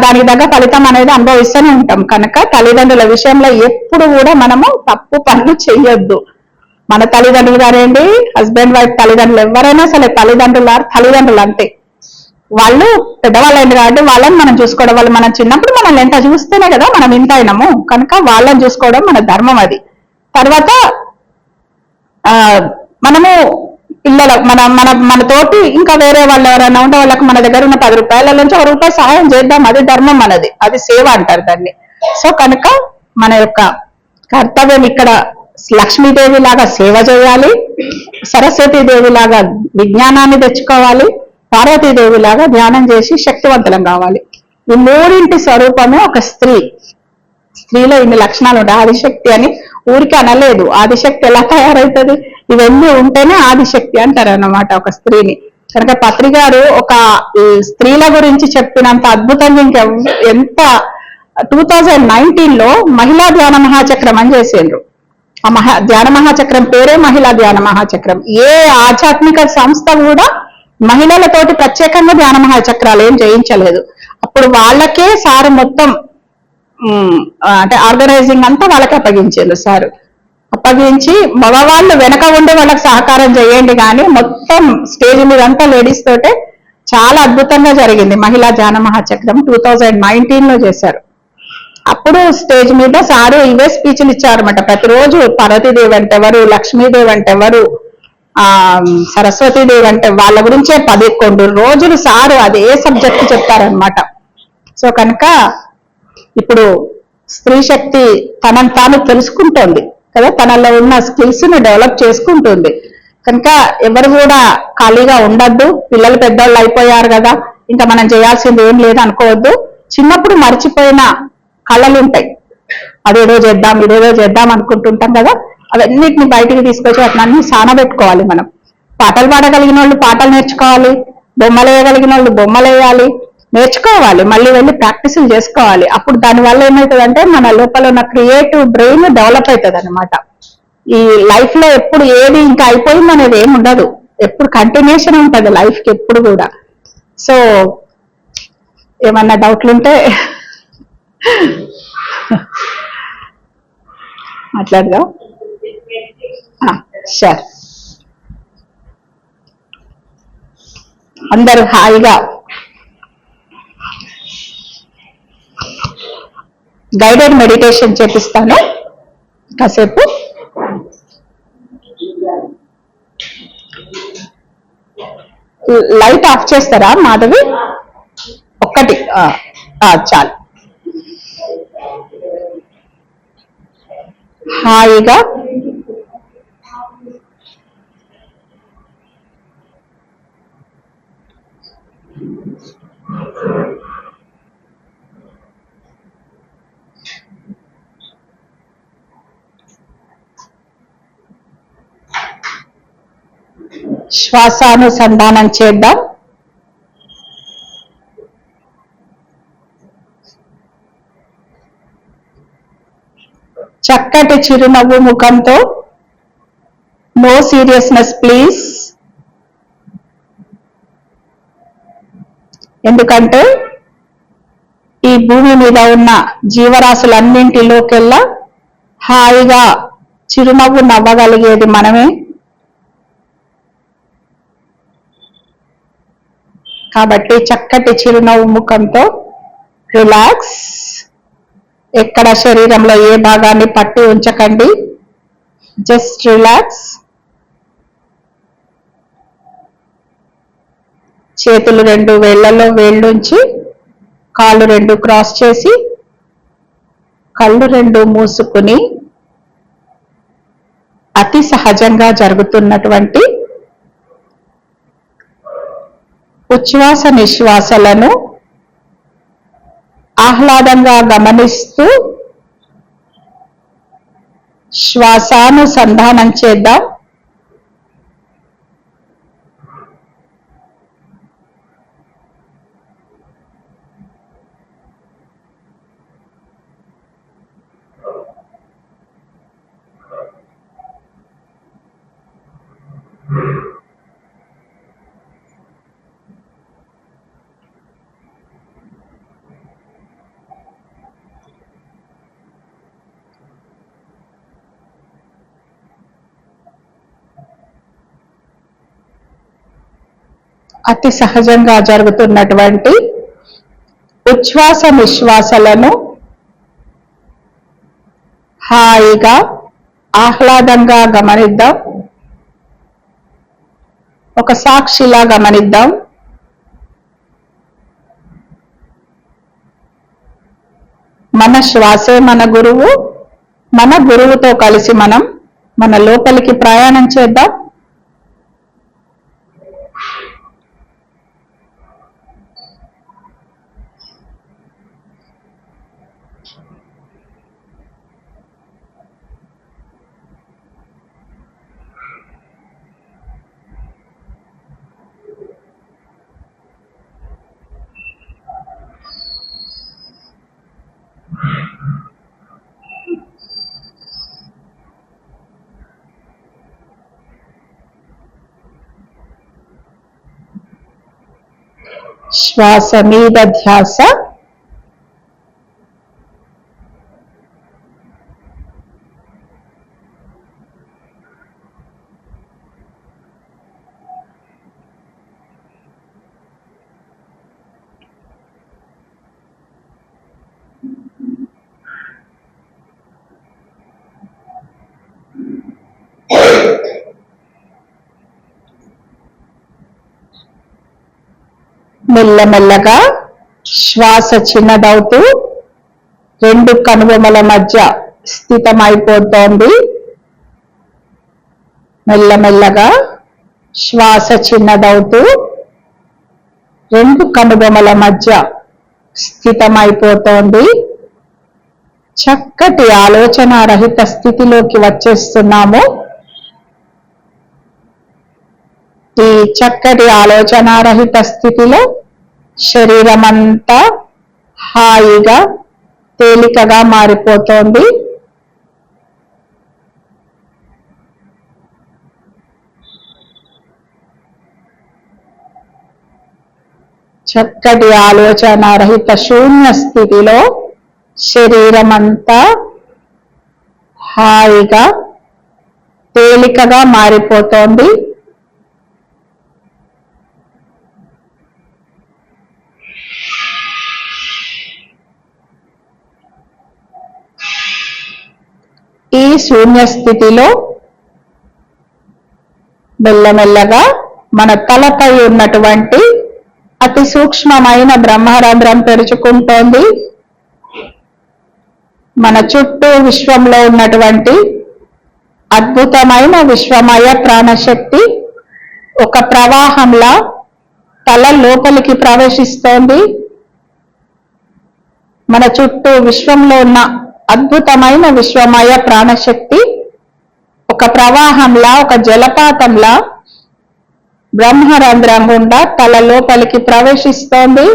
దానికి తగ్గ ఫలితం అనేది అనుభవిస్తూనే ఉంటాం. కనుక తల్లిదండ్రుల విషయంలో ఎప్పుడు కూడా మనము తప్పు పనులు చెయ్యొద్దు. మన తల్లిదండ్రులు గారేంటి, హస్బెండ్ వైఫ్ తల్లిదండ్రులు ఎవరైనా సరే తల్లిదండ్రులు అంతే. వాళ్ళు పెద్దవాళ్ళైంది కాబట్టి వాళ్ళని మనం చూసుకోవడం. వాళ్ళు మనం చిన్నప్పుడు మనల్ని ఎంత చూస్తేనే కదా మనం ఇంత అయినాము. కనుక వాళ్ళని చూసుకోవడం మన ధర్మం. అది తర్వాత మనము పిల్లల మన తోటి ఇంకా వేరే వాళ్ళు ఎవరైనా ఉంటే వాళ్ళకి మన దగ్గర ఉన్న 10 రూపాయల నుంచి 1 రూపాయి సహాయం చేద్దాం. అది ధర్మం మనది, అది సేవ అంటారు దాన్ని. సో కనుక మన యొక్క కర్తవ్యం ఇక్కడ లక్ష్మీదేవి లాగా సేవ చేయాలి, సరస్వతీదేవి లాగా విజ్ఞానాన్ని తెచ్చుకోవాలి, పార్వతీదేవి లాగా ధ్యానం చేసి శక్తివంతులం కావాలి. ఈ మూడింటి స్వరూపమే ఒక స్త్రీ. స్త్రీలో ఇన్ని లక్షణాలు ఉంటాయి. ఆదిశక్తి అని ఊరికి అనలేదు. ఆదిశక్తి ఎలా తయారవుతుంది? ఇవన్నీ ఉంటేనే ఆదిశక్తి అంటారు అన్నమాట ఒక స్త్రీని. కనుక పత్రిగారు ఒక స్త్రీల గురించి చెప్పినంత అద్భుతంగా ఎంత 2019లో మహిళా ధ్యాన మహాచక్రం అని చేసిండ్రు. ఆ ధ్యాన మహాచక్రం పేరే మహిళా ధ్యాన మహాచక్రం. ఏ ఆధ్యాత్మిక సంస్థ కూడా మహిళలతోటి ప్రత్యేకంగా ధ్యాన మహాచక్రాలు ఏం చేయించలేదు. అప్పుడు వాళ్ళకే సార్ మొత్తం అంటే ఆర్గనైజింగ్ అంతా వాళ్ళకి అప్పగించారు. సార్ అప్పగించి మగవాళ్ళు వెనక ఉండి వాళ్ళకి సహకారం చేయండి, కానీ మొత్తం స్టేజ్ మీద అంతా లేడీస్ తోటే చాలా అద్భుతంగా జరిగింది. మహిళా ధ్యాన మహాచక్రం 2019లో చేశారు. అప్పుడు స్టేజ్ మీద సారు ఇవే స్పీచ్లు ఇచ్చారన్నమాట. ప్రతిరోజు పార్వతీదేవి అంటే ఎవరు, లక్ష్మీదేవి అంటే ఎవరు, సరస్వతీదేవి అంటే వాళ్ళ గురించే 11 రోజులు సారు అదే సబ్జెక్ట్ చెప్తారనమాట. సో కనుక ఇప్పుడు స్త్రీ శక్తి తనను తాను తెలుసుకుంటోంది. కదా, తనలో ఉన్న స్కిల్స్ ని డెవలప్ చేసుకుంటుంది. కనుక ఎవరు కూడా ఖాళీగా ఉండద్దు. పిల్లలు పెద్దవాళ్ళు అయిపోయారు కదా, ఇంకా మనం చేయాల్సింది ఏం లేదు అనుకోవద్దు. చిన్నప్పుడు మర్చిపోయిన కళలు ఉంటాయి, అదేదో చేద్దాం ఇదేదో చేద్దాం అనుకుంటుంటాం కదా, అవన్నిటిని బయటికి తీసుకొచ్చి వాటిని సానబెట్టుకోవాలి. మనం పాటలు పాడగలిగిన వాళ్ళు పాటలు నేర్చుకోవాలి, బొమ్మలు వేయగలిగిన వాళ్ళు బొమ్మలు వేయాలి, నేర్చుకోవాలి, మళ్ళీ వెళ్ళి ప్రాక్టీసులు చేసుకోవాలి. అప్పుడు దానివల్ల ఏమవుతుందంటే మన లోపల ఉన్న క్రియేటివ్ బ్రెయిన్ డెవలప్ అవుతుంది అనమాట. ఈ లైఫ్ లో ఎప్పుడు ఏది ఇంకా అయిపోయింది అనేది ఏమి ఉండదు, ఎప్పుడు కంటిన్యూషన్ ఉంటుంది లైఫ్ కి ఎప్పుడు కూడా. సో ఏమన్నా డౌట్లుంటే మాట్లాడదాం. షూర్. అందరూ హాయిగా గైడెడ్ మెడిటేషన్ చేపిస్తాను కాసేపు. లైట్ ఆఫ్ చేస్తారా మాధవి? ఒక్కటి చాలు. హాయిగా శ్వాసానుసంధానం చేద్దాం. చక్కటి చిరునవ్వు ముఖంతో, నో సీరియస్నెస్ ప్లీజ్. ఎందుకంటే ఈ భూమి మీద ఉన్న జీవరాశులన్నింటిలోకెల్లా హాయిగా చిరునవ్వు నవ్వగలిగేది మనమే. కాబట్టి చక్కటి చిరునవ్వు ముఖంతో రిలాక్స్. ఎక్కడ శరీరంలో ఏ భాగాన్ని పట్టి ఉంచకండి, జస్ట్ రిలాక్స్. చేతులు రెండు వేళ్లలో వేళ్ళుంచి, కాళ్ళు రెండు క్రాస్ చేసి, కళ్ళు రెండు మూసుకుని అతి సహజంగా జరుగుతున్నటువంటి ఉచ్ఛ్వాస నిశ్వాసలను ఆహ్లాదంగా గమనిస్తూ శ్వాసానుసంధానం చేద్దాం. అతి సహజంగా జరుగుతున్నటువంటి ఉచ్ఛ్వాస నిశ్వాసలను హాయిగా ఆహ్లాదంగా గమనిద్దాం. ఒక సాక్షిలా గమనిద్దాం. మన శ్వాసే మన గురువు. మన గురువుతో కలిసి మనం మన లోపలికి ప్రయాణం చేద్దాం. శ్వాస మీద ధ్యాస. మెల్లమెల్లగా శ్వాస చిన్నదవుతూ రెండు కనుబొమల మధ్య స్థితమైపోతోంది. మెల్లమెల్లగా శ్వాస చిన్నదవుతూ రెండు కనుబొమల మధ్య స్థితమైపోతోంది. చక్కటి ఆలోచన రహిత స్థితిలోకి వచ్చేస్తున్నాము. ఈ చక్కటి ఆలోచన రహిత స్థితిలో శరీరం అంతా హాయిగా తేలికగా మారిపోతోంది. చక్కటి ఆలోచన రహిత శూన్య స్థితిలో శరీరం అంతా హాయిగా తేలికగా మారిపోతోంది. ఈ శూన్య స్థితిలో మెల్లమెల్లగా మన తలపై ఉన్నటువంటి అతి సూక్ష్మమైన బ్రహ్మరంధ్రం తెరుచుకుంటోంది. మన చుట్టూ విశ్వంలో ఉన్నటువంటి అద్భుతమైన విశ్వమయ ప్రాణశక్తి ఒక ప్రవాహంలా తల లోపలికి ప్రవేశిస్తోంది. మన చుట్టూ విశ్వంలో ఉన్న అద్భుతమైన విశ్వమయ ప్రాణశక్తి ఒక ప్రవాహంలా, ఒక జలపాతంలా బ్రహ్మరంధ్రం గుండా తల లోపలికి ప్రవేశిస్తోంది.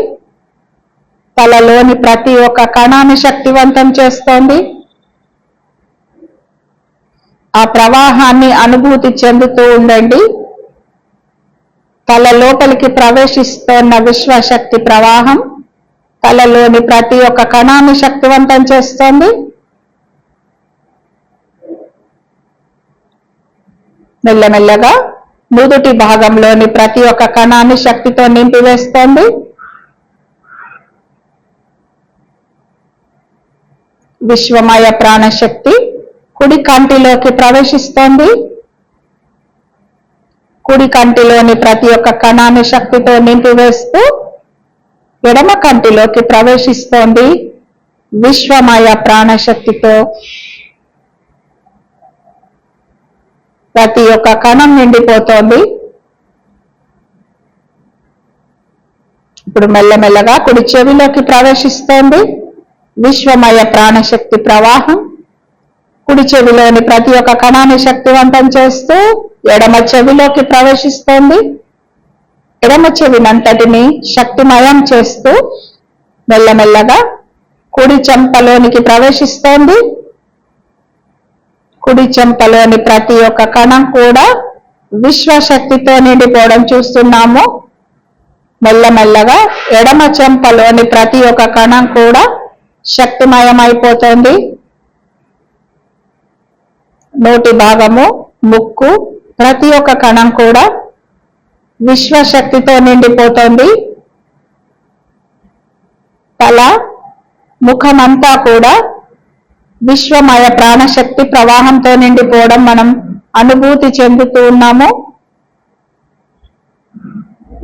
తలలోని ప్రతి ఒక్క కణాన్ని శక్తివంతం చేస్తోంది. ఆ ప్రవాహాన్ని అనుభూతి చెందుతూ ఉండండి. తల లోపలికి ప్రవేశిస్తోన్న విశ్వశక్తి ప్రవాహం తలలోని ప్రతి ఒక్క కణాన్ని శక్తివంతం చేస్తోంది. మెల్లమెల్లగా నుదుటి భాగంలోని ప్రతి ఒక్క కణాన్ని శక్తితో నింపివేస్తోంది. విశ్వమయ ప్రాణశక్తి కుడి కంటిలోకి ప్రవేశిస్తోంది. కుడి కంటిలోని ప్రతి ఒక్క కణాన్ని శక్తితో నింపివేస్తూ ఎడమ కంటిలోకి ప్రవేశిస్తోంది. విశ్వమయ ప్రాణశక్తితో ప్రతి ఒక్క కణం నిండిపోతోంది. ఇప్పుడు మెల్లమెల్లగా కుడి చెవిలోకి ప్రవేశిస్తోంది. విశ్వమయ ప్రాణశక్తి ప్రవాహం కుడి చెవిలోని ప్రతి ఒక్క కణాన్ని శక్తివంతం చేస్తూ ఎడమ చెవిలోకి ప్రవేశిస్తోంది. ఎడమ చెవినంతటిని శక్తిమయం చేస్తూ మెల్లమెల్లగా కుడి చెంపలోనికి ప్రవేశిస్తోంది. కుడి చెంపలోని ప్రతి ఒక్క కణం కూడా విశ్వశక్తితో నిండిపోవడం చూస్తున్నాము. మెల్లమెల్లగా ఎడమ చెంపలోని ప్రతి ఒక్క కణం కూడా శక్తిమయమైపోతోంది. నోటి భాగము, ముక్కు, ప్రతి ఒక్క కణం కూడా విశ్వశక్తితో నిండిపోతోంది. తల, ముఖమంతా కూడా విశ్వమయ ప్రాణశక్తి ప్రవాహంతో నిండిపోవడం మనం అనుభూతి చెందుతూ ఉన్నాము.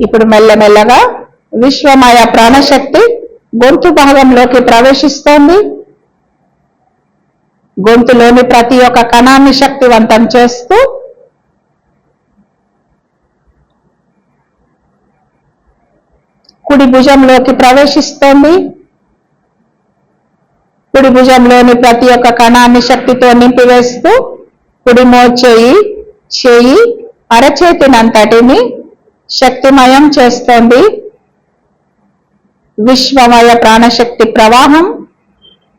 ఇప్పుడు మెల్లమెల్లగా విశ్వమయ ప్రాణశక్తి గొంతు భాగంలోకి ప్రవేశిస్తోంది. గొంతులోని ప్రతి ఒక్క కణాన్ని శక్తివంతం చేస్తూ కుడి భుజంలోకి ప్రవేశిస్తోంది. కుడి భుజంలోని ప్రతి ఒక్క కణాన్ని శక్తితో నింపివేస్తూ కుడి మోచేయి, చేయి, అరచేతినంతటిని శక్తిమయం చేస్తోంది. విశ్వమయ ప్రాణశక్తి ప్రవాహం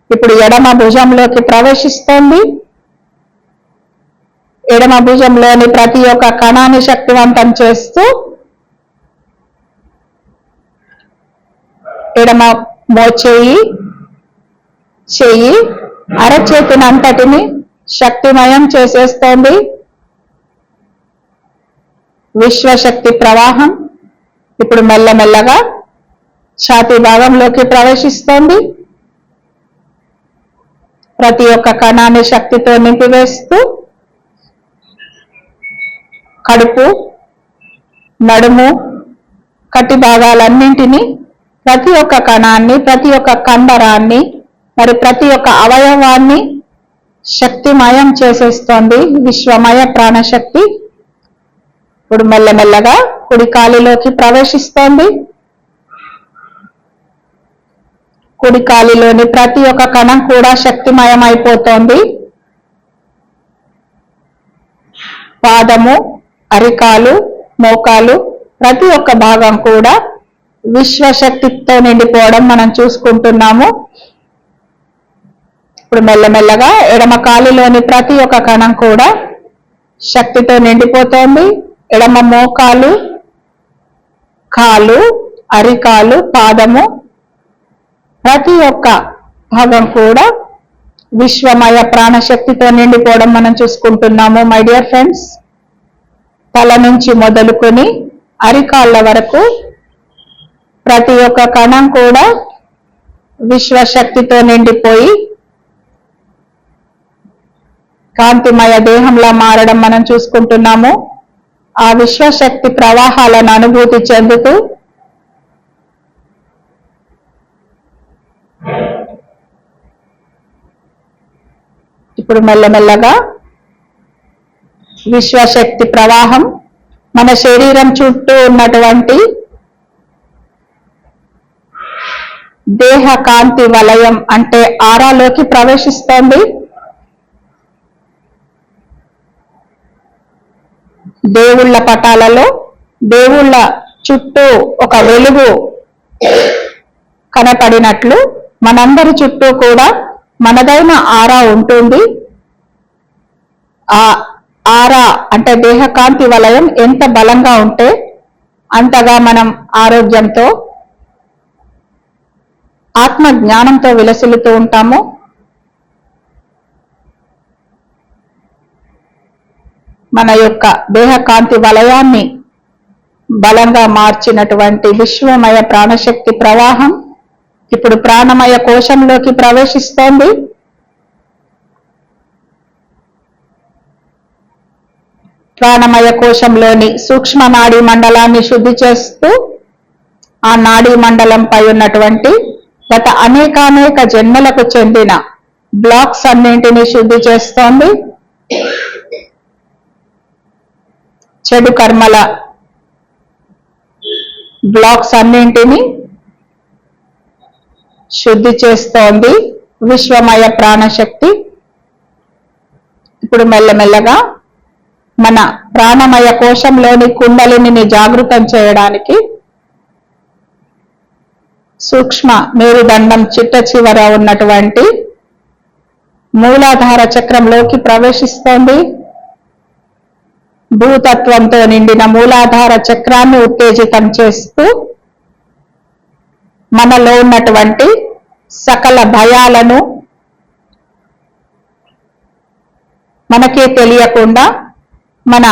ఇప్పుడు ఎడమ భుజంలోకి ప్రవేశిస్తోంది. ఎడమ భుజంలోని ప్రతి ఒక్క కణాన్ని శక్తివంతం చేస్తూ ఎడమ మోచేయి, చెయ్యి, అరచేతినంతటిని శక్తిమయం చేసేస్తోంది. విశ్వశక్తి ప్రవాహం ఇప్పుడు మెల్లమెల్లగా ఛాతీ భాగంలోకి ప్రవేశిస్తోంది. ప్రతి ఒక్క కణాన్ని శక్తితో నింపివేస్తూ కడుపు, నడుము, కటి భాగాలన్నింటినీ, ప్రతి ఒక్క కణాన్ని, ప్రతి ఒక్క కండరాన్ని, మరి ప్రతి ఒక్క అవయవాన్ని శక్తిమయం చేసేస్తోంది విశ్వమయ ప్రాణశక్తి. ఇప్పుడు మెల్లమెల్లగా కుడి కాలిలోకి ప్రవేశిస్తోంది. కుడి కాలిలోని ప్రతి ఒక్క కణం కూడా శక్తిమయం అయిపోతోంది. పాదము, అరికాలు, మోకాలు ప్రతి ఒక్క భాగం కూడా విశ్వశక్తితో నిండిపోవడం మనం చూసుకుంటున్నాము. ఇప్పుడు మెల్లమెల్లగా ఎడమ కాలిలోని ప్రతి ఒక్క కణం కూడా శక్తితో నిండిపోతోంది. ఎడమ మోకాలు, కాలు, అరికాలు, పాదము ప్రతి ఒక్క భాగం కూడా విశ్వమయ ప్రాణశక్తితో నిండిపోవడం మనం చూసుకుంటున్నాము. మై డియర్ ఫ్రెండ్స్, తల నుంచి మొదలుకొని అరికాళ్ళ వరకు ప్రతి ఒక్క కణం కూడా విశ్వశక్తితో నిండిపోయి కాంతిమయ దేహంలా మారడం మనం చూసుకుంటున్నాము. ఆ విశ్వశక్తి ప్రవాహాలను అనుభూతి చెందుతూ ఇప్పుడు మెల్లమెల్లగా విశ్వశక్తి ప్రవాహం మన శరీరం చుట్టూ ఉన్నటువంటి దేహ కాంతి వలయం అంటే ఆరాలోకి ప్రవేశిస్తోంది. దేవుళ్ళ పటాలలో దేవుళ్ళ చుట్టూ ఒక వెలుగు కనపడినట్లు మనందరి చుట్టూ కూడా మనదైన ఆరా ఉంటుంది. ఆ ఆరా అంటే దేహకాంతి వలయం ఎంత బలంగా ఉంటే అంతగా మనం ఆరోగ్యంతో ఆత్మ జ్ఞానంతో విలసిల్లుతూ ఉంటాము. మన యొక్క దేహకాంతి వలయాన్ని బలంగా మార్చినటువంటి విశ్వమయ ప్రాణశక్తి ప్రవాహం ఇప్పుడు ప్రాణమయ కోశంలోకి ప్రవేశిస్తోంది. ప్రాణమయ కోశంలోని సూక్ష్మ నాడీ మండలాన్ని శుద్ధి చేస్తూ ఆ నాడీ మండలంపై ఉన్నటువంటి గత అనేకానేక జన్మలకు చెందిన బ్లాక్స్ అన్నింటినీ శుద్ధి చేస్తోంది. చెడు కర్మల బ్లాక్స్ అన్నింటినీ శుద్ధి చేస్తోంది విశ్వమయ ప్రాణశక్తి. ఇప్పుడు మెల్లమెల్లగా మన ప్రాణమయ కోశంలోని కుండలిని జాగృతం చేయడానికి సూక్ష్మ మేరుదండం చిట్ట చివర ఉన్నటువంటి మూలాధార చక్రంలోకి ప్రవేశిస్తోంది. భూతత్వంతో నిండిన మూలాధార చక్రాన్ని ఉత్తేజితం చేస్తూ మనలో ఉన్నటువంటి సకల భయాలను మనకే తెలియకుండా మన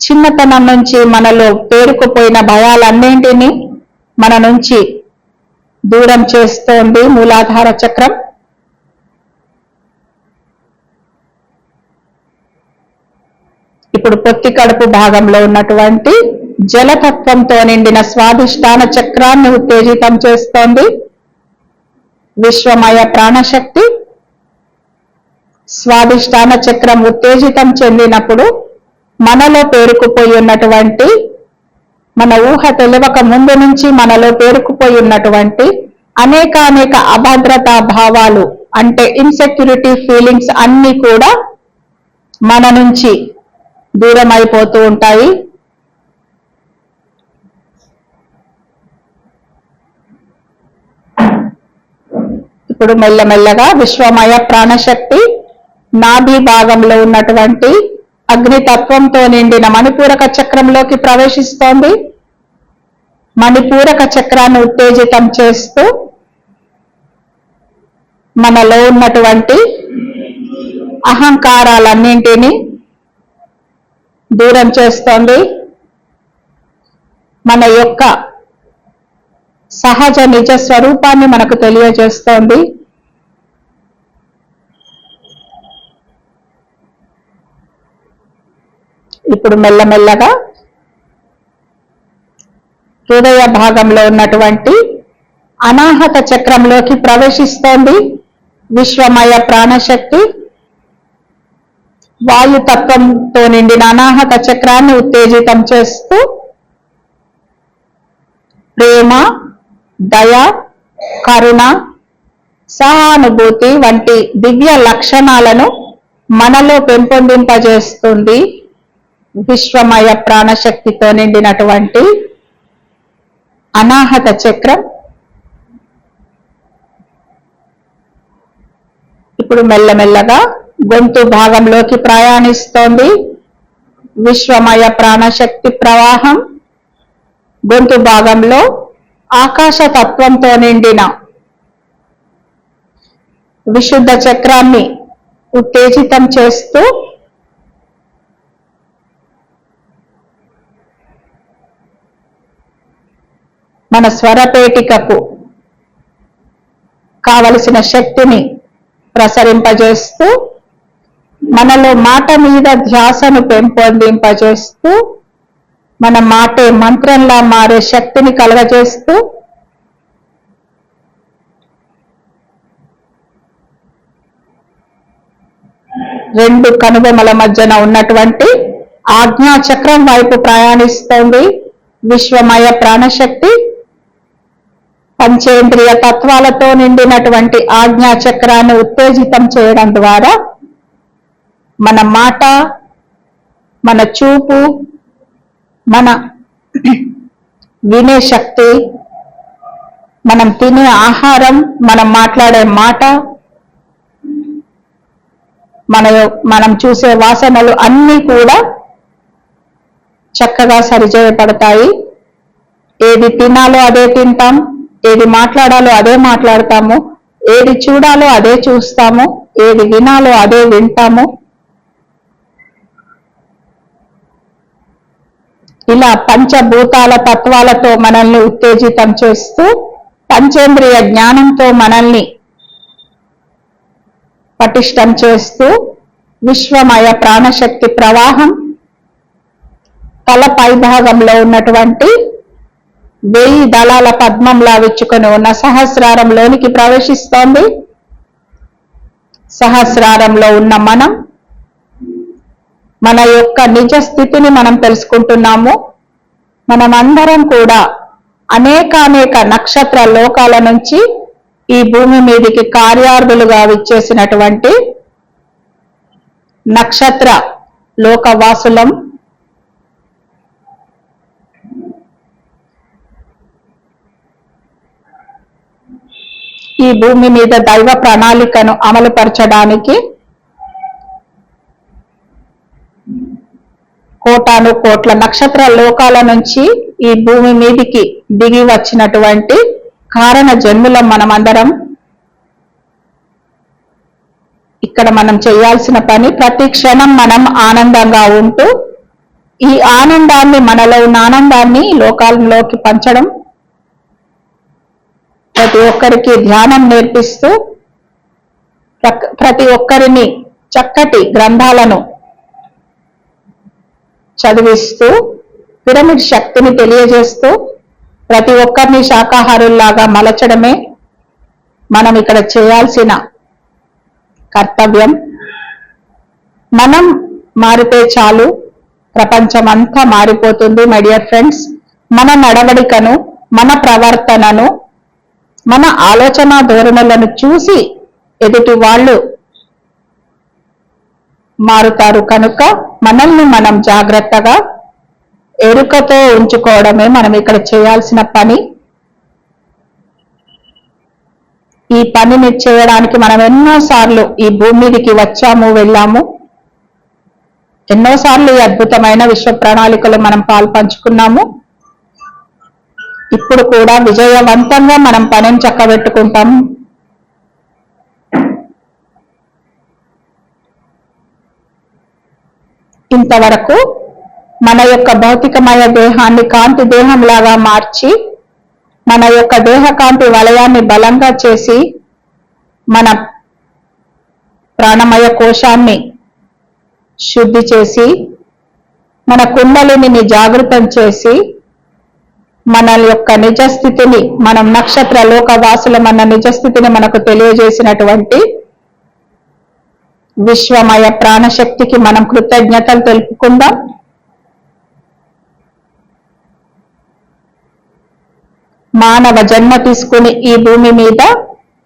చిన్నతనం నుంచి మనలో పేరుకుపోయిన భయాలన్నింటినీ మన నుంచి దూరం చేస్తోంది మూలాధార చక్రం. ఇప్పుడు పొత్తి కడుపు భాగంలో ఉన్నటువంటి జలతత్వంతో నిండిన స్వాధిష్టాన చక్రాన్ని ఉత్తేజితం చేస్తోంది విశ్వమయ ప్రాణశక్తి. స్వాధిష్టాన చక్రం ఉత్తేజితం చెందినప్పుడు మనలో పేరుకుపోయి ఉన్నటువంటి మన ఊహ తెలియక ముందు నుంచి మనలో పేరుకుపోయి ఉన్నటువంటి అనేక అభద్రతా భావాలు అంటే ఇన్సెక్యూరిటీ ఫీలింగ్స్ అన్నీ కూడా మన నుంచి దూరం అయిపోతూ ఉంటాయి. ఇప్పుడు మెల్లమెల్లగా విశ్వమయ ప్రాణశక్తి నాభి భాగంలో ఉన్నటువంటి అగ్నితత్వంతో నిండిన మణిపూరక చక్రంలోకి ప్రవేశిస్తోంది. మణిపూరక చక్రాన్ని ఉత్తేజితం చేస్తూ మనలో ఉన్నటువంటి అహంకారాలన్నింటినీ దూరం చేస్తోంది. మన యొక్క సహజ నిజ స్వరూపాన్ని మనకు తెలియజేస్తోంది. ఇప్పుడు మెల్లమెల్లగా హృదయ భాగంలో ఉన్నటువంటి అనాహత చక్రంలోకి ప్రవేశిస్తోంది విశ్వమయ ప్రాణశక్తి. వాయుతత్వంతో నిండిన అనాహత చక్రాన్ని ఉత్తేజితం చేస్తూ ప్రేమ, దయ, కరుణ, సహానుభూతి వంటి దివ్య లక్షణాలను మనలో పెంపొందింపజేస్తుంది విశ్వమయ ప్రాణశక్తితో నిండినటువంటి అనాహత చక్రం. ఇప్పుడు మెల్లమెల్లగా గొంతు భాగంలోకి ప్రయాణిస్తోంది విశ్వమయ ప్రాణశక్తి ప్రవాహం. గొంతు భాగంలో ఆకాశ తత్వంతో నిండిన విశుద్ధ చక్రాన్ని ఉత్తేజితం చేస్తూ మన స్వరపేటికకు కావలసిన శక్తిని ప్రసరింపజేస్తూ మనలో మాట మీద ధ్యాసను పెంపొందింపజేస్తూ మన మాటే మంత్రంలా మారే శక్తిని కలగజేస్తూ రెండు కనుబొమల మధ్యన ఉన్నటువంటి ఆజ్ఞా చక్రం వైపు ప్రయాణిస్తోంది విశ్వమయ ప్రాణశక్తి. పంచేంద్రియ తత్వాలతో నిండినటువంటి ఆజ్ఞా చక్రాన్ని ఉత్తేజితం చేయడం ద్వారా మన మాట, మన చూపు, మన వినే శక్తి, మనం తినే ఆహారం, మనం మాట్లాడే మాట, మనం చూసే వాసనలు అన్నీ కూడా చక్కగా సరిచేయబడతాయి. ఏది తినాలో అదే తింటాం, ఏది మాట్లాడాలో అదే మాట్లాడతాము, ఏది చూడాలో అదే చూస్తాము, ఏది వినాలో అదే వింటాము. ఇలా పంచభూతాల తత్వాలతో మనల్ని ఉత్తేజితం చేస్తూ పంచేంద్రియ జ్ఞానంతో మనల్ని పటిష్టం చేస్తూ విశ్వమయ ప్రాణశక్తి ప్రవాహం తల పైభాగంలో ఉన్నటువంటి 1000 దళాల పద్మంలా విచ్చుకొని ఉన్న సహస్రారంలోనికి ప్రవేశిస్తోంది. సహస్రారంలో ఉన్న మనం మన యొక్క నిజ స్థితిని మనం తెలుసుకుంటున్నాము. మనమందరం కూడా అనేకానేక నక్షత్ర లోకాల నుంచి ఈ భూమి మీదికి కార్యార్థులుగా విచ్చేసినటువంటి నక్షత్ర లోకవాసులం. ఈ భూమి మీద దైవ ప్రణాళికను అమలుపరచడానికి కోటాను కోట్ల నక్షత్ర లోకాల నుంచి ఈ భూమి మీదికి దిగి వచ్చినటువంటి కారణ జన్ములం మనమందరం. ఇక్కడ మనం చేయాల్సిన పని ప్రతి క్షణం మనం ఆనందంగా ఉంటూ ఈ ఆనందాన్ని, మనలో ఉన్న ఆనందాన్ని లోకాల్లోకి పంచడం, ప్రతి ఒక్కరికి ధ్యానం నేర్పిస్తూ ప్రతి ఒక్కరిని చక్కటి గ్రంథాలను చదివిస్తూ పిరమిడ్ శక్తిని తెలియజేస్తూ ప్రతి ఒక్కరిని శాకాహారుల్లాగా మలచడమే మనం ఇక్కడ చేయాల్సిన కర్తవ్యం. మనం మారితే చాలు, ప్రపంచమంతా మారిపోతుంది. మై డియర్ ఫ్రెండ్స్, మన నడవడికను, మన ప్రవర్తనను, మన ఆలోచన ధోరణులను చూసి ఎదుటి వాళ్ళు మారుతారు. కనుక మనల్ని మనం జాగ్రత్తగా ఎరుకతో ఉంచుకోవడమే మనం ఇక్కడ చేయాల్సిన పని. ఈ పనిని చేయడానికి మనం ఎన్నోసార్లు ఈ భూమి మీదకి వచ్చాము, వెళ్ళాము. ఎన్నోసార్లు ఈ అద్భుతమైన విశ్వ ప్రణాళికలో మనం పాల్పంచుకున్నాము. ఇప్పుడు కూడా విజయవంతంగా మనం పనిని చక్కబెట్టుకుంటాం. ఇంతవరకు మన యొక్క భౌతికమయ దేహాన్ని కాంతి దేహంలాగా మార్చి మన యొక్క దేహకాంతి వలయాన్ని బలంగా చేసి మన ప్రాణమయ కోశాన్ని శుద్ధి చేసి మన కుండలిని జాగృతం చేసి మన యొక్క నిజస్థితిని, మనం నక్షత్ర లోక వాసుల మన నిజస్థితిని మనకు తెలియజేసినటువంటి విశ్వమయ ప్రాణశక్తికి మనం కృతజ్ఞతలు తెలుపుకుందాం. మానవ జన్మ తీసుకుని ఈ భూమి మీద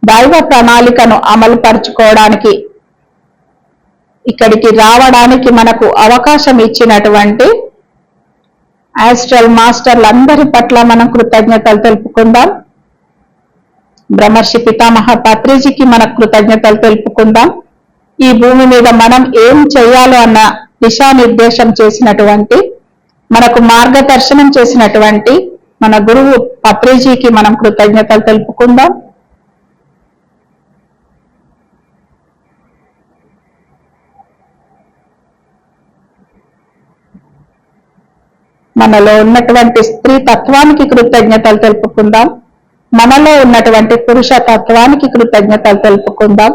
దైవ ప్రణాళికను అమలు పరుచుకోవడానికి ఇక్కడికి రావడానికి మనకు అవకాశం ఇచ్చినటువంటి ఆస్ట్రల్ మాస్టర్లందరి పట్ల మనం కృతజ్ఞతలు తెలుపుకుందాం. బ్రహ్మర్షి పితామహ పత్రిజీకి మన కృతజ్ఞతలు తెలుపుకుందాం. ఈ భూమి మీద మనం ఏం చేయాలో అన్న దిశానిర్దేశం చేసినటువంటి, మనకు మార్గదర్శనం చేసినటువంటి మన గురువు పత్రిజీకి మనం కృతజ్ఞతలు తెలుపుకుందాం. మనలో ఉన్నటువంటి స్త్రీ తత్వానికి కృతజ్ఞతలు తెలుపుకుందాం. మనలో ఉన్నటువంటి పురుష తత్వానికి కృతజ్ఞతలు తెలుపుకుందాం.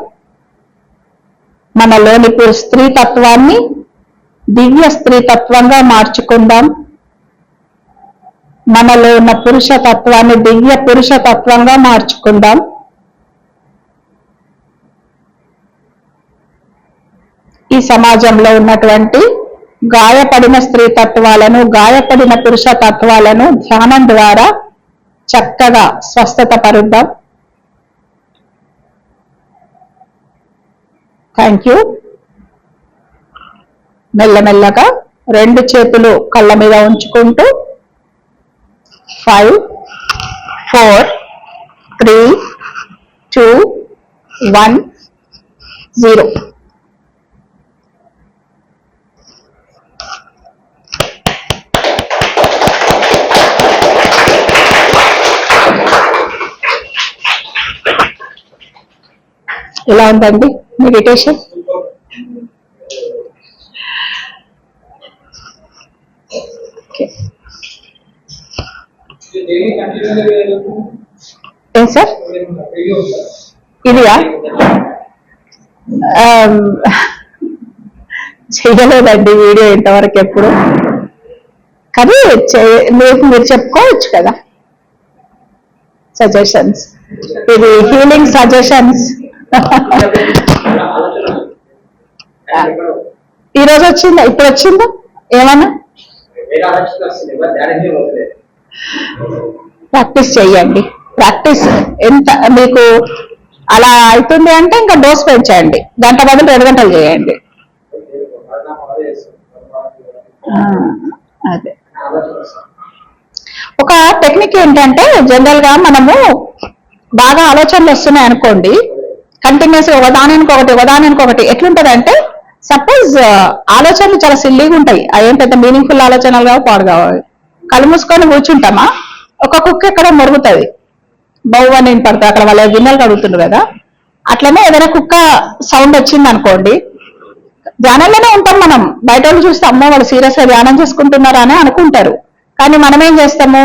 మనలోని స్త్రీ తత్వాన్ని దివ్య స్త్రీ తత్వంగా మార్చుకుందాం. మనలో ఉన్న పురుష తత్వాన్ని దివ్య పురుష తత్వంగా మార్చుకుందాం. ఈ సమాజంలో ఉన్నటువంటి గాయపడిన స్త్రీ తత్వాలను, గాయపడిన పురుష తత్వాలను ధ్యానం ద్వారా చక్కగా స్వస్థత పరుద్దాం. Thank you. మెల్లమెల్లగా 2 చేతులు కళ్ళ మీద ఉంచుకుంటూ 5, 4, 3, 2, 1, 0. ఎలా ఉందండి మెడిటేషన్? ఏం సార్ ఇదియా? చేయలేదండి వీడియో ఇంతవరకు ఎప్పుడు, కానీ మీరు చెప్పుకోవచ్చు కదా సజెషన్స్. ఇది హీలింగ్ సజెషన్స్. ఈ రోజు వచ్చిందా? ఇప్పుడు వచ్చిందా ఏమన్నా? ప్రాక్టీస్ చెయ్యండి. ప్రాక్టీస్ ఎంత మీకు అలా అవుతుంది అంటే ఇంకా డోస్ పెంచండి. గంట బదులు 2 గంటలు చేయండి. అదే ఒక టెక్నిక్ ఏంటంటే, జనరల్ గా మనము బాగా ఆలోచనలు వస్తున్నాయి అనుకోండి, కంటిన్యూస్ గా ఒకదానికి ఒకటి ఎట్లుంటదంటే, సపోజ్ ఆలోచనలు చాలా సిల్లీగా ఉంటాయి, అవేం పెద్ద మీనింగ్ఫుల్ ఆలోచనలుగా పాడు కావాలి. కళ్ళు మూసుకొని కూర్చుంటామా, ఒక కుక్క ఎక్కడ మొరుగుతుంది, బౌ అని పడుతుంది, అక్కడ వాళ్ళ గిన్నెలు కడుగుతుండ్రు కదా, అట్లనే ఏదైనా కుక్క సౌండ్ వచ్చింది అనుకోండి, ధ్యానంలోనే ఉంటాం మనం. బయట వాళ్ళు చూస్తే అమ్మో వాళ్ళు సీరియస్ గా ధ్యానం చేసుకుంటున్నారా అని అనుకుంటారు. కానీ మనం ఏం చేస్తాము,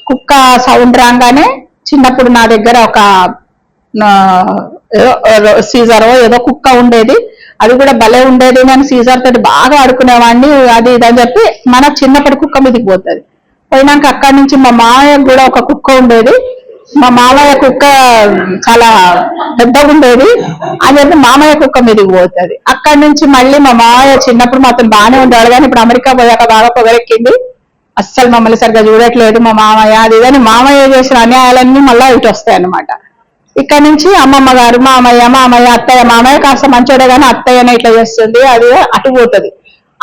కుక్క సౌండ్ రాగానే, చిన్నప్పుడు నా దగ్గర ఒక సీజరో ఏదో కుక్క ఉండేది, అది కూడా భలే ఉండేది, నేను సీజర్ తోటి బాగా ఆడుకునేవాడిని, అది ఇది అని చెప్పి మన చిన్నప్పటి కుక్క మీదకి పోతుంది. పోయినాక అక్కడి నుంచి మా మామయ్య కూడా ఒక కుక్క ఉండేది, మా మామయ్య కుక్క చాలా పెద్దగా ఉండేది అని చెప్పి మామయ్య కుక్క మీదకి పోతుంది. అక్కడి నుంచి మళ్ళీ మా మామయ్య చిన్నప్పుడు మాత్రం బాగానే ఉండేవాడు, కానీ ఇప్పుడు అమెరికా పోయాక బాగా పొగరెక్కింది, అస్సలు మమ్మల్ని సరిగ్గా చూడట్లేదు మా మామయ్య, అది ఇదని మామయ్య చేసిన అన్యాయాలన్నీ మళ్ళా ఇటు వస్తాయి అన్నమాట. ఇక్కడ నుంచి అమ్మమ్మ గారు మామయ్య, అత్తయ్య, మామయ్య కాస్త మంచోడే కానీ అత్తయ్యనే ఇట్లా చేస్తుంది, అది అటు పోతుంది.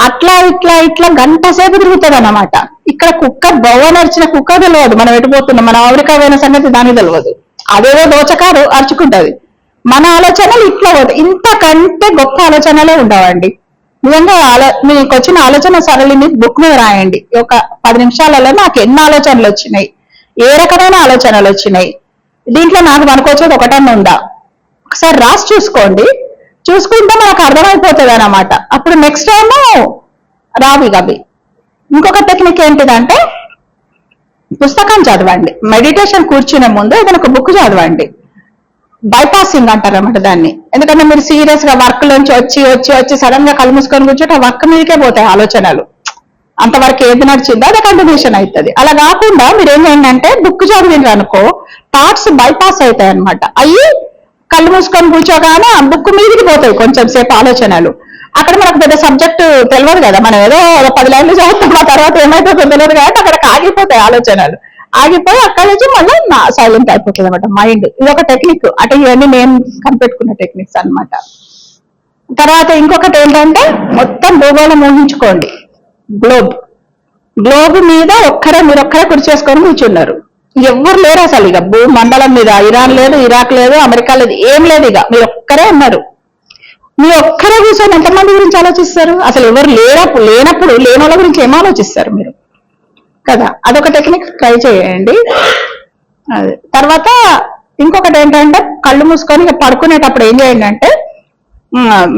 అట్లా ఇట్లా ఇట్లా గంట సేపు తిరుగుతుంది అన్నమాట. ఇక్కడ కుక్క బొవ్వ నడిచిన కుక్క తెలియదు మనం ఎటుపోతున్నాం, మన అమెరికా పోయిన సంగతి దానికి తెలియదు, అదేదో దోచకారు అరుచుకుంటది. మన ఆలోచనలు ఇట్లా పోతాయి. ఇంతకంటే గొప్ప ఆలోచనలే ఉండవండి. నిజంగా మీకు వచ్చిన ఆలోచన సరళిని బుక్ మీద రాయండి. ఒక 10 నిమిషాలలో నాకు ఎన్ని ఆలోచనలు వచ్చినాయి, ఏ రకమైన ఆలోచనలు వచ్చినాయి, దీంట్లో నాకు పనికొచ్చేది ఒకటన్నా ఉందా, ఒకసారి రాసి చూసుకోండి. చూసుకుంటే మనకు అర్థమైపోతుంది అన్నమాట. అప్పుడు నెక్స్ట్ టైము రావి అవి. ఇంకొక టెక్నిక్ ఏంటిదంటే, పుస్తకం చదవండి. మెడిటేషన్ కూర్చునే ముందు ఏదైనా ఒక బుక్ చదవండి. బైపాసింగ్ అంటారు అన్నమాట దాన్ని. ఎందుకంటే మీరు సీరియస్ గా వర్క్ నుంచి వచ్చి సడన్ గా కళ్ళు మూసుకొని కూర్చుంటే వర్క్ మీదకే పోతాయి ఆలోచనలు. అంతవరకు ఏది నడిచిందో అది కంటిన్యూషన్ అవుతుంది. అలా కాకుండా మీరు ఏంటంటే బుక్ చదివిండ్రు అనుకో, థాట్స్ బైపాస్ అవుతాయి అనమాట. అవి కళ్ళు మూసుకొని కూర్చోగానే ఆ బుక్ మీదకి పోతాయి కొంచెం సేపు ఆలోచనలు. అక్కడ మనకు పెద్ద సబ్జెక్ట్ తెలియదు కదా, మనం ఏదో 10 లైన్లు చదువుతాం, ఆ తర్వాత ఏమైతుందో తెలియదు కాబట్టి అక్కడికి ఆగిపోతాయి ఆలోచనలు. ఆగిపోయి అక్కడ నుంచి మళ్ళీ సైలెంట్ అయిపోతుంది అనమాట మైండ్. ఇది ఒక టెక్నిక్. అంటే ఇవన్నీ నేను కనిపెట్టుకున్న టెక్నిక్స్ అన్నమాట. తర్వాత ఇంకొకటి ఏంటంటే మొత్తం భూగోళం ఊహించుకోండి. గ్లోబ్ మీద మీరు ఒక్కరే కుర్చేసుకొని కూర్చున్నారు. ఎవ్వరు లేరు అసలు. ఇక భూమండలం మీద ఇరాన్ లేదు, ఇరాక్ లేదు, అమెరికా లేదు, ఏం లేదు. ఇక మీరు ఒక్కరే ఉన్నారు. మీ ఒక్కరే కూర్చొని ఎంతమంది గురించి ఆలోచిస్తారు? అసలు ఎవరు లేనప్పుడు లేని వాళ్ళ గురించి ఏం ఆలోచిస్తారు మీరు కదా? అదొక టెక్నిక్ ట్రై చేయండి. అది తర్వాత ఇంకొకటి ఏంటంటే కళ్ళు మూసుకొని ఇక పడుకునేటప్పుడు ఏం చేయండి అంటే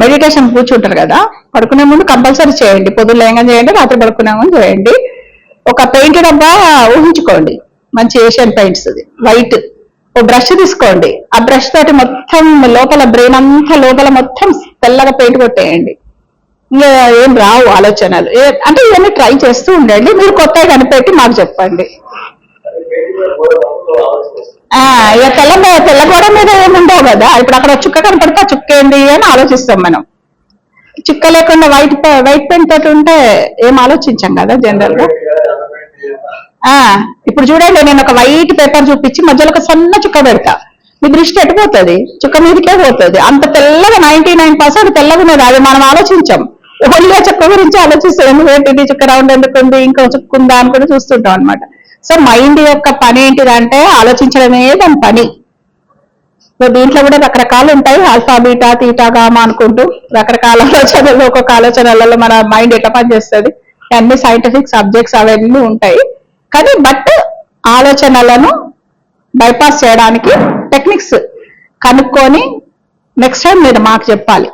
మెడిటేషన్ కూర్చుంటారు కదా, పడుకునే ముందు కంపల్సరీ చేయండి. పొద్దున్న లేంగా చేయండి, రాత్రి పడుకునే ముందు చేయండి. ఒక పెయింట్ డబ్బా ఊహించుకోండి, మంచి ఏషియన్ పెయింట్స్ వైట్. ఓ బ్రష్ తీసుకోండి, ఆ బ్రష్ తోటి మొత్తం లోపల బ్రెయిన్ అంతా లోపల మొత్తం తెల్లగా పెయింట్ కొట్టేయండి. ఇంకా ఏం రావు ఆలోచనలు. అంటే ఇవన్నీ ట్రై చేస్తూ ఉండండి. మీరు కొత్తగా కనిపెట్టి మాకు చెప్పండి. ఇక తెల్లగోడ మీద ఏముండవు కదా, ఇప్పుడు అక్కడ చుక్క కనపడితే ఆ చుక్క ఏంటి అని ఆలోచిస్తాం మనం. చుక్క లేకుండా వైట్ పెయింట్ తోటి ఉంటే ఏం ఆలోచించాం కదా జనరల్ గా. ఇప్పుడు చూడండి, నేను ఒక వైట్ పేపర్ చూపించి మధ్యలో ఒక సన్న చుక్క పెడతా, మీ దృష్టి ఎట్టుపోతుంది, చుక్క మీదకే పోతుంది. అంత తెల్లగా 99% తెల్లగా ఉన్నది, అది మనం ఆలోచించాం. ఓన్లీ చుక్క గురించి ఆలోచిస్తాం. ఎందుకంటే చుక్క రౌండ్ ఎందుకుంది, ఇంకో చుక్క ఉందా అని కూడా చూస్తుంటాం అనమాట. సో మైండ్ యొక్క పని ఏంటిదంటే ఆలోచించడమే దాని పని. సో దీంట్లో కూడా రకరకాలు ఉంటాయి, ఆల్ఫా బీటా తీటా గామా అనుకుంటూ రకరకాల ఆలోచనలు, ఒక్కొక్క ఆలోచనలలో మన మైండ్ ఎట్లా పనిచేస్తుంది, అన్ని సైంటిఫిక్ సబ్జెక్ట్స్ అవన్నీ ఉంటాయి. కానీ బట్ ఆలోచనలను బైపాస్ చేయడానికి టెక్నిక్స్ కనుక్కొని నెక్స్ట్ టైం మీరు మాకు చెప్పాలి.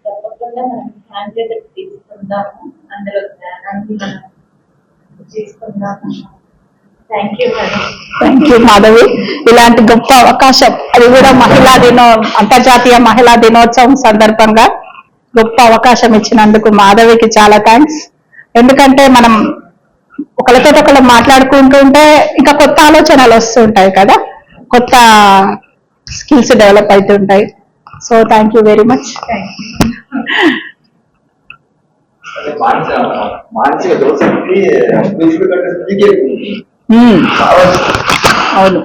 తప్పకుండా మనం సాంకేతికత తీసుకుందాము, అందులో జ్ఞానాన్ని మనం తీసుకుందాము. Thank you madam. Thank you Madhavi. ఇలాంటి గొప్ప అవకాశం, అది కూడా అంతర్జాతీయ మహిళా దినోత్సవం సందర్భంగా గొప్ప అవకాశం ఇచ్చినందుకు మాధవికి చాలా థ్యాంక్స్. ఎందుకంటే మనం ఒకరితో ఒకరు మాట్లాడుకుంటుంటే ఇంకా కొత్త ఆలోచనలు వస్తుంటాయి కదా, కొత్త స్కిల్స్ డెవలప్ అవుతుంటాయి. So thank you very much. అవును.